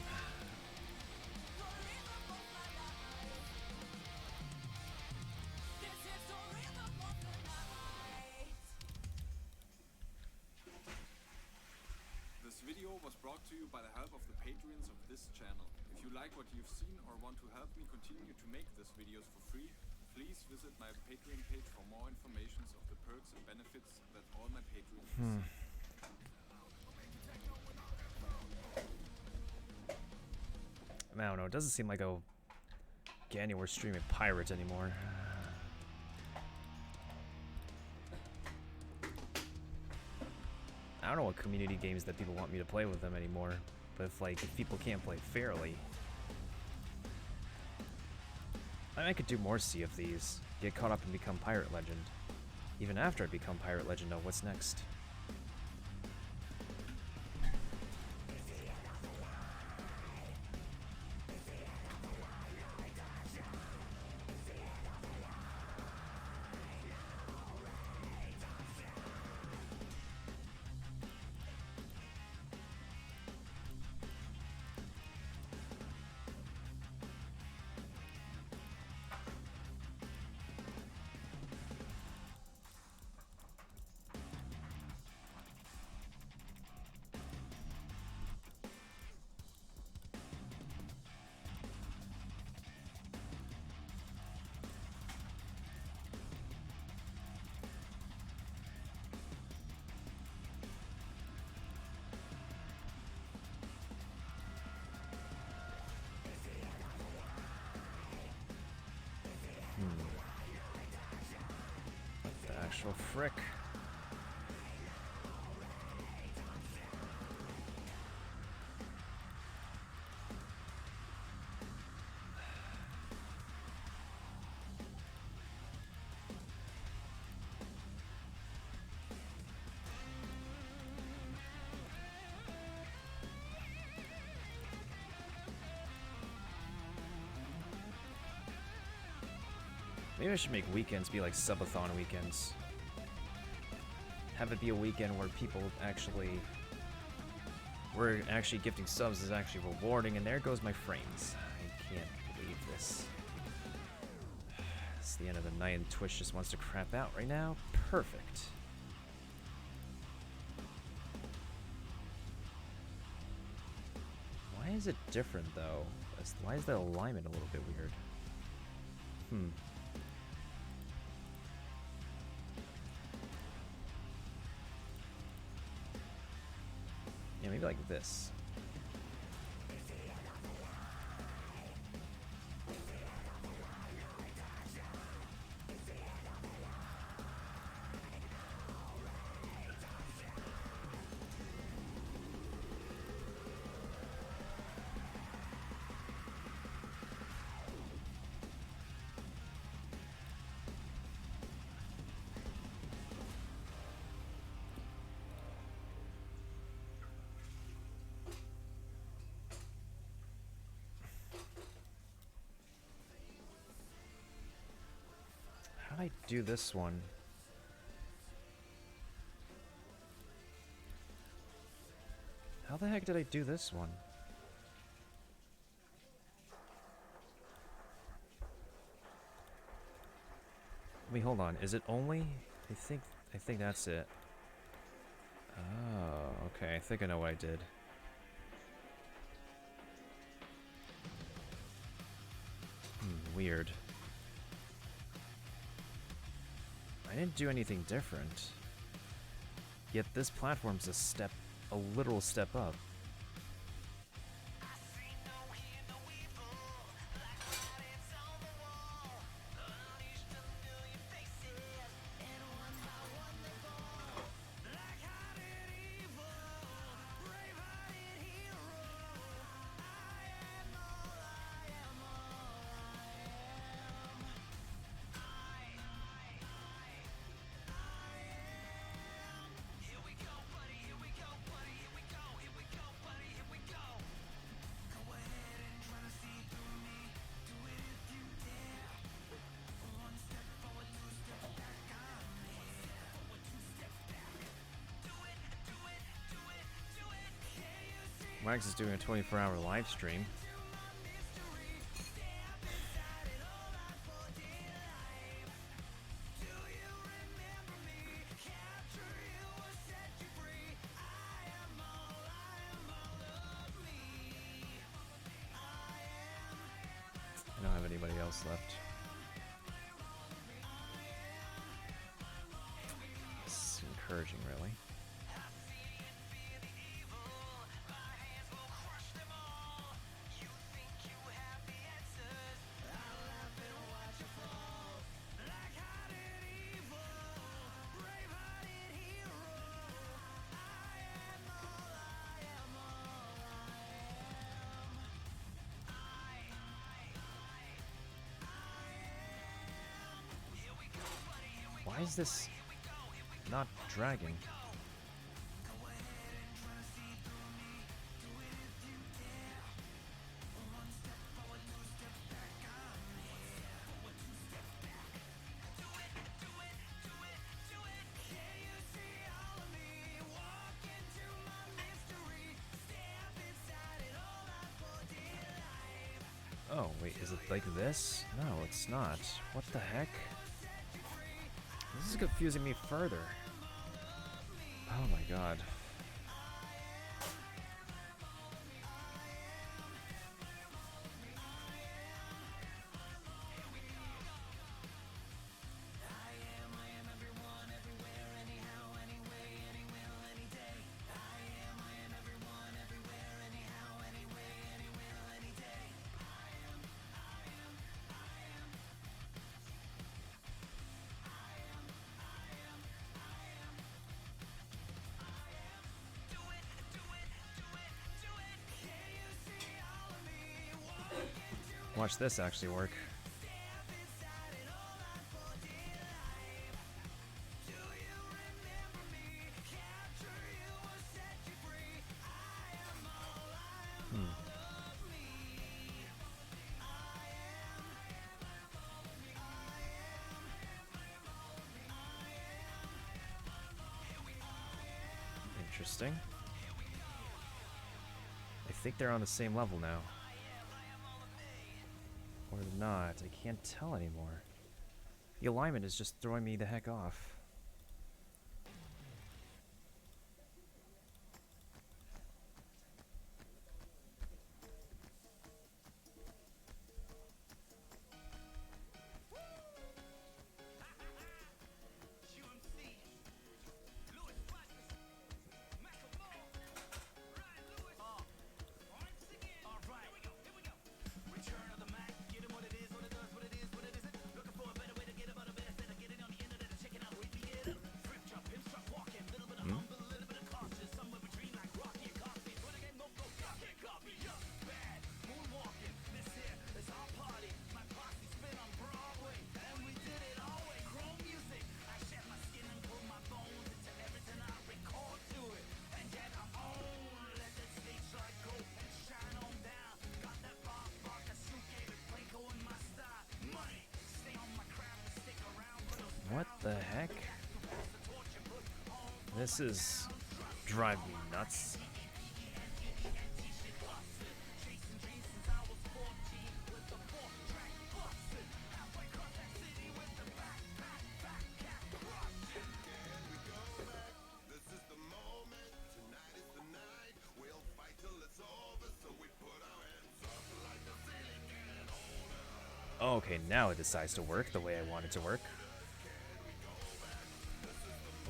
This video was brought to you by the help of the patrons of this channel. If you like what you've seen or want to help me continue to make these videos for free, please visit my Patreon page for more information of the perks and benefits that all my patrons receive. I don't know, it doesn't seem like I'll get anywhere streaming pirates anymore. I don't know what community games that people want me to play with them anymore, but if people can't play fairly, I could do more Sea of Thieves, get caught up and become Pirate Legend. Even after I become Pirate Legend, though, what's next? Actual frick. Maybe I should make weekends be like subathon weekends. Have it be a weekend where people where actually gifting subs is actually rewarding, and there goes my frames. I can't believe this. It's the end of the night and Twitch just wants to crap out right now. Perfect. Why is it different though? Why is the alignment a little bit weird? Maybe like this. How did I do this one? How the heck did I do this one? Wait, hold on. Is it only? I think that's it. Oh, okay. I think I know what I did. Weird. I didn't do anything different. Yet this platform's a literal step up. Wax is doing a 24-hour live stream. I don't have anybody else left. It's encouraging, really. Why is this not dragging? Oh, wait, is it like this? No, it's not. What the heck? This is confusing me further. Oh my god. Watch this actually work. Interesting. I think they're on the same level now. Or not, I can't tell anymore. The alignment is just throwing me the heck off. What the heck? This is driving me nuts. Okay, now it decides to work the way I want it to work.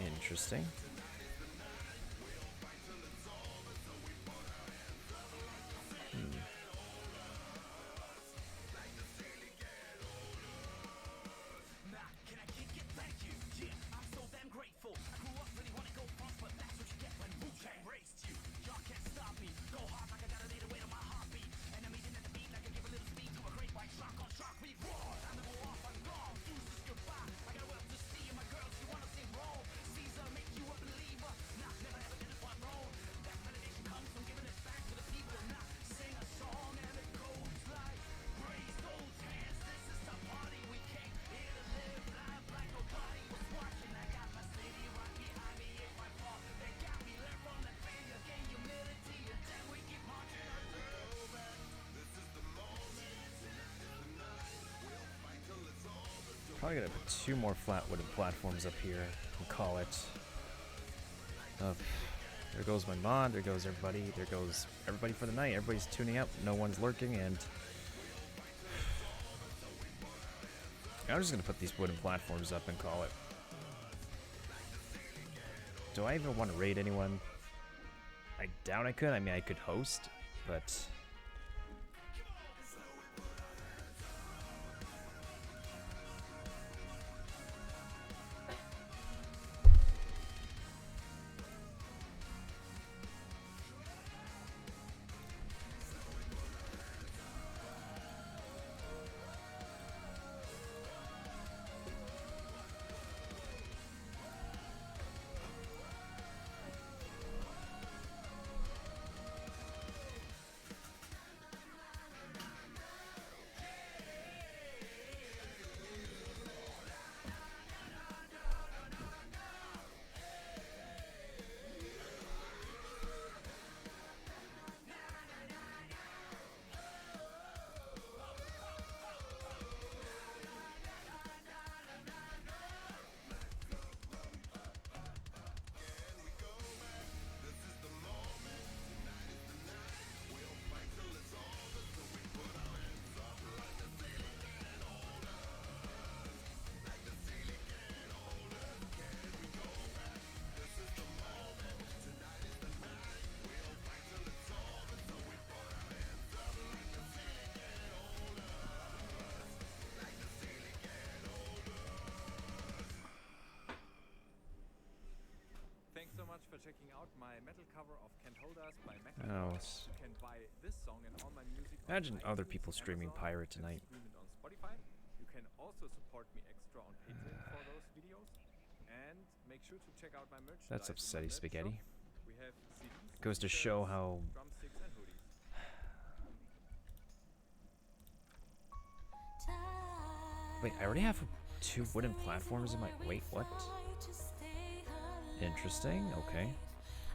Interesting. Probably gonna put 2 more flat wooden platforms up here and call it. There goes my mod, there goes everybody, there goes everybody for the night. Everybody's tuning out, no one's lurking, and I'm just gonna put these wooden platforms up and call it. Do I even want to raid anyone? I doubt I could. I mean, I could host, but Thanks so much for checking out my metal cover of Can't Hold Us by Mac. oh, You can buy this song and all my music on imagine other iTunes, people streaming Amazon, Pirate and tonight. stream it on Spotify. You can also support me extra on Patreon for those videos. And make sure to check out my merchandise. That's in my upsetty merch spaghetti. shop. We have CDs, Goes to show t-shirts, how drumsticks and hoodies. wait, I already have 2 wooden platforms in my wait, what? Interesting, okay.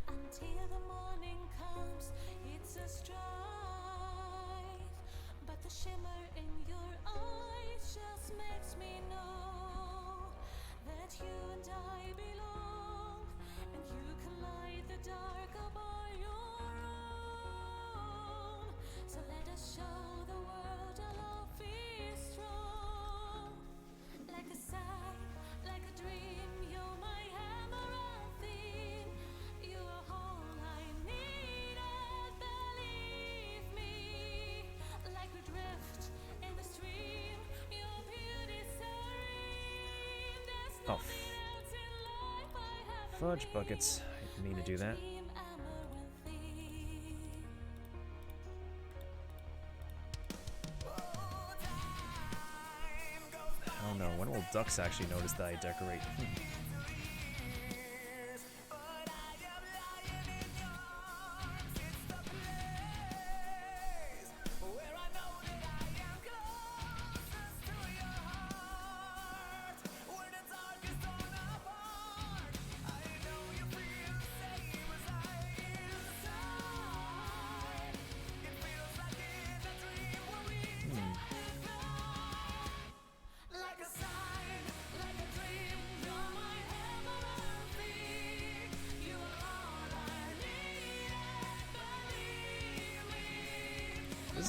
Until the morning comes, it's a strife. But the shimmer in your eyes just makes me know that you and I belong, and you can light the dark up on your own. So let us show the world our love is strong. Like a sigh, like a dream, you're my hammer and theme. You are all I needed, believe me. Like we drift in the stream, your beauty serene. There's Oh, nothing else in life I haven't fudge buckets. I didn't mean to do that. dream, amaranthine. Oh no, when will ducks actually notice that I decorate?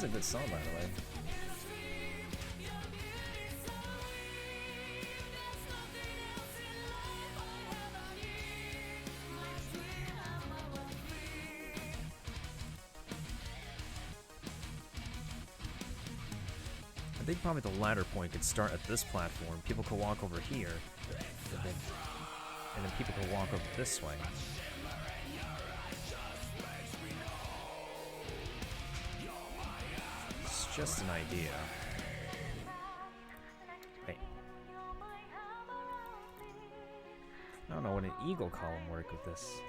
is a good song, by the way. I think probably the ladder point could start at this platform. People could walk over here, and then people could walk over this way. It's just an idea. Hey. I don't know, would an eagle column work with this?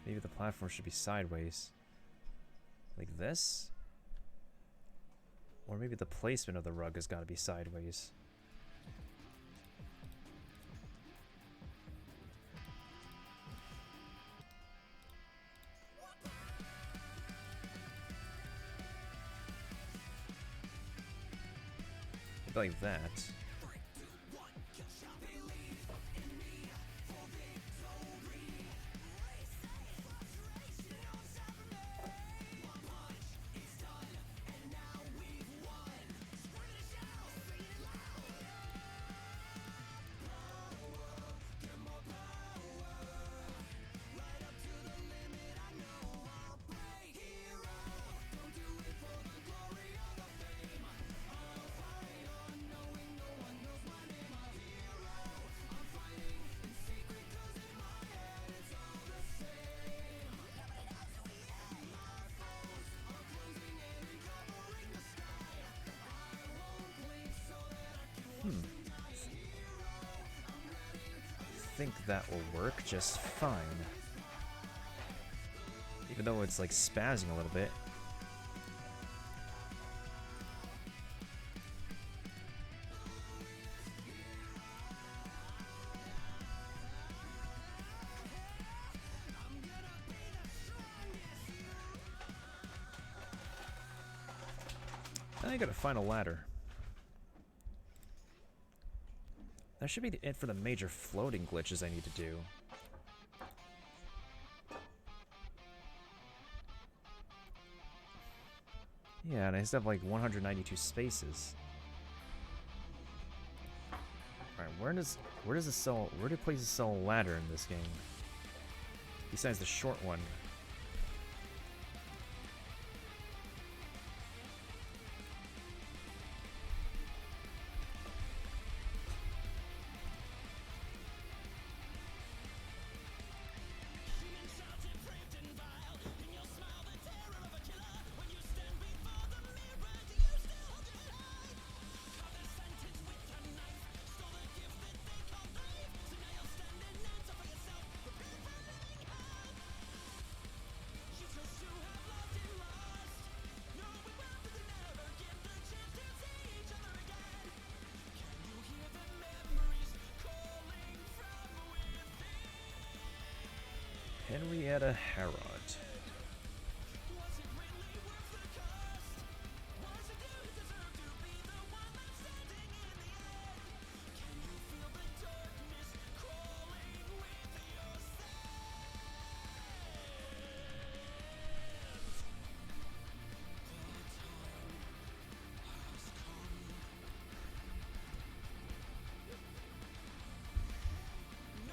Maybe the platform should be sideways. Like this? Or maybe the placement of the rug has got to be sideways. Maybe like that. I think that will work just fine. Even though it's like spazzing a little bit. Now I gotta find a ladder. That should be it for the major floating glitches I need to do. Yeah, and I still have like 192 spaces. Alright, where do places sell a ladder in this game? Besides the short one. Henrietta Harrod.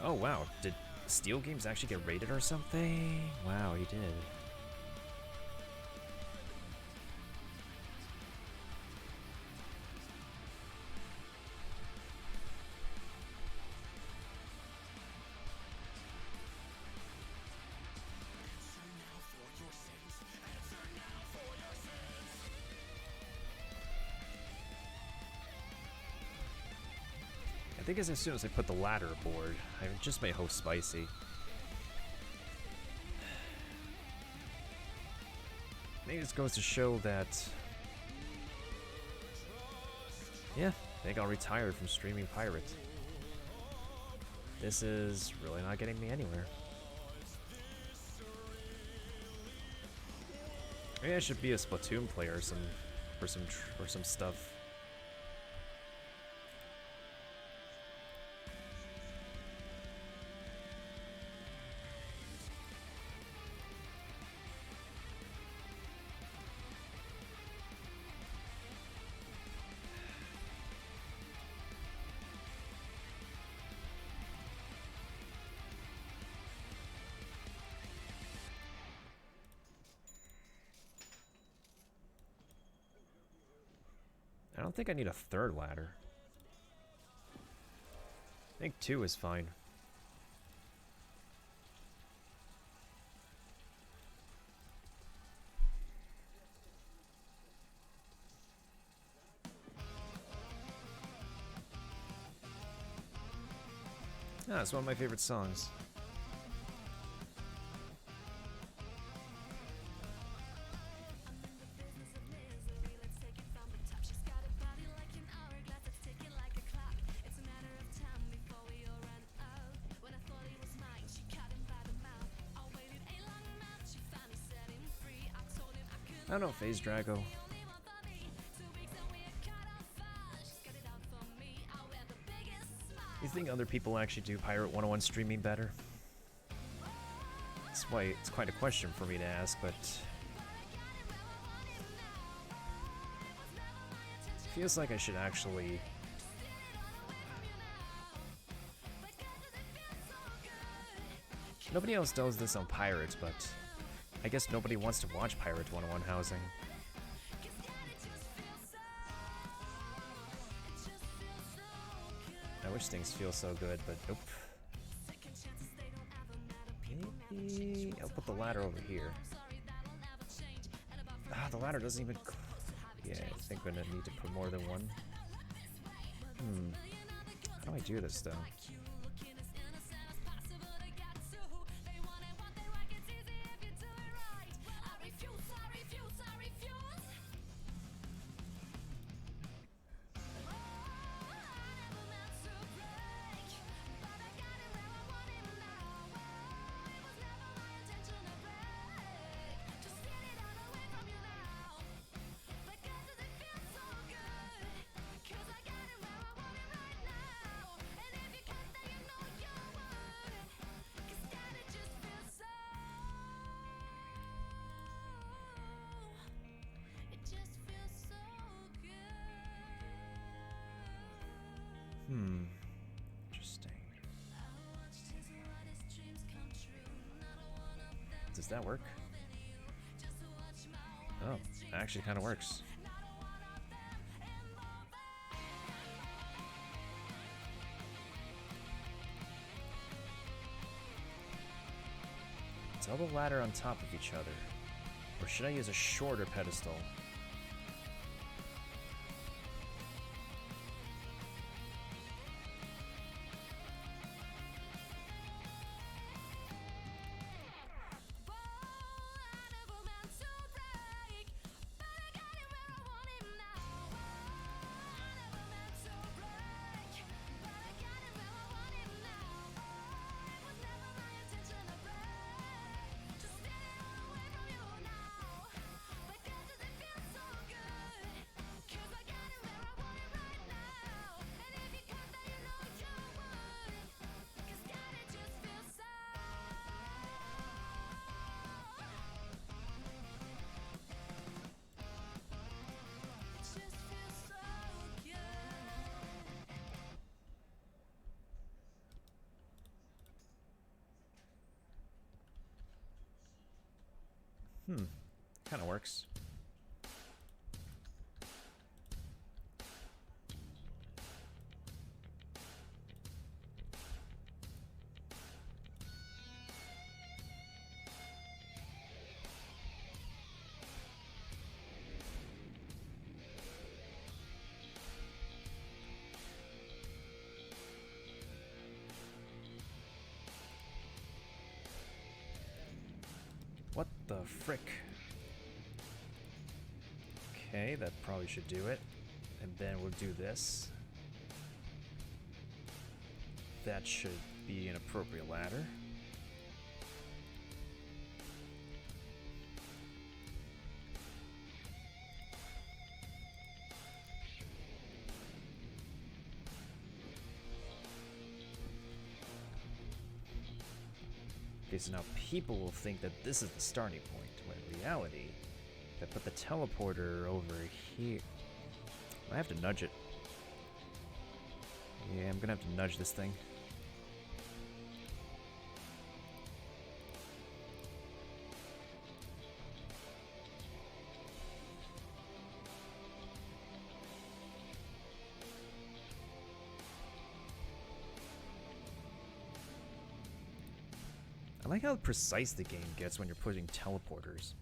Oh wow, did Steel Games actually get rated or something? Wow, he did. think as soon as I put the ladder aboard, I just made host spicy. Maybe this goes to show that, yeah, I think I'll retire from streaming pirate. This is really not getting me anywhere. Maybe I should be a Splatoon player or some stuff. I don't think I need a third ladder. I think 2 is fine. Ah, it's one of my favorite songs. I don't know, Phase Drago. You think other people actually do Pirate 101 streaming better? It's quite a question for me to ask, but feels like I should actually. Nobody else does this on Pirates, but I guess nobody wants to watch Pirate 101 housing. I wish things feel so good, but nope. Maybe I'll put the ladder over here. Ah, the ladder doesn't even. Yeah, I think I'm gonna need to put more than one. How do I do this though? Interesting. Does that work? Oh, it actually kind of works. Double ladder on top of each other. Or should I use a shorter pedestal? Kind of works. What the frick? Okay, that probably should do it. And then we'll do this. That should be an appropriate ladder. Okay, so now people will think that this is the starting point, when in reality, if I put the teleporter over here... I have to nudge it. Yeah, I'm gonna have to nudge this thing. I like how precise the game gets when you're putting teleporters.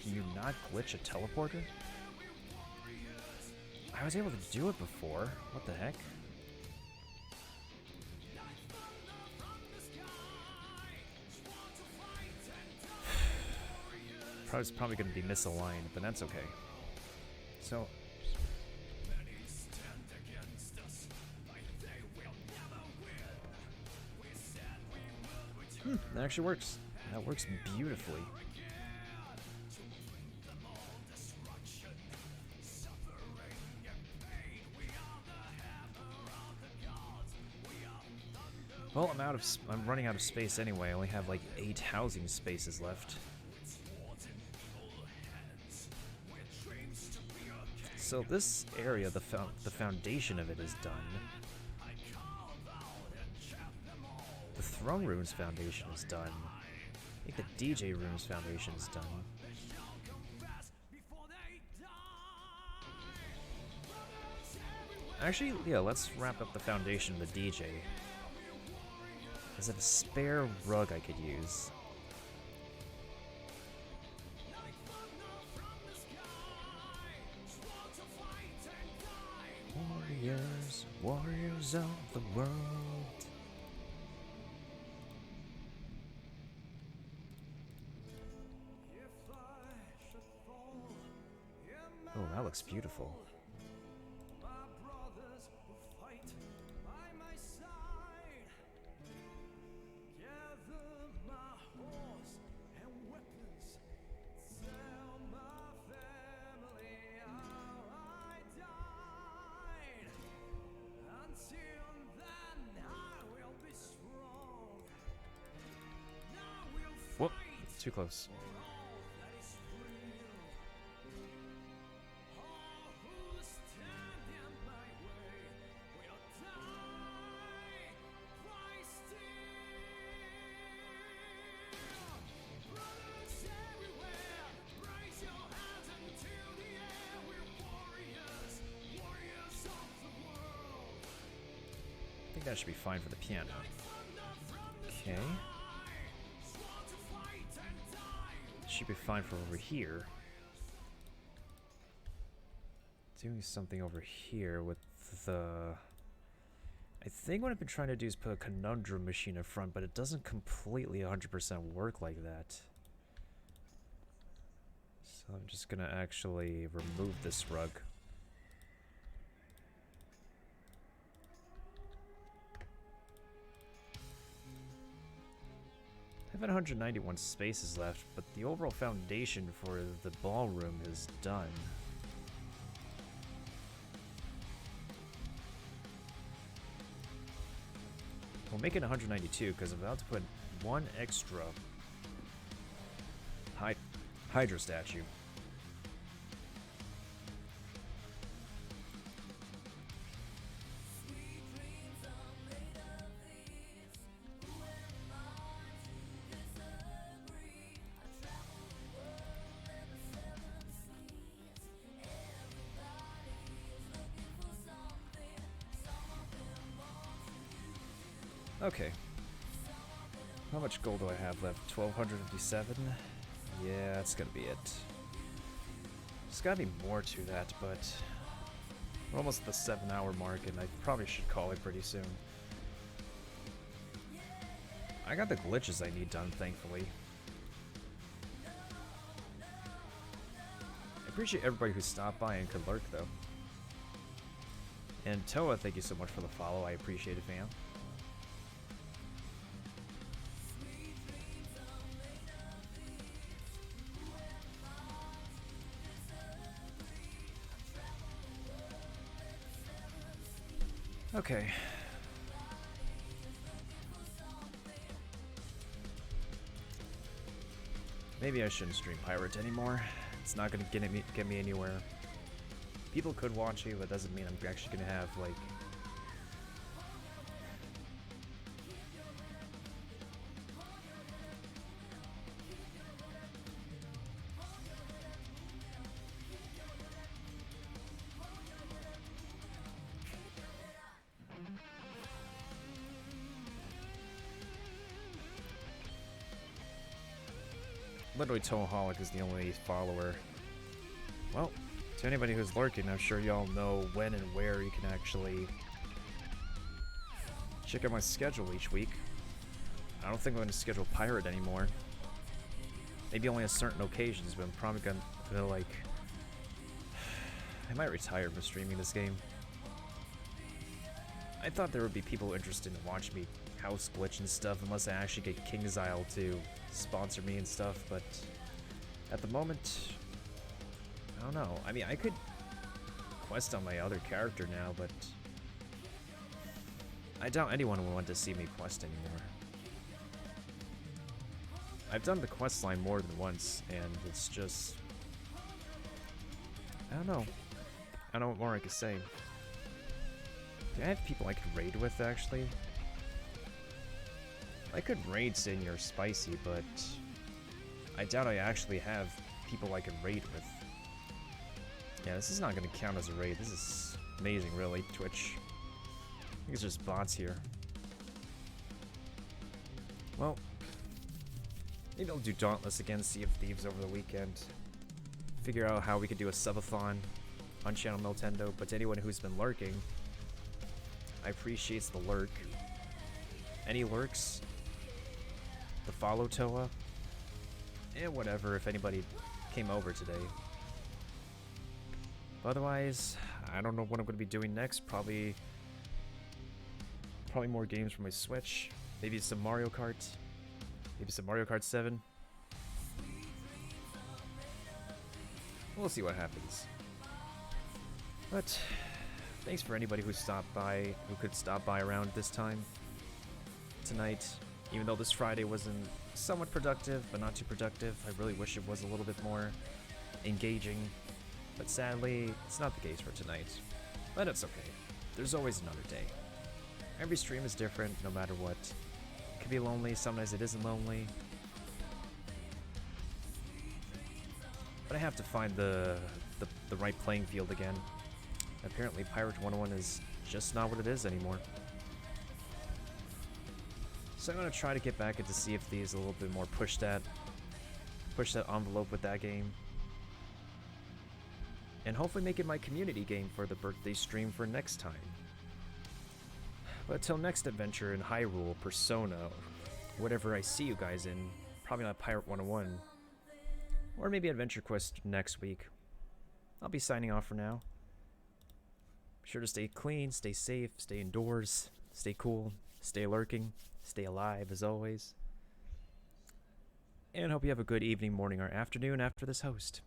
Can you not glitch a teleporter? I was able to do it before. What the heck? Probably going to be misaligned, but that's okay. So... that actually works. That works beautifully. Well, I'm running out of space anyway. I only have like 8 housing spaces left. So this area, the foundation of it is done. The throne room's foundation is done. I think the DJ room's foundation is done. Actually, yeah, let's wrap up the foundation of the DJ. Is it a spare rug I could use? Warriors, warriors of the world. Oh, that looks beautiful. Whoop, too close. I think that should be fine for the piano. Okay. Should be fine for over here. Doing something over here with the... I think what I've been trying to do is put a conundrum machine in front, but it doesn't completely 100% work like that. So I'm just gonna actually remove this rug. I have 191 spaces left, but the overall foundation for the ballroom is done. We'll make it 192 because I'm about to put one extra Hydra statue. Okay. How much gold do I have left? 1257? Yeah, that's gonna be it. There's gotta be more to that, but we're almost at the 7-hour mark, and I probably should call it pretty soon. I got the glitches I need done, thankfully. I appreciate everybody who stopped by and could lurk, though. And Toa, thank you so much for the follow. I appreciate it, fam. Okay. Maybe I shouldn't stream Pirate anymore. It's not gonna get me anywhere. People could watch you, but that doesn't mean I'm actually gonna have, like... Literally, Toaholic is the only follower. Well, to anybody who's lurking, I'm sure y'all know when and where you can actually check out my schedule each week. I don't think I'm going to schedule Pirate anymore. Maybe only on certain occasions, but I'm probably going to, like... I might retire from streaming this game. I thought there would be people interested in watching me house glitch and stuff, unless I actually get KingsIsle to sponsor me and stuff, but at the moment, I don't know. I mean, I could quest on my other character now, but I doubt anyone will want to see me quest anymore. I've done the quest line more than once, and it's just... I don't know. I don't know what more I could say. Do I have people I could raid with, actually? I could raid Senior Spicy, but I doubt I actually have people I can raid with. Yeah, this is not going to count as a raid. This is amazing, really, Twitch. I think it's just bots here. Well, maybe I'll do Dauntless against Sea of Thieves over the weekend. Figure out how we could do a subathon on Channel Nintendo, but to anyone who's been lurking, I appreciate the lurk. Any lurks? The follow Toa? Whatever, if anybody came over today. Otherwise, I don't know what I'm going to be doing next. Probably more games for my Switch. Maybe some Mario Kart. Maybe some Mario Kart 7. We'll see what happens. But thanks for anybody who stopped by, who could stop by around this time tonight. Even though this Friday wasn't somewhat productive, but not too productive, I really wish it was a little bit more engaging. But sadly, it's not the case for tonight. But it's okay. There's always another day. Every stream is different, no matter what. It can be lonely, sometimes it isn't lonely. But I have to find the right playing field again. Apparently, Pirate 101 is just not what it is anymore. So I'm going to try to get back into Sea of Thieves a little bit more, push that envelope with that game. And hopefully make it my community game for the birthday stream for next time. But till next adventure in Hyrule, Persona, whatever I see you guys in, probably not Pirate 101, or maybe Adventure Quest next week, I'll be signing off for now. Be sure to stay clean, stay safe, stay indoors, stay cool, stay lurking, stay alive as always. And hope you have a good evening, morning, or afternoon after this host.